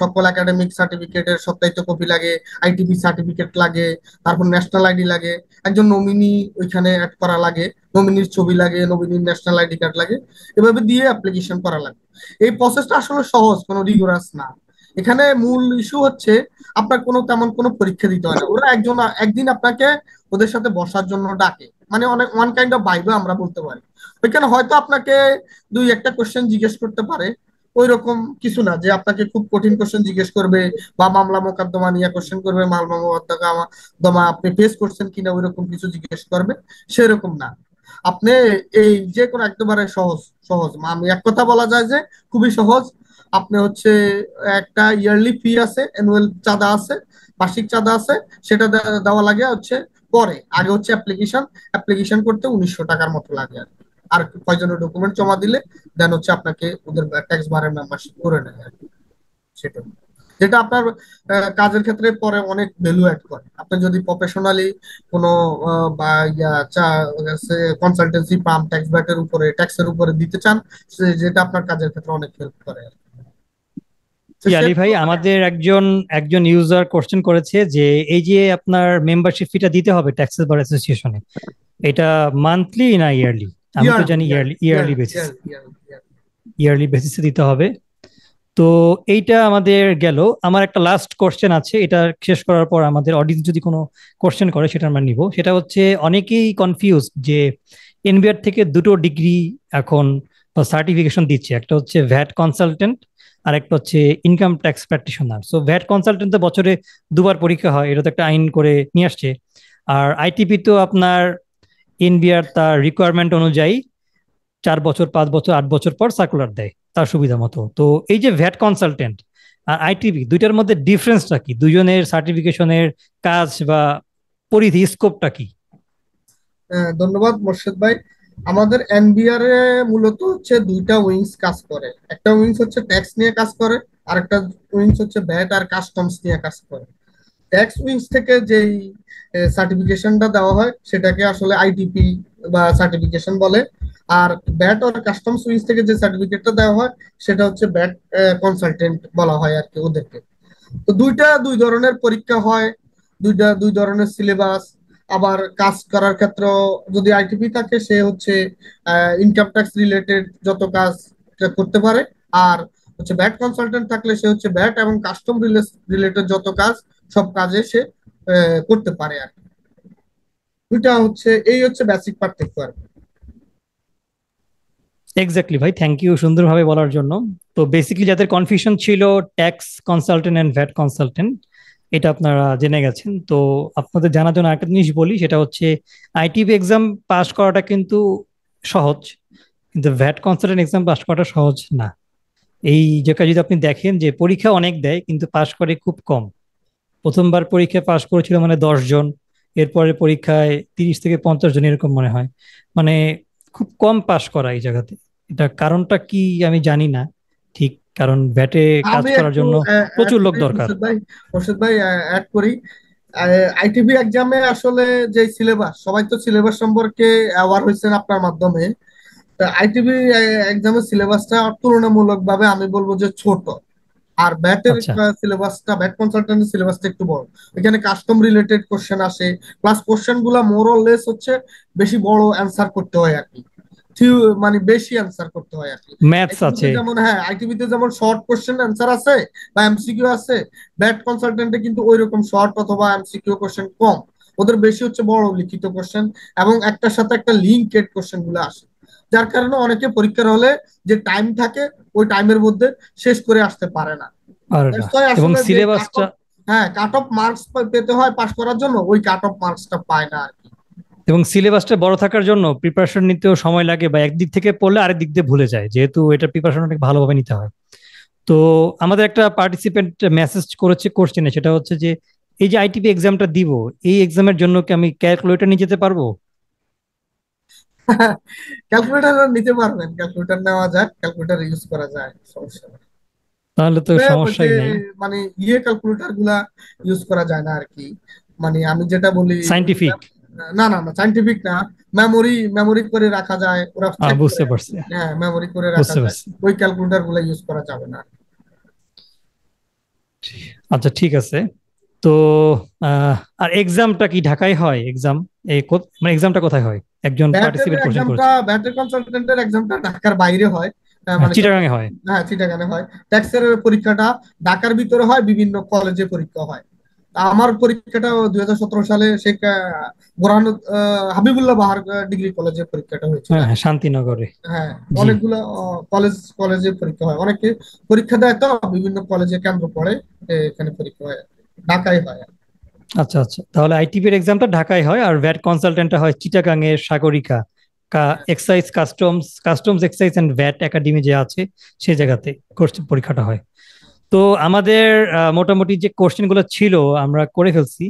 সকল একাডেমিক সার্টিফিকেটের সত্যায়িত কপি লাগে, আইটিপি সার্টিফিকেট লাগে, তারপর ন্যাশনাল আইডি লাগে, একজন নমিনি ওইখানে অ্যাড করা লাগে, নমিনির ছবি লাগে, নমিনির ন্যাশনাল আইডি কার্ড লাগে, এভাবে দিয়ে অ্যাপ্লিকেশন করা লাগে। এই প্রসেসটা আসলে সহজ, কোনো রিগোরাস না। এখানে মূল ইস্যু হচ্ছে আপনার কোনো তেমন কোনো পরীক্ষা দিতে হয় না। ওরা একদিন আপনাকে ওদের সাথে বসার জন্য ডাকে, মানে অনেক ওয়ান কাইন্ড অফ ভাইবা আমরা বলতে পারি। ওইখানে হয়তো আপনাকে দুই একটা কোশ্চেন জিজ্ঞেস করতে পারে, ওই রকম কিছু না যে আপনাকে খুব কঠিন কোশ্চেন জিজ্ঞেস করবে বা মামলা মোকদ্দমা নিয়ে কোশ্চেন করবে, মামলা মোকদ্দমা আপনি ফেস করছেন কিনা ওই রকম কিছু জিজ্ঞেস করবে, সেরকম না। আপনি এই যে কোনো একেবারে সহজ সহজ আমি এক কথা বলা যায় যে খুবই সহজ। আপনি হচ্ছে একটা ইয়ারলি ফি আছে, অ্যানুয়াল চাঁদা আছে, বার্ষিক চাঁদা আছে, সেটা দেওয়া লাগে হচ্ছে পরে। আগে হচ্ছে অ্যাপ্লিকেশন করতে 1900 টাকার মতো লাগে আর প্রয়োজনীয় ডকুমেন্ট জমা দিলে দেন হচ্ছে আপনাকে ওদের ট্যাক্স বারের মেম্বারশিপ করে নেয় আর কি। সেটা যেটা আপনার কাজের ক্ষেত্রে পরে অনেক ভ্যালু অ্যাড করে। আপনি যদি প্রফেশনালি কোনো বা কনসালটেন্সি ফার্ম ট্যাক্সের উপরে দিতে চান, যেটা আপনার কাজের ক্ষেত্রে অনেক হেল্প করে আর কি। আলী ভাই, আমাদের একজন একজন ইউজার কোশ্চেন করেছে যে এই যে আপনার মেম্বারশিপ ফিটা দিতে হবে ট্যাক্সেস বার অ্যাসোসিয়েশনে, এটা মান্থলি না ইয়ারলি? আমি তো জানি ইয়ারলি বেসিস, ইয়ারলি বেসিসে দিতে হবে। তো এইটা আমাদের গেল। আমার একটা লাস্ট কোশ্চেন আছে, এটা শেষ করার পর আমাদের অডিয়েন্স যদি কোনো কোশ্চেন করে সেটা আমরা নিব। সেটা হচ্ছে অনেকেই কনফিউজ যে এনবিআর থেকে দুটো ডিগ্রি এখন সার্টিফিকেশন দিচ্ছে, একটা হচ্ছে ভ্যাট কনসালটেন্ট আর একটা হচ্ছে income tax practitioner. So VAT consultant তো বছরে 2বার পরীক্ষা হয়, এটা তো একটা আইন করে নিয়ে আসছে। আর আইটিপি তো আপনার এনবিআর তার রিকোয়ারমেন্ট অনুযায়ী 4 বছর, 5 বছর, 8 বছর পর সার্কুলার দেয় তার সুবিধা মতো। তো এই যে ভ্যাট কনসালটেন্ট আর আইটিপি, দুইটার মধ্যে ডিফারেন্সটা কি? দুজনের সার্টিফিকেশনের কাজ বা পরিধি, স্কোপটা কি? ধন্যবাদ মোর্শেদ ভাই। আমাদের এনবিআর এ মূলত হচ্ছে দুইটা উইংস কাজ করে। একটা উইংস হচ্ছে ট্যাক্স নিয়ে কাজ করে, আর একটা উইংস হচ্ছে ভ্যাট আর কাস্টমস নিয়ে কাজ করে। ট্যাক্স উইংস থেকে যেই সার্টিফিকেশনটা দেওয়া হয় সেটাকে আসলে আইটিপি বা সার্টিফিকেশন বলে, আর ভ্যাট আর কাস্টমস উইংস থেকে যে সার্টিফিকেটটা দেওয়া হয় সেটা হচ্ছে ভ্যাট কনসালটেন্ট বলা হয় আর কি ওদেরকে। তো দুইটা দুই ধরনের পরীক্ষা হয়, দুইটা দুই ধরনের সিলেবাস। আবার কাজ করার ক্ষেত্রে যদি আইটিপি থাকে সে হচ্ছে ইনকাম ট্যাক্স রিলেটেড যত কাজ করতে পারে, আর হচ্ছে ভ্যাট কনসালটেন্ট থাকলে সে হচ্ছে ভ্যাট এবং কাস্টম রিলেটেড যত কাজ সব কাজে সে করতে পারে আর কি। এই হচ্ছে বেসিক পার্থক্য আর কি। এক্স্যাক্টলি ভাই, থ্যাংক ইউ সুন্দরভাবে বলার জন্য। তো বেসিক্যালি যাদের কনফিউশন ছিল tax consultant and VAT consultant, এটা আপনারা জেনে গেছেন। তো আপনাদের জানার জন্য আরেকটা জিনিস বলি, সেটা হচ্ছে আইটিপি এক্সাম পাস করাটা কিন্তু সহজ, কিন্তু ভ্যাট কনসালটেন্ট এক্সাম পাস করাটা সহজ না। এই জায়গায় যদি আপনি দেখেন যে পরীক্ষা অনেক দেয় কিন্তু পাস করে খুব কম। প্রথমবার পরীক্ষায় পাস করেছিল মানে 10 জন, এরপরে পরীক্ষায় 30 থেকে 50 জন এরকম মনে হয়। মানে খুব কম পাস করা এই জায়গাতে। এটা কারণটা কি আমি জানি না ঠিক, কারণ ভ্যাটে কাজ আমি করার একটু জন্য অ্যাড প্রচুর লোক করি দরকার। মোর্শেদ ভাই অ্যাড করি। আইটিভি এক্সামে আসলে যে সিলেবাস, সবাই তো সিলেবাস সম্পর্কে অ্যাওয়ার হয়েছেন আপনার মাধ্যমে। আইটিভি এক্সামের সিলেবাসটা তুলনামূলকভাবে আমি বলবো যে ছোট। আর আচ্ছা, ব্যাট কনসালটেন্টের সিলেবাসটা একটু বড়। এখানে কাস্টম রিলেটেড কোশ্চেন আসে, প্লাস কোশ্চেন গুলা মোর অর লেস হচ্ছে বেশি বড় অ্যান্সার করতে হয় আর কি। মানে বেশি অ্যান্সার করতে হয় আর কি। ম্যাথস আছে। আইটিভিতে যেমন শর্ট কোশ্চেন অ্যান্সার আছে বা এমসিকিউ আছে, ব্যাট কনসালটেন্টে কিন্তু ওইরকম শর্ট অথবা এমসিকিউ কোশ্চেন কম। ওদের বেশি হচ্ছে বড় লিখিত কোশ্চেন, এবং একটার সাথে একটা লিঙ্কেড কোশ্চেন গুলো আসে। যার কারণে অনেকে পরীক্ষার হলে যে টাইম থাকে ওই টাইমের মধ্যে শেষ করে আসতে পারে না। আর না, That's why এবং আসলে যে কাট সিলেবাসটা অফ, হ্যাঁ, কাট অফ মার্কস পেতে হয় পাস করার জন্য, ওই কাট অফ মার্কসটা পায় না আর কি। বড় থাকার জন্য প্রিপারেশন নিতেও সময় লাগে, বা একদিক থেকে পড়লে আরেক দিক দিয়ে ভুলে যায়, যেহেতু এটা প্রিপারেশন অনেক ভালোভাবে নিতে হয়। তো আমাদের একটা পার্টিসিপেন্ট মেসেজ করেছে কোশ্চেনে, সেটা হচ্ছে যে এই যে আইটিপি এক্সামটা দিব, এই এক্সামের জন্য কি আমি ক্যালকুলেটর নিয়ে যেতে পারবো? ক্যালকুলেটর নিতে পারবেন, ক্যালকুলেটর নেওয়া যায়, ক্যালকুলেটর ইউজ করা যায়, সমস্যা নেই। তাহলে তো তবে ওই যে সমস্যাই নাই। মানে ক্যালকুলেটর গুলা ইউজ করা যায় না আর কি। মানে আমি যেটা বলি, সাইন্টিফিক। না না না, সাইন্টিফিক না। মেমোরি করে রাখা যায়, ওরা চেক করে বুঝতে আর কি। পারছি, হ্যাঁ, মেমোরি করে রাখা বুঝতে যায়। পারছি। ওই ক্যালকুলেটর গুলা ইউজ করা যাবে না। আচ্ছা, ঠিক আছে। তো আর এক্সামটা কি ঢাকায় হয় এক্সাম? মানে এক্সামটা কোথায় হয়? একজন পার্টিসিপেন্ট কোশ্চেন করেছে। ব্যাটের কনসালটেন্টের এক্সামটা ঢাকার বাইরে হয়। হ্যাঁ, মানে চিটাগাং এ হয়। হ্যাঁ, চিটাগাং হয়। ট্যাক্সের পরীক্ষাটা ঢাকার ভিতরে হয়, বিভিন্ন কলেজে পরীক্ষা হয়। তা আমার পরীক্ষাটা 2017 সালে শেখ বোরহান হাবিবুল্লাহ বাহার ডিগ্রি কলেজে পরীক্ষাটা হয়েছিল হ্যাঁ আর হ্যাঁ, কি। শান্তিনগরে। হ্যাঁ, জি। অনেকগুলো কলেজে পরীক্ষা হয়, অনেকে পরীক্ষা দেয় তো বিভিন্ন কলেজে কেন্দ্র পড়ে, এখানে পরীক্ষা হয় আর কি। ঢাকায় হয় আর কি। আচ্ছা আচ্ছা, তাহলে আইটিপির এক্সামটা ঢাকায় হয়, আর ভ্যাট কনসালটেন্টটা হয় চিটাগাং এর Sagarika excise customs excise and VAT academy যে আছে সেই জায়গাতে কোর্স পরীক্ষাটা হয়। তো আমাদের মোটামুটি যে কোশ্চেন গুলো ছিল আমরা করে ফেলছি।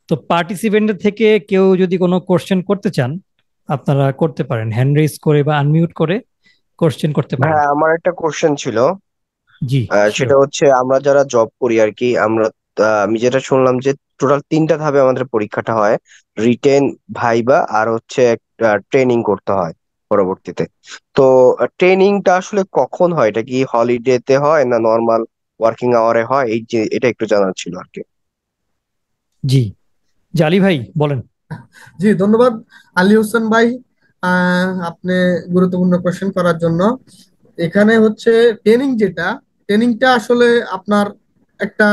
তো পার্টিসিপেন্টের থেকে কেউ যদি কোনো কোশ্চেন করতে চান, আপনারা করতে পারেন, হ্যান্ড রেজ করে বা আনমিউট করে কোশ্চেন করতে পারেন। হ্যাঁ, আমার একটা কোশ্চেন ছিল। জি, সেটা শিওর। হচ্ছে আমরা যারা জব করি আর কি, আমি যেটা শুনলাম যে টোটাল 3টা ধাপে আমাদের পরীক্ষাটা হয়: রিটেন, ভাইবা, আর হচ্ছে একটা ট্রেনিং করতে হয় পরবর্তীতে। তো ট্রেনিংটা আসলে কখন হয়? এটা কি হলিডেতে হয় না নর্মাল ওয়ার্কিং আওয়ারে হয়? এই যে এটা একটু জানার ছিল আর কি। জি, জালি ভাই বলেন। জি, ধন্যবাদ আলী হোসেন ভাই, আপনি গুরুত্বপূর্ণ কোশ্চেন করার জন্য। এখানে হচ্ছে ট্রেনিংটা আসলে আপনার একটা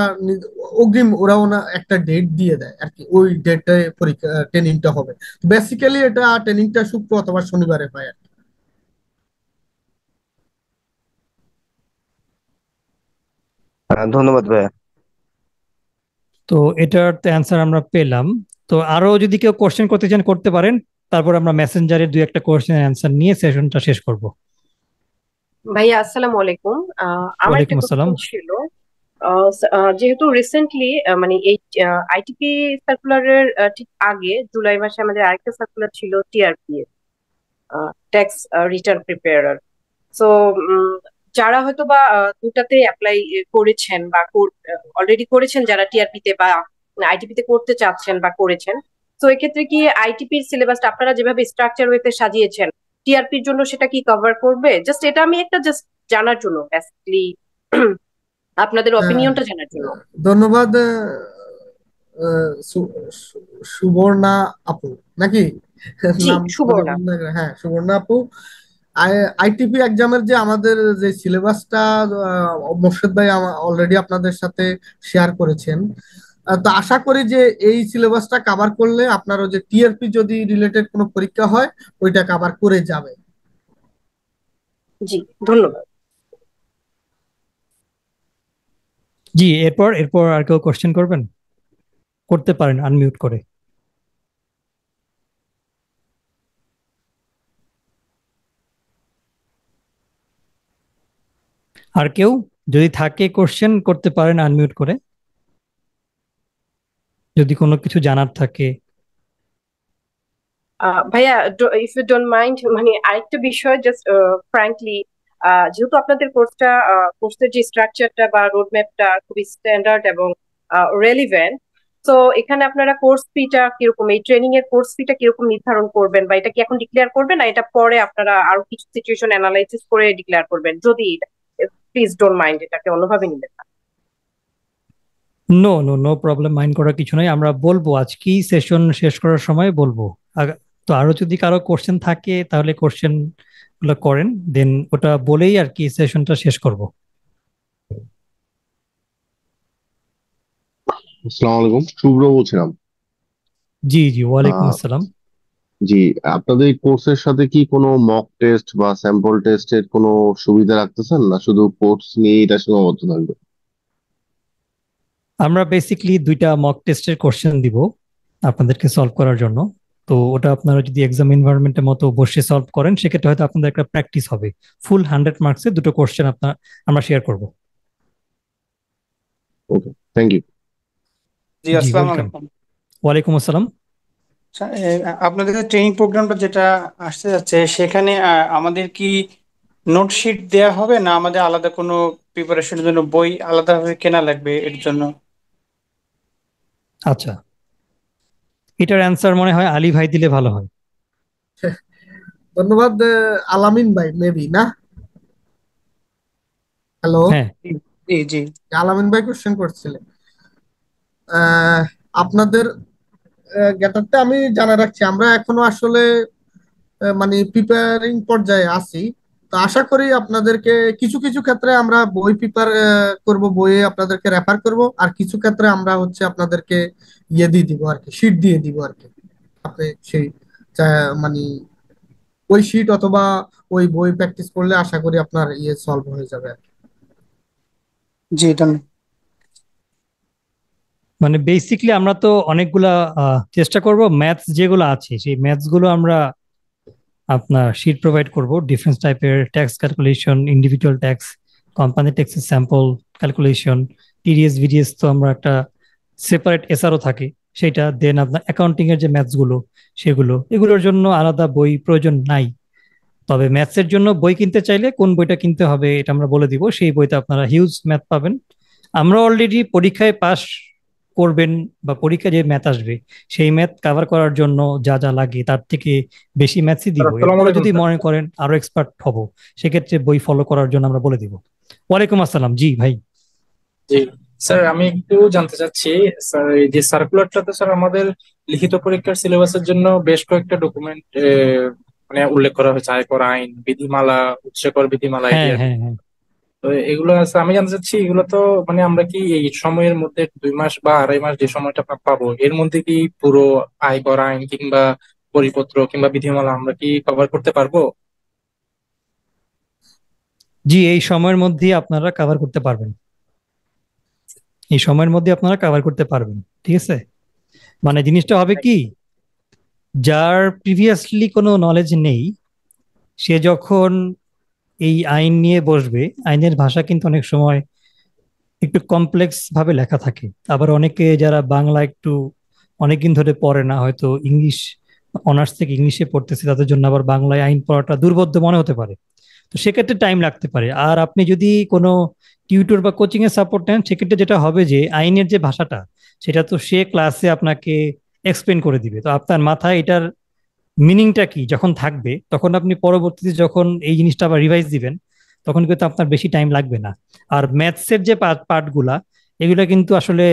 অগ্রিম, ওরাও না একটা ডেট দিয়ে দেয় আর কি, ওই ডেটে পরীক্ষা ট্রেনিংটা হবে। বেসিক্যালি ট্রেনিংটা শুক্র অথবা শনিবারে হয় আর কি। ধন্যবাদ ভাইয়া। তো এটার তো অ্যান্সার আমরা পেলাম। তো আরো যদি কেউ কোশ্চেন করতে চান করতে পারেন, তারপর আমরা মেসেঞ্জারে দুই একটা কোশ্চেন অ্যান্সার নিয়ে সেশনটা শেষ করব। ভাইয়া আসসালামু আলাইকুম। আমার একটা ওয়ালাইকুম আসসালাম। কোশ্চেন ছিল। যেহেতু রিসেন্টলি মানে এই আইটিপি সার্কুলারের ঠিক আগে জুলাই মাসে আমাদের আরেকটা সার্কুলার ছিল টিআরপি এর, ট্যাক্স রিটার্ন প্রিপেয়ারার। সো যারা হয়তো বা দুটাতে অ্যাপ্লাই করেছেন বা অলরেডি করেছেন, যারা টিআরপি তে বা আইটিপি তে করতে চাচ্ছেন বা করেছেন, তো এক্ষেত্রে কি আইটিপির সিলেবাসটা আপনারা যেভাবে স্ট্রাকচার ওয়েতে সাজিয়েছেন টিআরপির জন্য সেটা কি কভার করবে? জাস্ট এটা আমি একটা জাস্ট জানার জন্য বেসিকলি আপনাদের আহ, অপিনিয়নটা জানার জন্য। ধন্যবাদ সুবর্ণা আপু নাকি জি, নাম মনে সুবর্ণা। ভুল না গেলে। হ্যাঁ, সুবর্ণা আপু, আইটিপি এক্সামের যে আমাদের যে সিলেবাসটা মোর্শেদ ভাই অলরেডি আপনাদের সাথে শেয়ার করেছেন। তো আশা করি যে এই সিলেবাসটা কভার করলে আপনারও যে টিআরপি যদি রিলেটেড কোনো পরীক্ষা হয় ওইটা কভার করে যাবে। জি, ধন্যবাদ। জি, এরপর এরপর আর কেউ কোশ্চেন করবেন? করতে পারেন আনমিউট করে। আর কেউ যদি থাকে কোশ্চেন করতে পারেন আনমিউট করে, যদি কোনো কিছু জানার থাকে। ভাইয়া, ইফ ইউ ডোন্ট মাইন্ড, মানে আরেকটা বিষয়, জাস্ট ফ্র্যাঙ্কলি, যেহেতু আপনাদের কোর্সের যে স্ট্রাকচারটা বা রোড ম্যাপটা খুবই স্ট্যান্ডার্ড এবং রেলিভেন্ট, তো এখানে আপনারা কোর্স ফিটা কিরকম, এই ট্রেনিং এর কোর্স ফিটা কিরকম নির্ধারণ করবেন, বা এটা কি এখন ডিক্লেয়ার করবেন, না এটা পরে আপনারা আরো কিছু সিচুয়েশন অ্যানালাইসিস করে ডিক্লেয়ার করবেন? যদি প্লিজ ডোন্ট মাইন্ড, এটাকে অন্যভাবে নিবেন না। No no no problem, mind করার কিছু নাই, আমরা বলবো আজকেই সেশন শেষ করার সময় বলবো। তো আরো যদি কারো কোশ্চেন থাকে তাহলে কোশ্চেন গুলো করেন, দেন ওটা বলেই আর কি সেশনটা শেষ করব। আসসালামু আলাইকুম, শুভ্র বলছিলাম। জি জি, ওয়ালাইকুম আহ, আসসালাম। জি, আপনাদের এই কোর্সের সাথে কি কোনো মক টেস্ট বা স্যাম্পল টেস্টের কোনো সুবিধা রাখতেছেন, না শুধু কোর্স নিয়ে এটা সীমাবদ্ধ থাকবে? আমরা বেসিকলি দুইটা মক টেস্টের কোশ্চেন দিব আপনাদেরকে সলভ করার জন্য। তো ওটা আপনারা যদি এক্সাম এনভায়রনমেন্টের মতো বসে সলভ করেন সেক্ষেত্রে হয়তো আপনাদের একটা প্র্যাকটিস হবে। ফুল 100 মার্কসের দুটো কোশ্চেন আমরা শেয়ার করব। ওকে, থ্যাংক ইউ। জি, জি, আসসালামু ওয়েলকাম। আলাইকুম। ওয়ালাইকুম আসসালাম। আচ্ছা, আপনাদের যে ট্রেনিং প্রোগ্রামটা যেটা আসতে যাচ্ছে, সেখানে আমাদের কি নোটশিট দেয়া হবে, না আমাদের আলাদা কোনো প্রিপারেশনের জন্য বই আলাদাভাবে কেনা লাগবে এর জন্য? আচ্ছা, এটার অ্যান্সার মনে হয় আলী ভাই দিলে ভালো হয়। ধন্যবাদ। আলামিন ভাই মেবি না? হ্যালো, হ্যাঁ জি, জি, জি। আলামিন ভাই কোশ্চেন করছিলেন। আহ, আপনাদের গেটারটা আমি জানা রাখছি, আমরা এখনো আসলে মানে প্রিপেয়ারিং পর্যায়ে আছি। তো আশা করি আপনাদেরকে কিছু কিছু ক্ষেত্রে আমরা বই প্রিপেয়ার করব, বইয়ে আপনাদেরকে রেফার করব, আর কিছু ক্ষেত্রে আমরা হচ্ছে আপনাদেরকে ইয়ে দিয়ে দিব আর কি, শিট দিয়ে দিব আর কি। আপনি সেই মানে ওই শিট অথবা ওই বই প্র্যাকটিস করলে আশা করি আপনার ইয়ে সলভ হয়ে যাবে আর কি। জি, ধন্যবাদ। মানে বেসিকলি আমরা তো অনেকগুলা চেষ্টা করব, ম্যাথস যেগুলো আছে সেই ম্যাথস গুলো আমরা আপনার শিট প্রোভাইড করব, ডিফারেন্ট টাইপের tax calculation, individual tax, company ট্যাক্সের স্যাম্পল ক্যালকুলেশন, টিডিএস ভিডিএস, তো আমরা একটা সেপারেট এসআরও থাকে সেটা, দেন আপনার অ্যাকাউন্টিং এর যে ম্যাথস গুলো সেগুলো, এগুলোর জন্য আলাদা বই প্রয়োজন নাই। তবে ম্যাথসের জন্য বই কিনতে চাইলে কোন বইটা কিনতে হবে এটা আমরা বলে দিব, সেই বইতে আপনারা হিউজ ম্যাথ পাবেন। আমরা অলরেডি পরীক্ষায় পাস করবেন বা পরীক্ষায় যে ম্যাথ আসবে সেই ম্যাথ কভার করার জন্য যা যা লাগে তার থেকে বেশি ম্যাথসই দিব। আসসালামু এরপরে আলাইকুম যদি স্যার। মনে করেন আরো এক্সপার্ট হব সেক্ষেত্রে বই ফলো করার জন্য আমরা বলে দিব। ওয়ালাইকুম আসসালাম। জি ভাই। জি স্যার, আমি একটু জানতে চাচ্ছি স্যার, এই যে সার্কুলারটাতে স্যার আমাদের লিখিত পরীক্ষার সিলেবাসের জন্য বেশ কয়েকটা ডকুমেন্ট মানে উল্লেখ করা হয়েছে, আয়কর আইন, বিধিমালা, উৎসকর বিধিমালা, হ্যাঁ এডিআর। হ্যাঁ হ্যাঁ। তো এগুলো আছে, আমি জানতে চাচ্ছি এগুলো তো মানে আমরা কি এই সময়ের মধ্যে 2 মাস বা 2.5 মাস যে সময়টা আমরা পাবো এর মধ্যে কি পুরো আয়কর আইন কিংবা পরিপত্র কিংবা বিধিমালা আমরা কি কভার করতে পারবো? জি, এই সময়ের মধ্যে আপনারা কভার করতে পারবেন, এই সময়ের মধ্যে আপনারা কভার করতে পারবেন। ঠিক আছে, মানে জিনিসটা হবে কি, যার প্রিভিয়াসলি কোনো নলেজ নেই সে যখন এই আইন নিয়ে বসবে, আইনের ভাষা কিন্তু অনেক সময় একটু কমপ্লেক্স ভাবে লেখা থাকে। আবার অনেকে যারা বাংলা একটু অনেকদিন ধরে পড়ে না, হয়তো ইংলিশ অনার্স থেকে ইংলিশে পড়তেছে, তাদের জন্য আবার বাংলায় আইন পড়াটা দুর্বোধ্য মনে হতে পারে। তো সেক্ষেত্রে টাইম লাগতে পারে। আর আপনি যদি কোনো টিউটর বা কোচিং এর সাপোর্ট নেন সেক্ষেত্রে যেটা হবে যে আইনের যে ভাষাটা সেটা তো সে ক্লাসে আপনাকে এক্সপ্লেন করে দিবে, তো আপনার মাথায় এটার মিনিংটা কি যখন থাকবে তখন আপনি পরবর্তীতে যখন এই জিনিসটা আবার রিভাইজ দিবেন তখন কিন্তু আপনার বেশি টাইম লাগবে না। আর ম্যাথসের যে পার্টগুলা এগুলা কিন্তু আসলে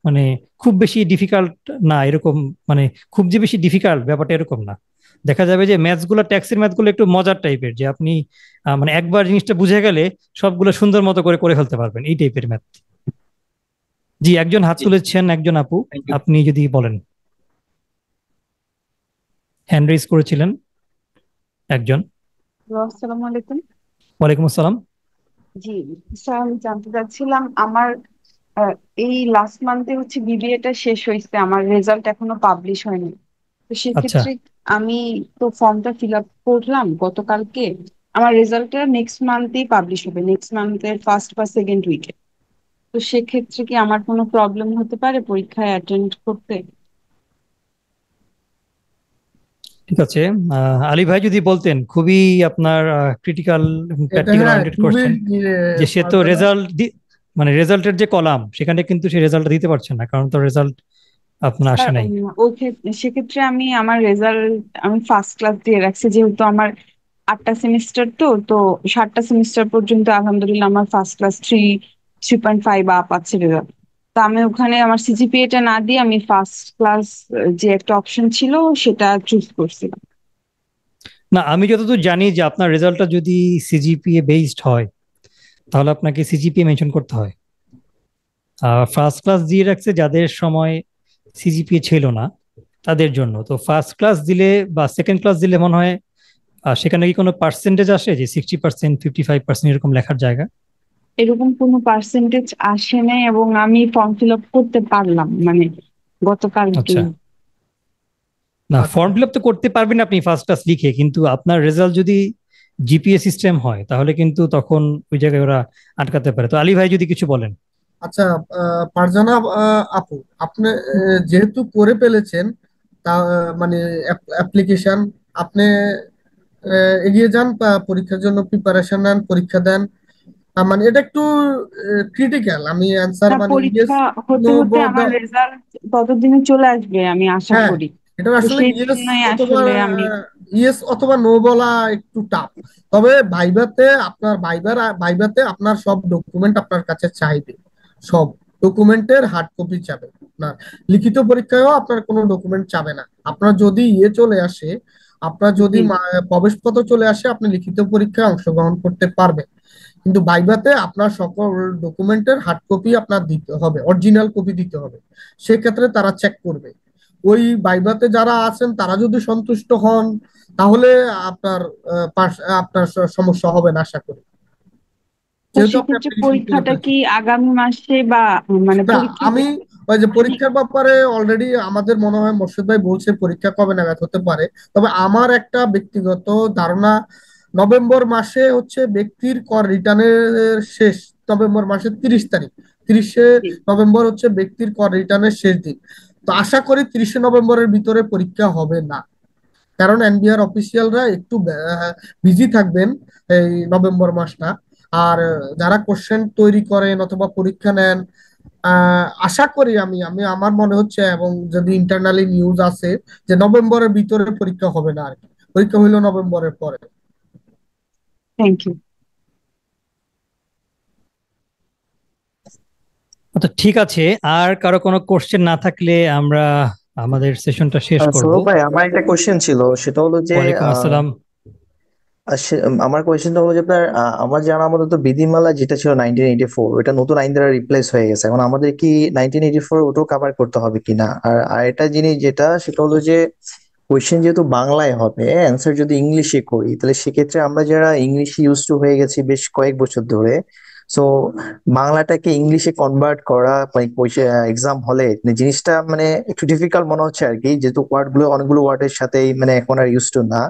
মানে খুব বেশি ডিফিকাল্ট না এরকম, মানে খুব যে বেশি ডিফিকাল্ট ব্যাপারটা এরকম না। দেখা যাবে যে ম্যাথস গুলো, ট্যাক্সের ম্যাথ গুলো একটু মজার টাইপের, যে আপনি মানে একবার জিনিসটা বুঝে গেলে সবগুলো সুন্দর মতো করে করে ফেলতে পারবেন, এই টাইপের ম্যাথ। জি, একজন হাত জি তুলেছেন, একজন আপু, থ্যাংক ইউ। আপনি যদি বলেন। হ্যান্ড রেজ করেছিলেন একজন। আসসালামু আলাইকুম। ওয়ালাইকুম আসসালাম। জি স্যার, আমি জানতে চাচ্ছিলাম আমার আহ, এই লাস্ট মান্থে হচ্ছে বিবিএটা শেষ হয়েছে, আমার রেজাল্ট এখনো পাবলিশ হয়নি। তো আচ্ছা, সেক্ষেত্রে আমি তো ফর্মটা ফিল আপ করলাম গতকালকে, আমার রেজাল্টটা নেক্সট মান্থেই পাবলিশ হবে, নেক্সট মান্থের ফার্স্ট বা সেকেন্ড উইকে। তো সেক্ষেত্রে কি আমার কোনো প্রবলেম হতে পারে পরীক্ষায় অ্যাটেন্ড করতে? ঠিক আছে। আলী ভাই যদি বলতেন, খুবই আপনার ক্রিটিক্যাল এবং এটা প্র্যাকটিক্যাল হ্যাঁ ওরিয়েন্টেড খুবই কোশ্চেন, যে সে তো ফারজানা, রেজাল্ট মানে রেজাল্টের যে কলাম সেখানে কিন্তু সে রেজাল্ট দিতে পারছে না, কারণ তো রেজাল্ট আপনার স্যার আসে নাই। সেক্ষেত্রে আমি আমার রেজাল্ট আমি ফার্স্ট ক্লাস দিয়ে রাখছি, যেহেতু আমার 8টা সেমিস্টার, তো 7টা সেমিস্টার পর্যন্ত আলহামদুলিল্লাহ আমার ফার্স্ট ক্লাস 3.5 আপ আছে রেজাল্ট। তো আমি ওখানে আমার সিজিপিএটা না দিয়ে আমি ফার্স্ট ক্লাস যে একটা অপশন ছিল সেটা চুজ করছিলাম। না, আমি যতদূর জানি যে আপনার রেজাল্টটা যদি সিজিপিএ বেসড হয় তাহলে আপনাকে সিজিপিএ মেনশন করতে হয়। ফার্স্ট ক্লাস দিয়ে রাখছে যাদের সময় সিজিপিএ ছিল না তাদের জন্য। তো ফার্স্ট ক্লাস দিলে বা সেকেন্ড ক্লাস দিলে মনে হয় সেখানে কি কোনো পার্সেন্টেজ আসে, যে 60%, 55% এরকম লেখার জায়গা? এরকম কোনো পার্সেন্টেজ আসে নাই, এবং আমি ফর্ম ফিল আপ করতে পারলাম মানে গতকালকে। আচ্ছা, না আচ্ছা ফর্ম ফিল আপ তো করতে পারবেন আপনি ফার্স্ট ক্লাস লিখে, কিন্তু আপনার রেজাল্ট যদি জিপিএ সিস্টেম হয় তাহলে কিন্তু তখন ওই জায়গায় ওরা আটকাতে পারে। তো আলী ভাই যদি কিছু বলেন। আচ্ছা ফারজানা আপু, আপনি যেহেতু করে ফেলেছেন তা মানে অ্যাপ্লিকেশন, আপনি এগিয়ে যান বা পরীক্ষার জন্য প্রিপারেশন নেন, পরীক্ষা দেন। মানে এটা একটু ক্রিটিক্যাল, আমি অ্যান্সার না, মানে ইয়েস পরীক্ষা হতে নো হতে আমার রেজাল্ট ততদিনে চলে আসবে আমি আশা হ্যাঁ, করি। এটা তো আসলে সেই ইয়েস জন্যই অথবা আসলে আমি নো বলা একটু টাফ। তবে ভাইবাতে আপনার সব ডকুমেন্ট আপনার কাছে চাইবে, সব ডকুমেন্টের হার্ড কপি চাবে আপনার। লিখিত পরীক্ষায়ও আপনার কোনো ডকুমেন্ট চাবে না। আপনার যদি চলে আসে, আপনার যদি জি প্রবেশপত্র চলে আসে, আপনি লিখিত পরীক্ষায় অংশগ্রহণ করতে পারবেন। কিন্তু ভাইভাতে আপনার সকল ডকুমেন্টের হার্ড কপি আপনার দিতে হবে, অরিজিনাল কপি দিতে হবে। সেক্ষেত্রে তারা চেক করবে। ওই ভাইভাতে যারা আছেন তারা যদি সন্তুষ্ট হন তাহলে আপনার আপনার সমস্যা হবে না আশা করি, তো যেহেতু আপনি সেক্ষেত্রে অ্যাপ্লিকেশন করে পরীক্ষাটা ফেলছেন। কি আগামী মাসে বা মানে না, পরীক্ষা আমি ওই যে পরীক্ষার ব্যাপারে অলরেডি আমাদের মনে হয় মোর্শেদ ভাই বলছে পরীক্ষা কবে নাগাদ হতে পারে। তবে আমার একটা ব্যক্তিগত ধারণা, নভেম্বর মাসে হচ্ছে ব্যক্তির কর রিটার্নের শেষ, নভেম্বর মাসের 30 তারিখ, 30শে নভেম্বর হচ্ছে ব্যক্তির কর রিটার্নের শেষ দিন। তো আশা করি 30শে নভেম্বরের ভিতরে পরীক্ষা হবে না, কারণ এনবিআর অফিসিয়ালরা একটু বিজি থাকবেন এই নভেম্বর মাসটা। আর যারা কোশ্চেন তৈরি করেন অথবা পরীক্ষা নেন, আশা করি আমি আমি আমার মনে হচ্ছে, এবং যদি ইন্টারনালি নিউজ আছে, যে নভেম্বরের ভিতরে পরীক্ষা হবে না আর কি, পরীক্ষা হইলো নভেম্বরের পরে। Thank you. আচ্ছা, ঠিক আছে। আর কারো কোনো কোশ্চেন না থাকলে আমরা আমাদের সেশনটা শেষ করব। সৌরভ ভাই, আমার একটা কোশ্চেন ছিল, সেটা হলো যে ওয়ালাইকুম আসসালাম। আমার কোয়েশ্চেনটা হলো যে আপনার আমার জানা মতো তো বিধিমালা যেটা ছিল 1984, ওটা নতুন আইন দ্বারা রিপ্লেস হয়ে গেছে। এখন আমাদের কি 1984 ওটাও কভার করতে হবে কিনা? আর আরেকটা জিনিস যেটা, সেটা হলো যে কোয়েশ্চেন যেহেতু বাংলায় হবে, অ্যান্সার যদি ইংলিশে করি, তাহলে সেক্ষেত্রে আমরা যারা ইংলিশে ইউজ টু হয়ে গেছি বেশ কয়েক বছর ধরে, সো বাংলাটাকে ইংলিশে কনভার্ট করা মানে এক্সাম হলে জিনিসটা মানে একটু ডিফিকাল্ট মনে হচ্ছে আর কি, যেহেতু ওয়ার্ড গুলো অনেকগুলো ওয়ার্ডের সাথেই মানে এখন আর ইউজ টু না।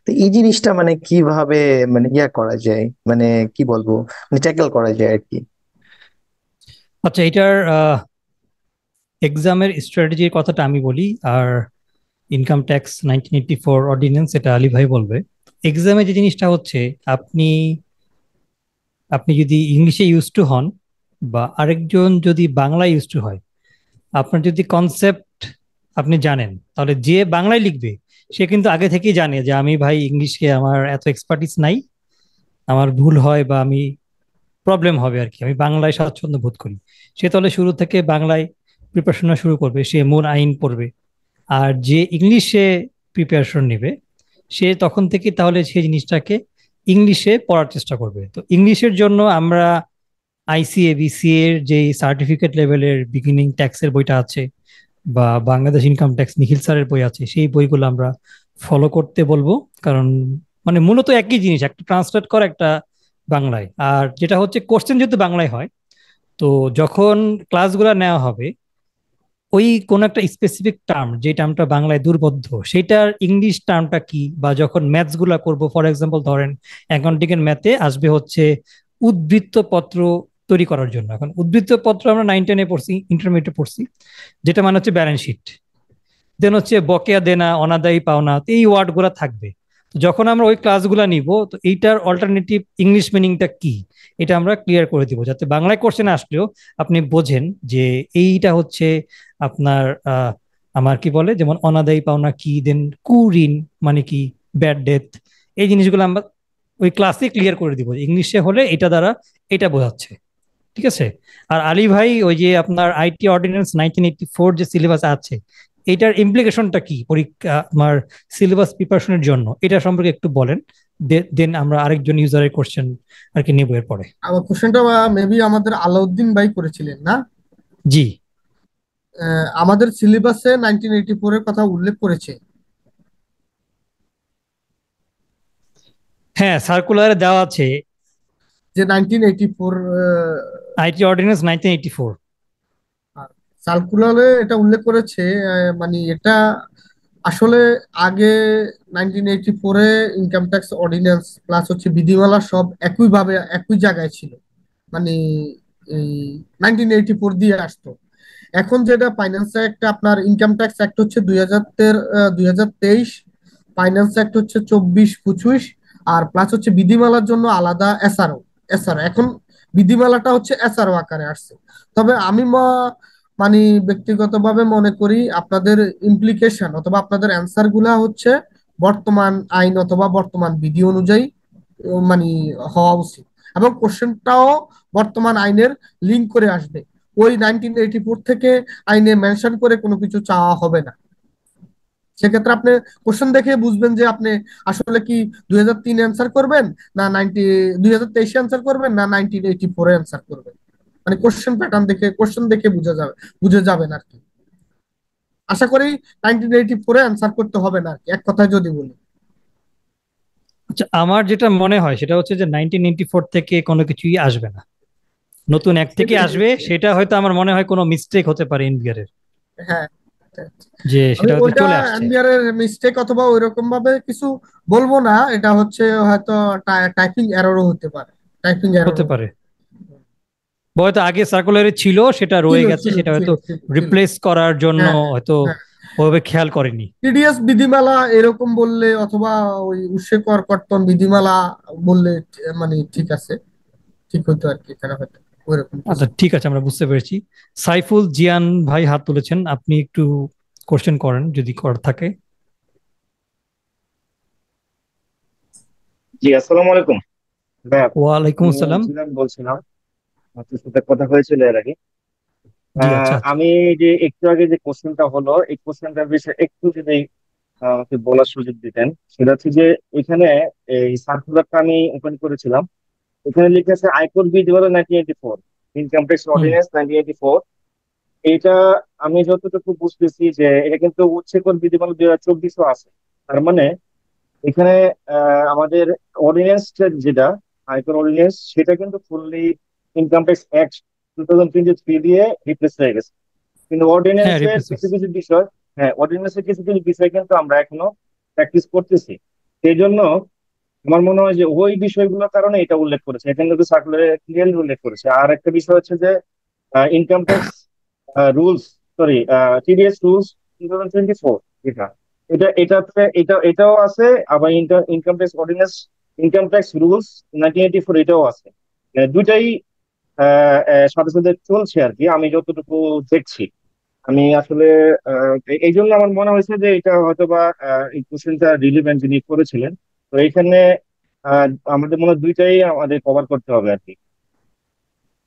তো এই জিনিসটা মানে কিভাবে মানে করা যায়, মানে কি বলবো, মানে ট্যাকেল করা যায় আর কি। আচ্ছা, এটার এক্সামের স্ট্র্যাটেজির কথাটা আমি বলি, আর ইনকাম ট্যাক্স 1984 অর্ডিন্যান্স এটা আলী ভাই বলবে। এক্সামে যে জিনিসটা হচ্ছে, আপনি আপনি যদি ইংলিশে ইউজ টু হন বা আরেকজন যদি বাংলা ইউজ টু হয়, আপনার যদি কনসেপ্ট আপনি জানেন, তাহলে যে বাংলায় লিখবে সে কিন্তু আগে থেকেই জানে যে আমি ভাই ইংলিশে আমার এত এক্সপার্টিস নাই, আমার ভুল হয় বা আমি প্রবলেম হবে আর কি, আমি বাংলায় স্বাচ্ছন্দ্য বোধ করি। সে তাহলে শুরু থেকে বাংলায় প্রিপারেশন শুরু করবে, সে মূল আইন পড়বে। আর যে ইংলিশে প্রিপারেশন নেবে সে তখন থেকে তাহলে সেই জিনিসটাকে ইংলিশে পড়ার চেষ্টা করবে। তো ইংলিশের জন্য আমরা আইসিএবিসি এর যে সার্টিফিকেট লেভেলের বিগিনিং ট্যাক্সের বইটা আছে বা বাংলাদেশ ইনকাম ট্যাক্স নিখিল স্যারের বই আছে, সেই বইগুলো আমরা ফলো করতে বলবো। কারণ মানে মূলত একই জিনিস, একটা ট্রান্সলেট করা, একটা বাংলায়। আর যেটা হচ্ছে কোশ্চেন যেহেতু বাংলায় হয়, তো যখন ক্লাসগুলো নেওয়া হবে ওই কোন একটা স্পেসিফিক টার্ম, যে টার্মটা বাংলায় দুর্বোধ্য, সেটার ইংলিশ টার্মটা কি, বা যখন ম্যাথস গুলা করবো, ফর এক্সাম্পল ধরেন অ্যাকাউন্টিং এর ম্যাথে আসবে হচ্ছে উদ্ধৃত্ত পত্র তৈরি করার জন্য। এখন উদ্ধৃত্ত পত্র আমরা 9-10-এ পড়ছি, ইন্টারমিডিয়েটে পড়ছি, যেটা মানে হচ্ছে ব্যালেন্স শিট। দেন হচ্ছে বকেয়া দেনা, অনাদায়ী পাওনা, তো এই ওয়ার্ড গুলা থাকবে। তো যখন আমরা ওই ক্লাসগুলো নিব, তো এইটার অল্টারনেটিভ ইংলিশ মিনিংটা কি, এটা আমরা ক্লিয়ার করে দিব, যাতে বাংলায় কোশ্চেন আসলেও আপনি বোঝেন যে এইটা হচ্ছে আপনার আমার কি বলে, যেমন অনাদায়ী পাওনা কি, দেন কুঋণ মানে কি, ব্যাড ডেথ, এই জিনিসগুলো আমরা ওই ক্লাসে ক্লিয়ার করে দিব। ইংলিশে হলে এটা দ্বারা এটা বোঝাচ্ছে, ঠিক আছে? আর আলী ভাই, ওই যে আপনার আইটি অর্ডিন্যান্স 1984 যে সিলেবাস আছে, এটার ইমপ্লিকেশনটা কি পরীক্ষা আমার সিলেবাস প্রিপারেশনের জন্য, এটা সম্পর্কে একটু বলেন। দেন আমরা আরেকজন ইউজারের কোশ্চেন আর কি নেবো এরপরে। আমার কোশ্চেনটা মেবি আমাদের আলাউদ্দিন ভাই করেছিলেন না? জি আমাদের সিলেবাসে 1984 এর কথা উল্লেখ করেছে। হ্যাঁ, সার্কুলারে দেওয়া আছে যে 1984 আইটি অর্ডিন্যান্স 1984 সার্কুলারে এটা উল্লেখ করেছে। মানে এটা আসলে আগে 1984-এ ইনকাম ট্যাক্স অর্ডিন্যান্স প্লাস হচ্ছে বিধিমালা সব একইভাবে একই জায়গায় ছিল, মানে এই 1984 দিয়ে আসতো। এখন যেটা ফাইন্যান্স অ্যাক্ট, আপনার ইনকাম ট্যাক্স অ্যাক্ট হচ্ছে 2023, ফাইন্যান্স অ্যাক্ট হচ্ছে 24-25, আর প্লাস হচ্ছে বিধিমালার জন্য আলাদা এসআরও। এখন বিধিমালাটা হচ্ছে এসআরও আকারে আসছে। তবে আমি মানে ব্যক্তিগতভাবে মনে করি আপনাদের ইমপ্লিকেশন অথবা আপনাদের অ্যান্সার গুলা হচ্ছে বর্তমান আইন অথবা বর্তমান বিধি অনুযায়ী মানে হওয়া উচিত, এবং কোশ্চেনটাও বর্তমান আইনের লিঙ্ক করে আসবে। ওই 1984 থেকে আইনে মেনশন করে কোনো কিছু চাওয়া হবে না। সেক্ষেত্রে আপনি কোশ্চেন দেখে বুঝবেন যে আপনি আসলে কি 2003 অ্যান্সার করবেন, না 2023 অ্যান্সার করবেন, না 1984 অ্যান্সার করবেন। মানে কোশ্চেন প্যাটার্ন দেখে, কোশ্চেন দেখে বুঝে যাবেন আর কি। আশা করি 1984 অ্যান্সার করতে হবে না আর কি, এক কথায় যদি বলি। আচ্ছা, আমার যেটা মনে হয় সেটা হচ্ছে যে 1994 থেকে কোনো কিছুই আসবে না, নতুন এক থেকে আসবে। সেটা হয়তো আমার মনে হয় কোনো মিস্টেক হতে পারে এনবিআর এর, হ্যাঁ, যে আমি সেটা হয়তো ওইটা চলে আসছে। এনবিআর এর মিস্টেক অথবা ওইরকম ভাবে কিছু বলবো না, এটা হচ্ছে হয়তো টাইপিং এররও হতে পারে, টাইপিং এরর হতে পারে, বা হয়তো আগে সার্কুলারে ছিল, সেটা ছিল রয়ে গেছে, ছিল সেটা ছিল হয়তো ছিল ছিল। রিপ্লেস করার জন্য হ্যাঁ হয়তো হ্যাঁ, ওভাবে খেয়াল করেনি। টিডিএস বিধিমালা এরকম বললে অথবা ওই উৎসে কর কর্তন বিধিমালা বললে মানে ঠিক আছে, ঠিক হতো আর কি, এখানে হয়তো ওইরকম কিছু। আচ্ছা ঠিক আছে, আমরা বুঝতে পেরেছি। সাইফুল জিয়ান ভাই হাত তুলেছেন, আপনি একটু কোশ্চেন করেন যদি করার থাকে। জি, আসসালামু আলাইকুম ভাইয়া। ওয়ালাইকুম আমি আসসালাম। জিলান বলছিলাম, আপনার সাথে কথা হয়েছিল এর আগে। জি আচ্ছা আচ্ছা। আমি যে একটু আগে যে কোশ্চেনটা হলো, এই কোশ্চেনটার বিষয়ে একটু যদি আমাকে বলার সুযোগ দিতেন। সেটা হচ্ছে যে এখানে এই সার্কুলারটা আমি ওপেন করেছিলাম, এখানে লিখে আছে আয়কর বিধি হলো 1984, ইনকাম ট্যাক্স হুম অর্ডিন্যান্স 1984। এইটা আমি যতটুকু বুঝতেছি যে এটা কিন্তু উচ্ছেকর বিধিমালা 2024 আছে। তার মানে এখানে আমাদের অর্ডিন্যান্স যেটা আয়কর অর্ডিন্যান্স, সেটা কিন্তু ফুললি ইনকাম ট্যাক্স অ্যাক্ট 2023 দিয়ে রিপ্লেস হয়ে গেছে। কিন্তু হ্যাঁ, অর্ডিন্যান্সের রিপ্লেস। কিছু কিছু বিষয়, হ্যাঁ অর্ডিন্যান্সের কিছু কিছু বিষয় কিন্তু আমরা এখনো প্র্যাকটিস করতেছি। সেই জন্য আমার মনে হয় যে ওই বিষয়গুলোর কারণে এটা উল্লেখ করেছে, এখানে কিন্তু সার্কুলারে ক্লিয়ারলি উল্লেখ করেছে। আর একটা বিষয় হচ্ছে যে income tax rules, sorry TDS rules 2024, এটা এটা এটাতে এটাও আছে। আবার income tax ordinance, income tax rules 1984, এটাও আছে। দুইটাই সাথে সাথে চলছে আর কি, আমি যতটুকু দেখছি। আমি আসলে এই জন্য আমার মনে হয়েছে যে এটা হয়তো বা এই কোশ্চেনটা রিলিভেন্ট যিনি করেছিলেন। তো এইখানে আহ, আমাদের মনে হয় দুইটাই আমাদের কভার করতে হবে আর কি।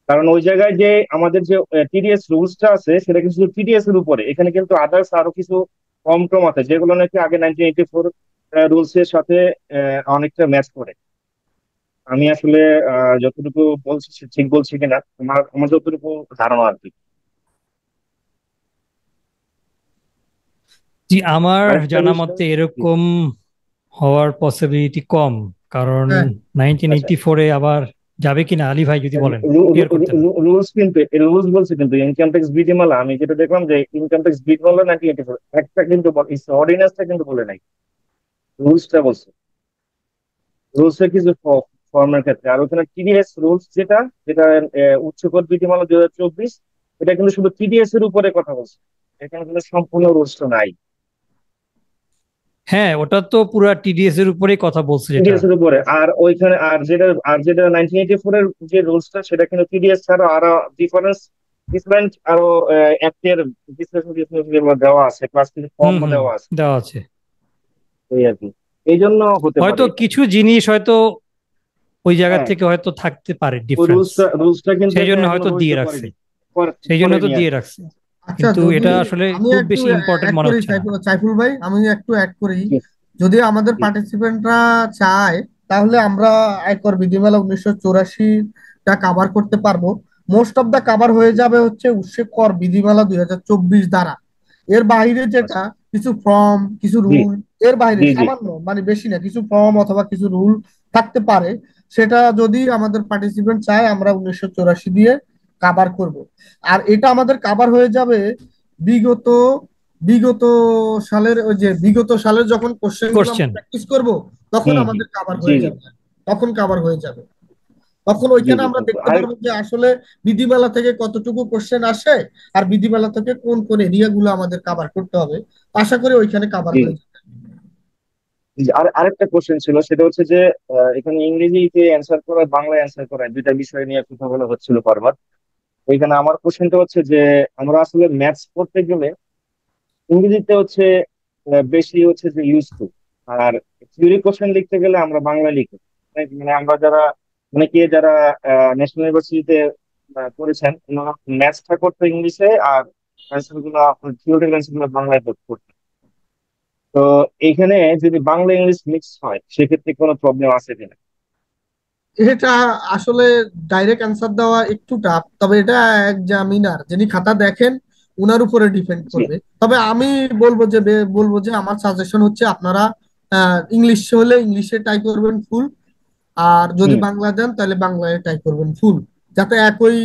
কারণ ওই জায়গায় যে আমাদের যে টিডিএস রুলসটা আছে, সেটা কিন্তু টিডিএস এর উপরে, এখানে কিন্তু আদার্স আরো কিছু কম টম আছে যেগুলো নাকি আগে 1984 রুলস এর সাথে অনেকটা ম্যাচ করে। আমি আসলে যতটুকু বলছি সে ঠিক বলছি কিনা, আমার আমার যতটুকু ধারণা আর কি। জি, আমার আরেকটা জানা বিষয়, মতে জি, এরকম হওয়ার পসিবিলিটি কম, কারণ হ্যাঁ 1984-এ আবার যাবে কিনা আলী ভাই যদি বলেন, ক্লিয়ার করতেন। রুলস কিন্তু রুলস বলছে কিন্তু ইনকাম ট্যাক্স বিধিমালা, আমি যেটা দেখলাম যে ইনকাম ট্যাক্স বিধিমালা নাকি একটা কিন্তু অর্ডিন্যান্সটা কিন্তু বলে নাই, রুলসটা বলছে। রুলসের কিছু ফর্মের ক্ষেত্রে, আর ওখানে টিডিএস রুলস যেটা যেটা উচ্চ কর বিধিমালা 2024, এটা কিন্তু শুধু টিডিএস এর উপরে কথা বলছে, এখানে কিন্তু সম্পূর্ণ রুলসটা নাই হ্যাঁ, ওটা তো পুরা টিডিএস এর উপরেই কথা বলছে যেটা। টিডিএস এর উপরে। আর ওইখানে আর যেটা 1984 এর যে রুলসটা, সেটা কিন্তু টিডিএস ছাড়া আরো ডিফারেন্ট আরো অ্যাক্টের বিশ্লেষণ দেওয়া আছে, প্লাস কিছু হুম ফর্ম হুম, দেওয়া আছে, দেওয়া আছে। এই আর কি। এই জন্য হতে পারে হয়তো এটা। কিছু জিনিস হয়তো ওই জায়গা হ্যাঁ, থেকে হয়তো থাকতে পারে ওই ডিফারেন্স, রুলসটা কিন্তু সেই এখানে জন্য এখনো হয়তো দিয়ে বৈধ রাখছে, করেনি, সেই জন্য হয়তো করেনি আর দিয়ে কি। রাখছে, আচ্ছা, কিন্তু যদি এটা আসলে আমি খুব একটু বেশি ইম্পর্টেন্ট অ্যাড মনে করি হচ্ছে না। সাইফুল ভাই, আমি একটু অ্যাড করি। জি, যদি আমাদের জি, পার্টিসিপেন্টরা চায় তাহলে আমরা আয়কর বিধিমালা 1984টা কাভার করতে পারবো। মোস্ট অফ দা কাভার হয়ে যাবে হচ্ছে উৎসে কর বিধিমালা 2024 দ্বারা। এর বাইরে যেটা আচ্ছা, কিছু ফর্ম, কিছু জি, রুল, এর বাইরে জি, জি, সামান্য মানে বেশি না, কিছু ফর্ম অথবা কিছু রুল থাকতে পারে, সেটা যদি আমাদের পার্টিসিপেন্ট চায় আমরা 1984 দিয়ে কাভার করব। আর এটা আমাদের কাভার হয়ে যাবে বিগত বিগত সালের, ওই যে বিগত সালের যখন কোশ্চেন গুলো আমরা কোশ্চেন, প্র্যাকটিস করব, তখন হুম, হুম, আমাদের কাভার জি, হয়ে জি, যাবে। তখন কাভার হয়ে যাবে, তখন জি, ওইখানে জি, আমরা জি। দেখতে আরেক পারবো যে আসলে বিধিমালা থেকে কতটুকু কোশ্চেন আসে, আর বিধিমালা থেকে কোন কোন এরিয়া গুলো আমাদের কাভার করতে হবে। আশা করি ওইখানে কাভার জি, হয়ে যাবে। জি, আরেকটা কোশ্চেন ছিল, সেটা হচ্ছে যে এখানে ইংরেজিতে অ্যান্সার করা, বাংলায় অ্যান্সার করা, দুইটা বিষয় নিয়ে কথা বলা হচ্ছিল বারবার। ওইখানে আমার কোশ্চেনটা হচ্ছে যে আমরা আসলে ম্যাথস পড়তে গেলে ইংরেজিতে হচ্ছে বেশি হচ্ছে যে ইউজ টু, আর থিওরি কোশ্চেন লিখতে গেলে আমরা বাংলা লিখি। মানে আমরা যারা, অনেকে যারা ন্যাশনাল ইউনিভার্সিটিতে পড়েছেন, ওনারা ম্যাথসটা করতে ইংলিশে, আর অ্যান্সার গুলো, থিওরিটিক্যাল অ্যান্সার গুলো বাংলায় করতে। তো এইখানে যদি বাংলা ইংলিশ মিক্স হয়, সেক্ষেত্রে কোনো প্রবলেম আছে কিনা? এটা আসলে ডাইরেক্ট অ্যান্সার দেওয়া একটু টাফ, তবে এটা এক্সামিনার যিনি খাতা দেখেন উনার উপরে ডিপেন্ড জি, করবে। তবে আমি বলবো যে আমার সাজেশন হচ্ছে আপনারা ইংলিশ হলে ইংলিশে ট্রাই করবেন ফুল, আর যদি হুম, বাংলা দেন তাহলে বাংলায় ট্রাই করবেন ফুল, যাতে একই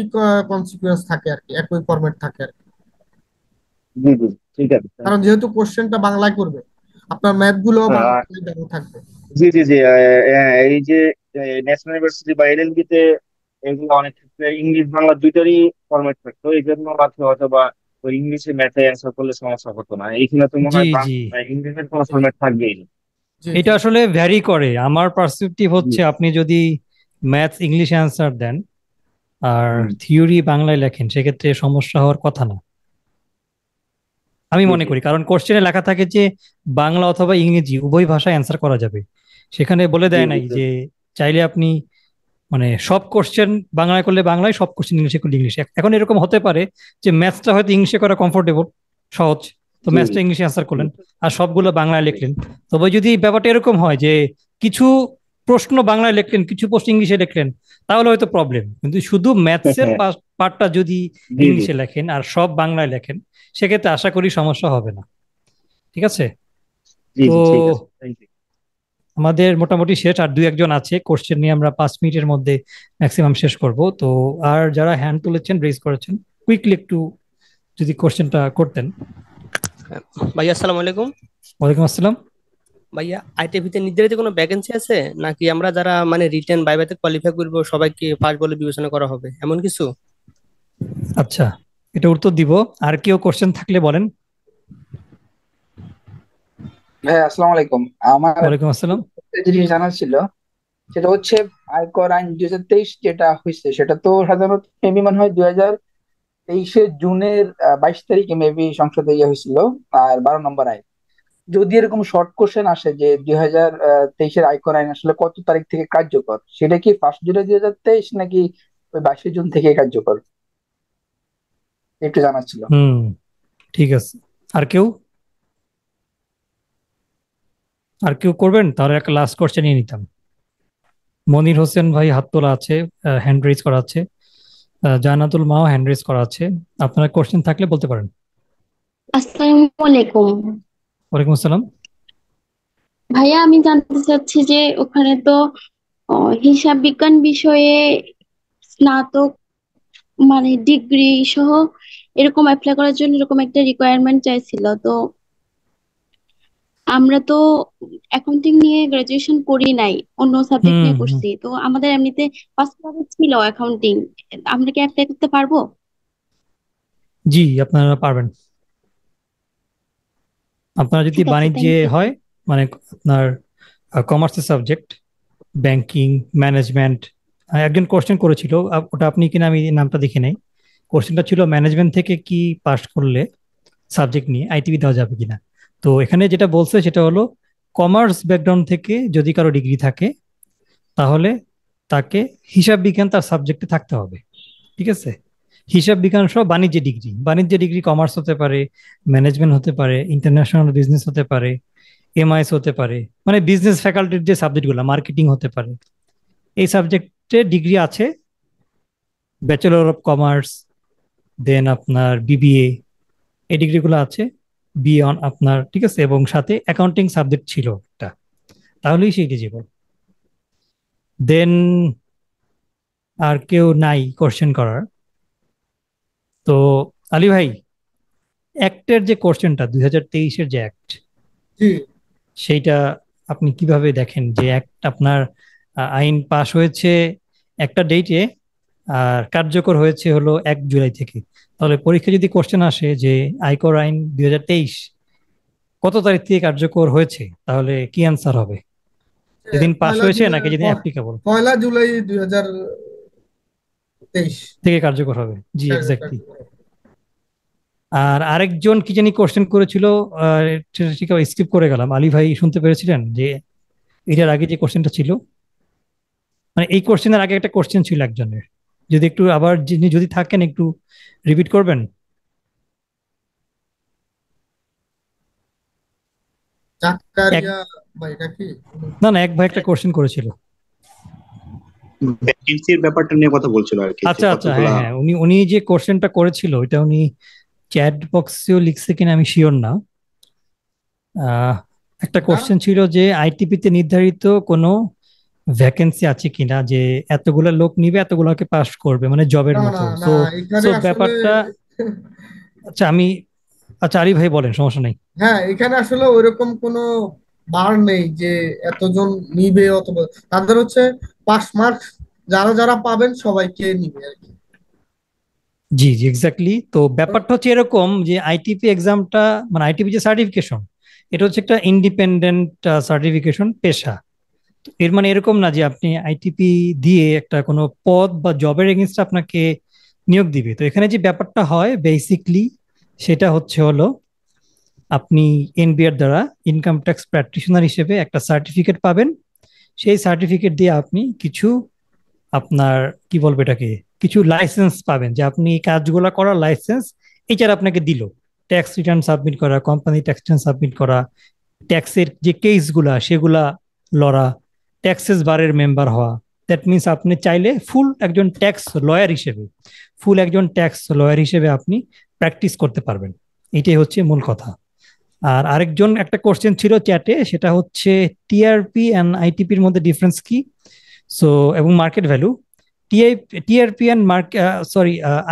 কনসিকুয়েন্স থাকে আর কি, একই ফরম্যাট থাকে আর কি। জি, জি, ঠিক আছে, থ্যাংক কারণ ইউ। যেহেতু কোশ্চেনটা বাংলায় করবে, আপনার ম্যাথ গুলো বাংলায় দেওয়া থাকবে। জি, জি, জি, এই যে ন্যাশনাল ইউনিভার্সিটি বা এলএলবি তে এগুলো অনেক ক্ষেত্রে ইংলিশ বাংলা দুইটারই ফরম্যাট থাকতো, এই জন্য হয়তো বা ওই ইংলিশে ম্যাথে অ্যান্সার করলে সমস্যা হতো না। এইখানে তো মনে জি হয় জি, ইংলিশের কোনো ফরম্যাট থাকবেই না। জি এটা জি আসলে ভ্যারি করে। আমার পার্সপেক্টিভ জি, হচ্ছে আপনি যদি ম্যাথস ইংলিশ অ্যান্সার দেন আর হুম, থিওরি বাংলায় লেখেন, সেক্ষেত্রে সমস্যা হওয়ার কথা না আমি জি, মনে জি, করি, কারণ কোশ্চেনে লেখা থাকে যে বাংলা অথবা ইংরেজি উভয় ভাষায় অ্যান্সার করা যাবে। সেখানে বলে জি, দেয় জি, নাই যে চাইলে আপনি মানে সব কোশ্চেন বাংলায় করলে বাংলায়, সব কোশ্চেন ইংলিশে করলে ইংলিশে। এখন এরকম হতে পারে যে ম্যাথসটা হয়তো ইংলিশে করা কমফোর্টেবল, সহজ, তো জি, ম্যাথসটা ইংলিশে অ্যান্সার জি, করলেন আর সবগুলো বাংলায় জি, লিখলেন। তবে যদি ব্যাপারটা এরকম হয় যে কিছু প্রশ্ন বাংলায় লিখলেন, কিছু প্রশ্ন ইংলিশে লিখলেন, তাহলে হয়তো প্রবলেম। কিন্তু শুধু ম্যাথসের হ্যাঁ, পার্টটা যদি জি, জি, ইংলিশে লেখেন আর সব বাংলায় লেখেন, সেক্ষেত্রে আশা করি সমস্যা হবে না। ঠিক আছে। জি, তো জি, ঠিক আছে, থ্যাংক ইউ। আমাদের মোটামুটি শেষ, আর দুই একজন আছে, কোশ্চেন নিয়ে আমরা 5 মিনিটের মধ্যে ম্যাক্সিমাম শেষ করব। তো আর যারা হ্যান্ড তুলেছেন, রেজ করেছেন, কুইকলি একটু যদি কোশ্চেনটা করতেন। ভাইয়া আসসালামু আলাইকুম। ওয়ালাইকুম আসসালাম। ভাইয়া আইটিভিতে নির্ধারিত কোনো ভ্যাকেন্সি আছে নাকি আমরা যারা মানে রিটেন বাইবাতে কোয়ালিফাই করবো সবাইকে পাস বলে বিবেচনা করা হবে এমন কিছু? আচ্ছা, এটা উত্তর দিব। আর কেউ কোশ্চেন থাকলে বলেন। হ্যাঁ, আসসালামু আলাইকুম। আমার ওয়ালাইকুম আসসালাম। একটা জিনিস জানার ছিল, সেটা হচ্ছে আয়কর আইন 2023 যেটা হয়েছে, সেটা তো সাধারণত মেবি মনে হয় 2023 জুনের 22 তারিখে মেবি সংসদে ইয়ে হয়েছিল, আর 12 নম্বর আইন। যদি এরকম শর্ট কোশ্চেন আসে যে 2023 আয়কর আইন আসলে কত তারিখ থেকে কার্যকর, সেটা কি 1 জুলাই 2023 নাকি ওই 22 জুন থেকে কার্যকর, একটু জানার ছিল। হুম, ঠিক আছে। আর কেউ, আর কেউ করবেন? তাহলে একটা লাস্ট কোশ্চেন নিয়ে নিতাম। মনির হোসেন ভাই হাত তোলা আছে, হ্যান্ড রেজ করা আছে। জান্নাতুল মাও হ্যান্ড রেজ করা আছে। আপনার কোশ্চেন থাকলে বলতে পারেন। আসসালামু আলাইকুম। ওয়ালাইকুম আসসালাম। ভাইয়া, আমি জানতে চাচ্ছি যে ওখানে তো হিসাব বিজ্ঞান বিষয়ে স্নাতক মানে ডিগ্রি সহ এরকম অ্যাপ্লাই করার জন্য এরকম একটা রিকোয়ারমেন্ট চাইছিল। তো আমরা তো অ্যাকাউন্টিং নিয়ে গ্রাজুয়েশন করি নাই, অন্য সাবজেক্ট হুম নিয়ে হুম। করছি। তো আমাদের এমনিতে ফার্স্ট ইয়ারে ছিল অ্যাকাউন্টিং, আমরা কি অ্যাপ্লাই করতে পারবো? জি, আপনারা পারবেন। আপনারা যদি ঠিক আছে, বাণিজ্যে থ্যাংক ইউ। হয়, মানে আপনার কমার্সের সাবজেক্ট, ব্যাংকিং, ম্যানেজমেন্ট। একজন কোশ্চেন করেছিল, ওটা আপনি কিনা আমি নামটা দেখে নেই। কোশ্চেনটা ছিল ম্যানেজমেন্ট থেকে কি পাস করলে সাবজেক্ট নিয়ে আইটিভি দেওয়া যাবে কিনা। তো এখানে যেটা বলছে সেটা হলো কমার্স ব্যাকগ্রাউন্ড থেকে যদি কারো ডিগ্রি থাকে তাহলে তাকে হিসাব বিজ্ঞান তার সাবজেক্টে থাকতে হবে। ঠিক আছে, হিসাব বিজ্ঞান সহ বাণিজ্য ডিগ্রি কমার্স হতে পারে, ম্যানেজমেন্ট হতে পারে, ইন্টারন্যাশনাল বিজনেস হতে পারে, এমআইএস হতে পারে, মানে বিজনেস ফ্যাকাল্টির যে সাবজেক্টগুলো, মার্কেটিং হতে পারে। এই সাবজেক্টে ডিগ্রি আছে, ব্যাচেলর অফ কমার্স, দেন আপনার বিবিএ, এই ডিগ্রিগুলো আছে বিয়ে অন আপনার। ঠিক আছে, এবং সাথে অ্যাকাউন্টিং সাবজেক্ট ছিল একটা, তাহলেই সেই এলিজিবল। দেন আর কেউ নাই কোশ্চেন করার? তো আলী ভাই, অ্যাক্টের যে কোশ্চেনটা 2023-এর যে অ্যাক্ট, জি সেইটা আপনি কিভাবে দেখেন যে অ্যাক্ট আপনার আইন পাশ হয়েছে একটা ডেটে আর কার্যকর হয়েছে হলো 1 জুলাই থেকে, তাহলে পরীক্ষা যদি কোশ্চেন আসে যে আয়কর আইন 2023 কত তারিখ থেকে কার্যকর হয়েছে, তাহলে কি অ্যান্সার হবে? যেদিন পাশ পয়লা হয়েছে জুলাই নাকি যেদিন অ্যাপ্লিকেবল 1 জুলাই 2023 থেকে কার্যকর হবে? জি, এক্স্যাক্টলি। আর আরেকজন কি জানি কোশ্চেন করেছিল, ঠিক স্কিপ করে গেলাম। আলী ভাই শুনতে পেরেছিলেন যে এটার আগে যে কোশ্চেনটা ছিল, মানে এই কোশ্চেনের আগে একটা কোশ্চেন ছিল একজনের, যদি একটু আবার যিনি যদি থাকেন একটু রিপিট করবেন। জাকারিয়া ভাই নাকি? না না, এক ভাই একটা কোশ্চেন করেছিল। ভ্যাকেন্সির ব্যাপারটা নিয়ে কথা বলছিল আর কি, যে আচ্ছা আচ্ছা, কতগুলা। হ্যাঁ হ্যাঁ, উনি উনি যে কোশ্চেনটা করেছিল এটা উনি চ্যাট বক্সেও লিখছে কিনা আমি শিওর না। একটা কোশ্চেন ছিল যে আইটিপিতে নির্ধারিত কোনো ভ্যাকেন্সি আছে কিনা, যে এতগুলা লোক নিবে, এতগুলোকে পাস করবে, মানে জবের না মতো। না না, সো এখানে সো আসলে ব্যাপারটা, আচ্ছা আমি, আচ্ছা আলী ভাই বলেন, সমস্যা নেই। হ্যাঁ, এখানে আসলে ওইরকম কোনো বার নেই যে এতজন নিবে অথবা তাদের হচ্ছে পাস মার্কস যারা যারা পাবেন সবাইকে নিবে আর কি। জি জি, এক্স্যাক্টলি। তো ব্যাপারটা হচ্ছে এরকম যে আইটিপি এক্সামটা, মানে আইটিপি যে সার্টিফিকেশন, এটা হচ্ছে একটা ইন্ডিপেন্ডেন্ট সার্টিফিকেশন পেশা। তো এর মানে এরকম না যে আপনি আইটিপি দিয়ে একটা কোনো পদ বা জবের এগেনস্টে আপনাকে নিয়োগ দিবে। তো এখানে যে ব্যাপারটা হয় বেসিকলি সেটা হচ্ছে হলো আপনি এনবিআর দ্বারা ইনকাম ট্যাক্স প্র্যাকটিশনার হিসেবে একটা সার্টিফিকেট পাবেন। সেই সার্টিফিকেট দিয়ে আপনি কিছু আপনার কি বলবো এটাকে, কিছু লাইসেন্স পাবেন, যে আপনি এই কাজগুলো করার লাইসেন্স এছাড়া আপনাকে দিল। ট্যাক্স রিটার্ন সাবমিট করা, কোম্পানি ট্যাক্স রিটার্ন সাবমিট করা, ট্যাক্সের যে কেসগুলা সেগুলা লড়া, ট্যাক্সেস বারের মেম্বার হওয়া। দ্যাট মিনস আপনি চাইলে ফুল একজন ট্যাক্স লয়ার হিসেবে আপনি প্র্যাকটিস করতে পারবেন। এটাই হচ্ছে মূল কথা। আর আরেকজন একটা কোশ্চেন ছিল চ্যাটে, সেটা হচ্ছে টিআরপি অ্যান্ড আইটিপির মধ্যে ডিফারেন্স কি, সো এবং market value. TRP and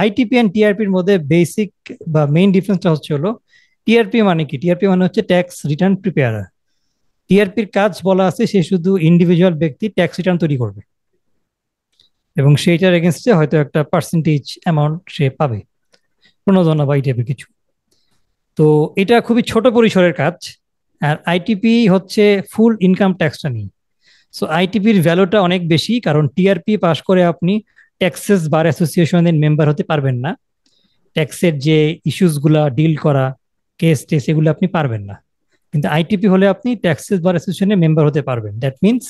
ITP and টিআরপির মধ্যে বেসিক বা মেইন ডিফারেন্সটা হচ্ছে হলো টিআরপি মানে কি, টিআরপি মানে হচ্ছে ট্যাক্স রিটার্ন প্রিপেয়ারার। টিআরপির কাজ বলা আছে সে শুধু ইন্ডিভিজুয়াল ব্যক্তি ট্যাক্স রিটার্ন তৈরি করবে এবং সেইটার এগেনস্টে হয়তো একটা পার্সেন্টেজ অ্যামাউন্ট সে পাবে, প্রণোদনা বা এই টাইপের কিছু। তো এটা খুবই ছোট পরিসরের কাজ। আর আইটিপি হচ্ছে ফুল ইনকাম ট্যাক্সটা নিয়ে। সো আইটিপির ভ্যালুটা অনেক বেশি, কারণ টিআরপি পাস করে আপনি ট্যাক্সেস বার অ্যাসোসিয়েশনের মেম্বার হতে পারবেন না। ট্যাক্সের যে ইস্যুসগুলা ডিল করা, কেস টেস, এগুলো আপনি পারবেন না। কিন্তু আইটিপি হলে আপনি ট্যাক্সেস বার অ্যাসোসিয়েশনের মেম্বার হতে পারবেন। দ্যাট মিনস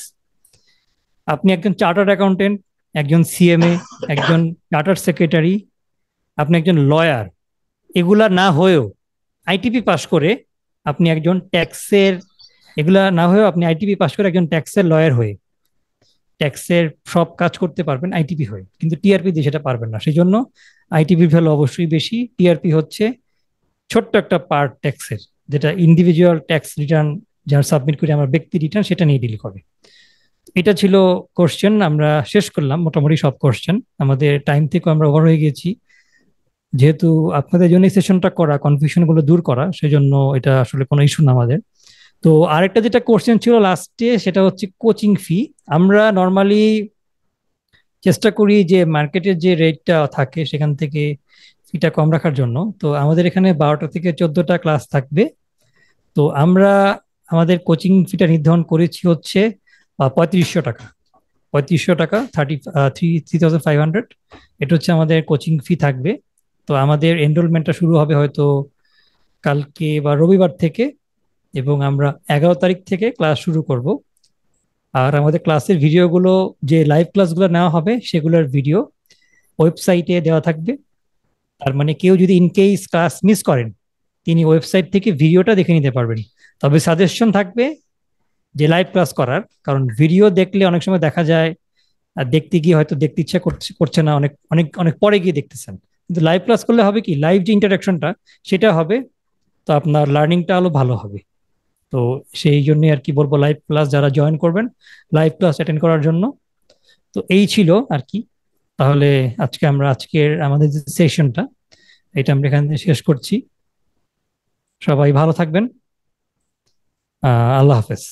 আপনি একজন চার্টার্ড অ্যাকাউন্টেন্ট, একজন সিএমএ, একজন চার্টার্ড সেক্রেটারি, আপনি একজন লয়ার, এগুলা না হয়েও আইটিপি পাস করে আপনি একজন ট্যাক্সের, এগুলা না হয়েও আপনি আইটিপি পাস করে একজন ট্যাক্সের লয়ার হয়ে ট্যাক্সের সব কাজ করতে পারবেন আইটিপি হয়ে, কিন্তু টিআরপি দিয়ে সেটা পারবেন না। সেই জন্য আইটিপির ভ্যালু অবশ্যই বেশি। টিআরপি হচ্ছে ছোট্ট একটা পার্ট ট্যাক্সের, যেটা ইন্ডিভিজুয়াল ট্যাক্স রিটার্ন যারা সাবমিট করে আমার ব্যক্তি রিটার্ন সেটা নিয়ে ডিল করে। এটা ছিল কোশ্চেন, আমরা শেষ করলাম মোটামুটি সব কোশ্চেন। আমাদের টাইম থেকে আমরা ওভার হয়ে গেছি। যেহেতু আপনাদের জন্য এই সেশনটা করা, কনফিউশন গুলো দূর করা, সেজন্য এটা আসলে কোনো ইস্যু না আমাদের। তো আরেকটা যেটা কোশ্চেন ছিল লাস্টে, সেটা হচ্ছে কোচিং ফি। আমরা নর্মালি চেষ্টা করি যে মার্কেটের যে রেটটা থাকে সেখান থেকে ফিটা কম রাখার জন্য। তো আমাদের এখানে 12টা থেকে 14টা ক্লাস থাকবে। তো আমরা আমাদের কোচিং ফিটা নির্ধারণ করেছি হচ্ছে 3500 টাকা। 3500 টাকা, 3500। এটা হচ্ছে আমাদের কোচিং ফি থাকবে। তো আমাদের এনরোলমেন্টটা শুরু হবে হয়তো কালকে বা রবিবার থেকে, এবং আমরা 11 তারিখ থেকে ক্লাস শুরু করব। আর আমাদের ক্লাসের ভিডিওগুলো, যে লাইভ ক্লাসগুলো নেওয়া হবে সেগুলোর ভিডিও ওয়েবসাইটে দেওয়া থাকবে। তার মানে কেউ যদি ইনকেস ক্লাস মিস করেন, তিনি ওয়েবসাইট থেকে ভিডিওটা দেখে নিতে পারবেন। তবে সাজেশন থাকবে যে লাইভ ক্লাস করার, কারণ ভিডিও দেখলে অনেক সময় দেখা যায় আর দেখতে গিয়ে হয়তো দেখতে ইচ্ছা করছে না, অনেক অনেক অনেক পরে গিয়ে দেখতেছেন। কিন্তু লাইভ ক্লাস করলে হবে কি, লাইভ যে ইন্টারাকশনটা সেটা হবে, তো আপনার লার্নিংটা আরো ভালো হবে। তো সেই জন্যই আর কি বলবো, লাইভ ক্লাস যারা জয়েন করবেন, লাইভ ক্লাস অ্যাটেন্ড করার জন্য। তো এই ছিল আর কি। তাহলে আজকের আমাদের যে সেশনটা, এটা আমরা এখান থেকে শেষ করছি। সবাই ভালো থাকবেন। আল্লাহ হাফেজ।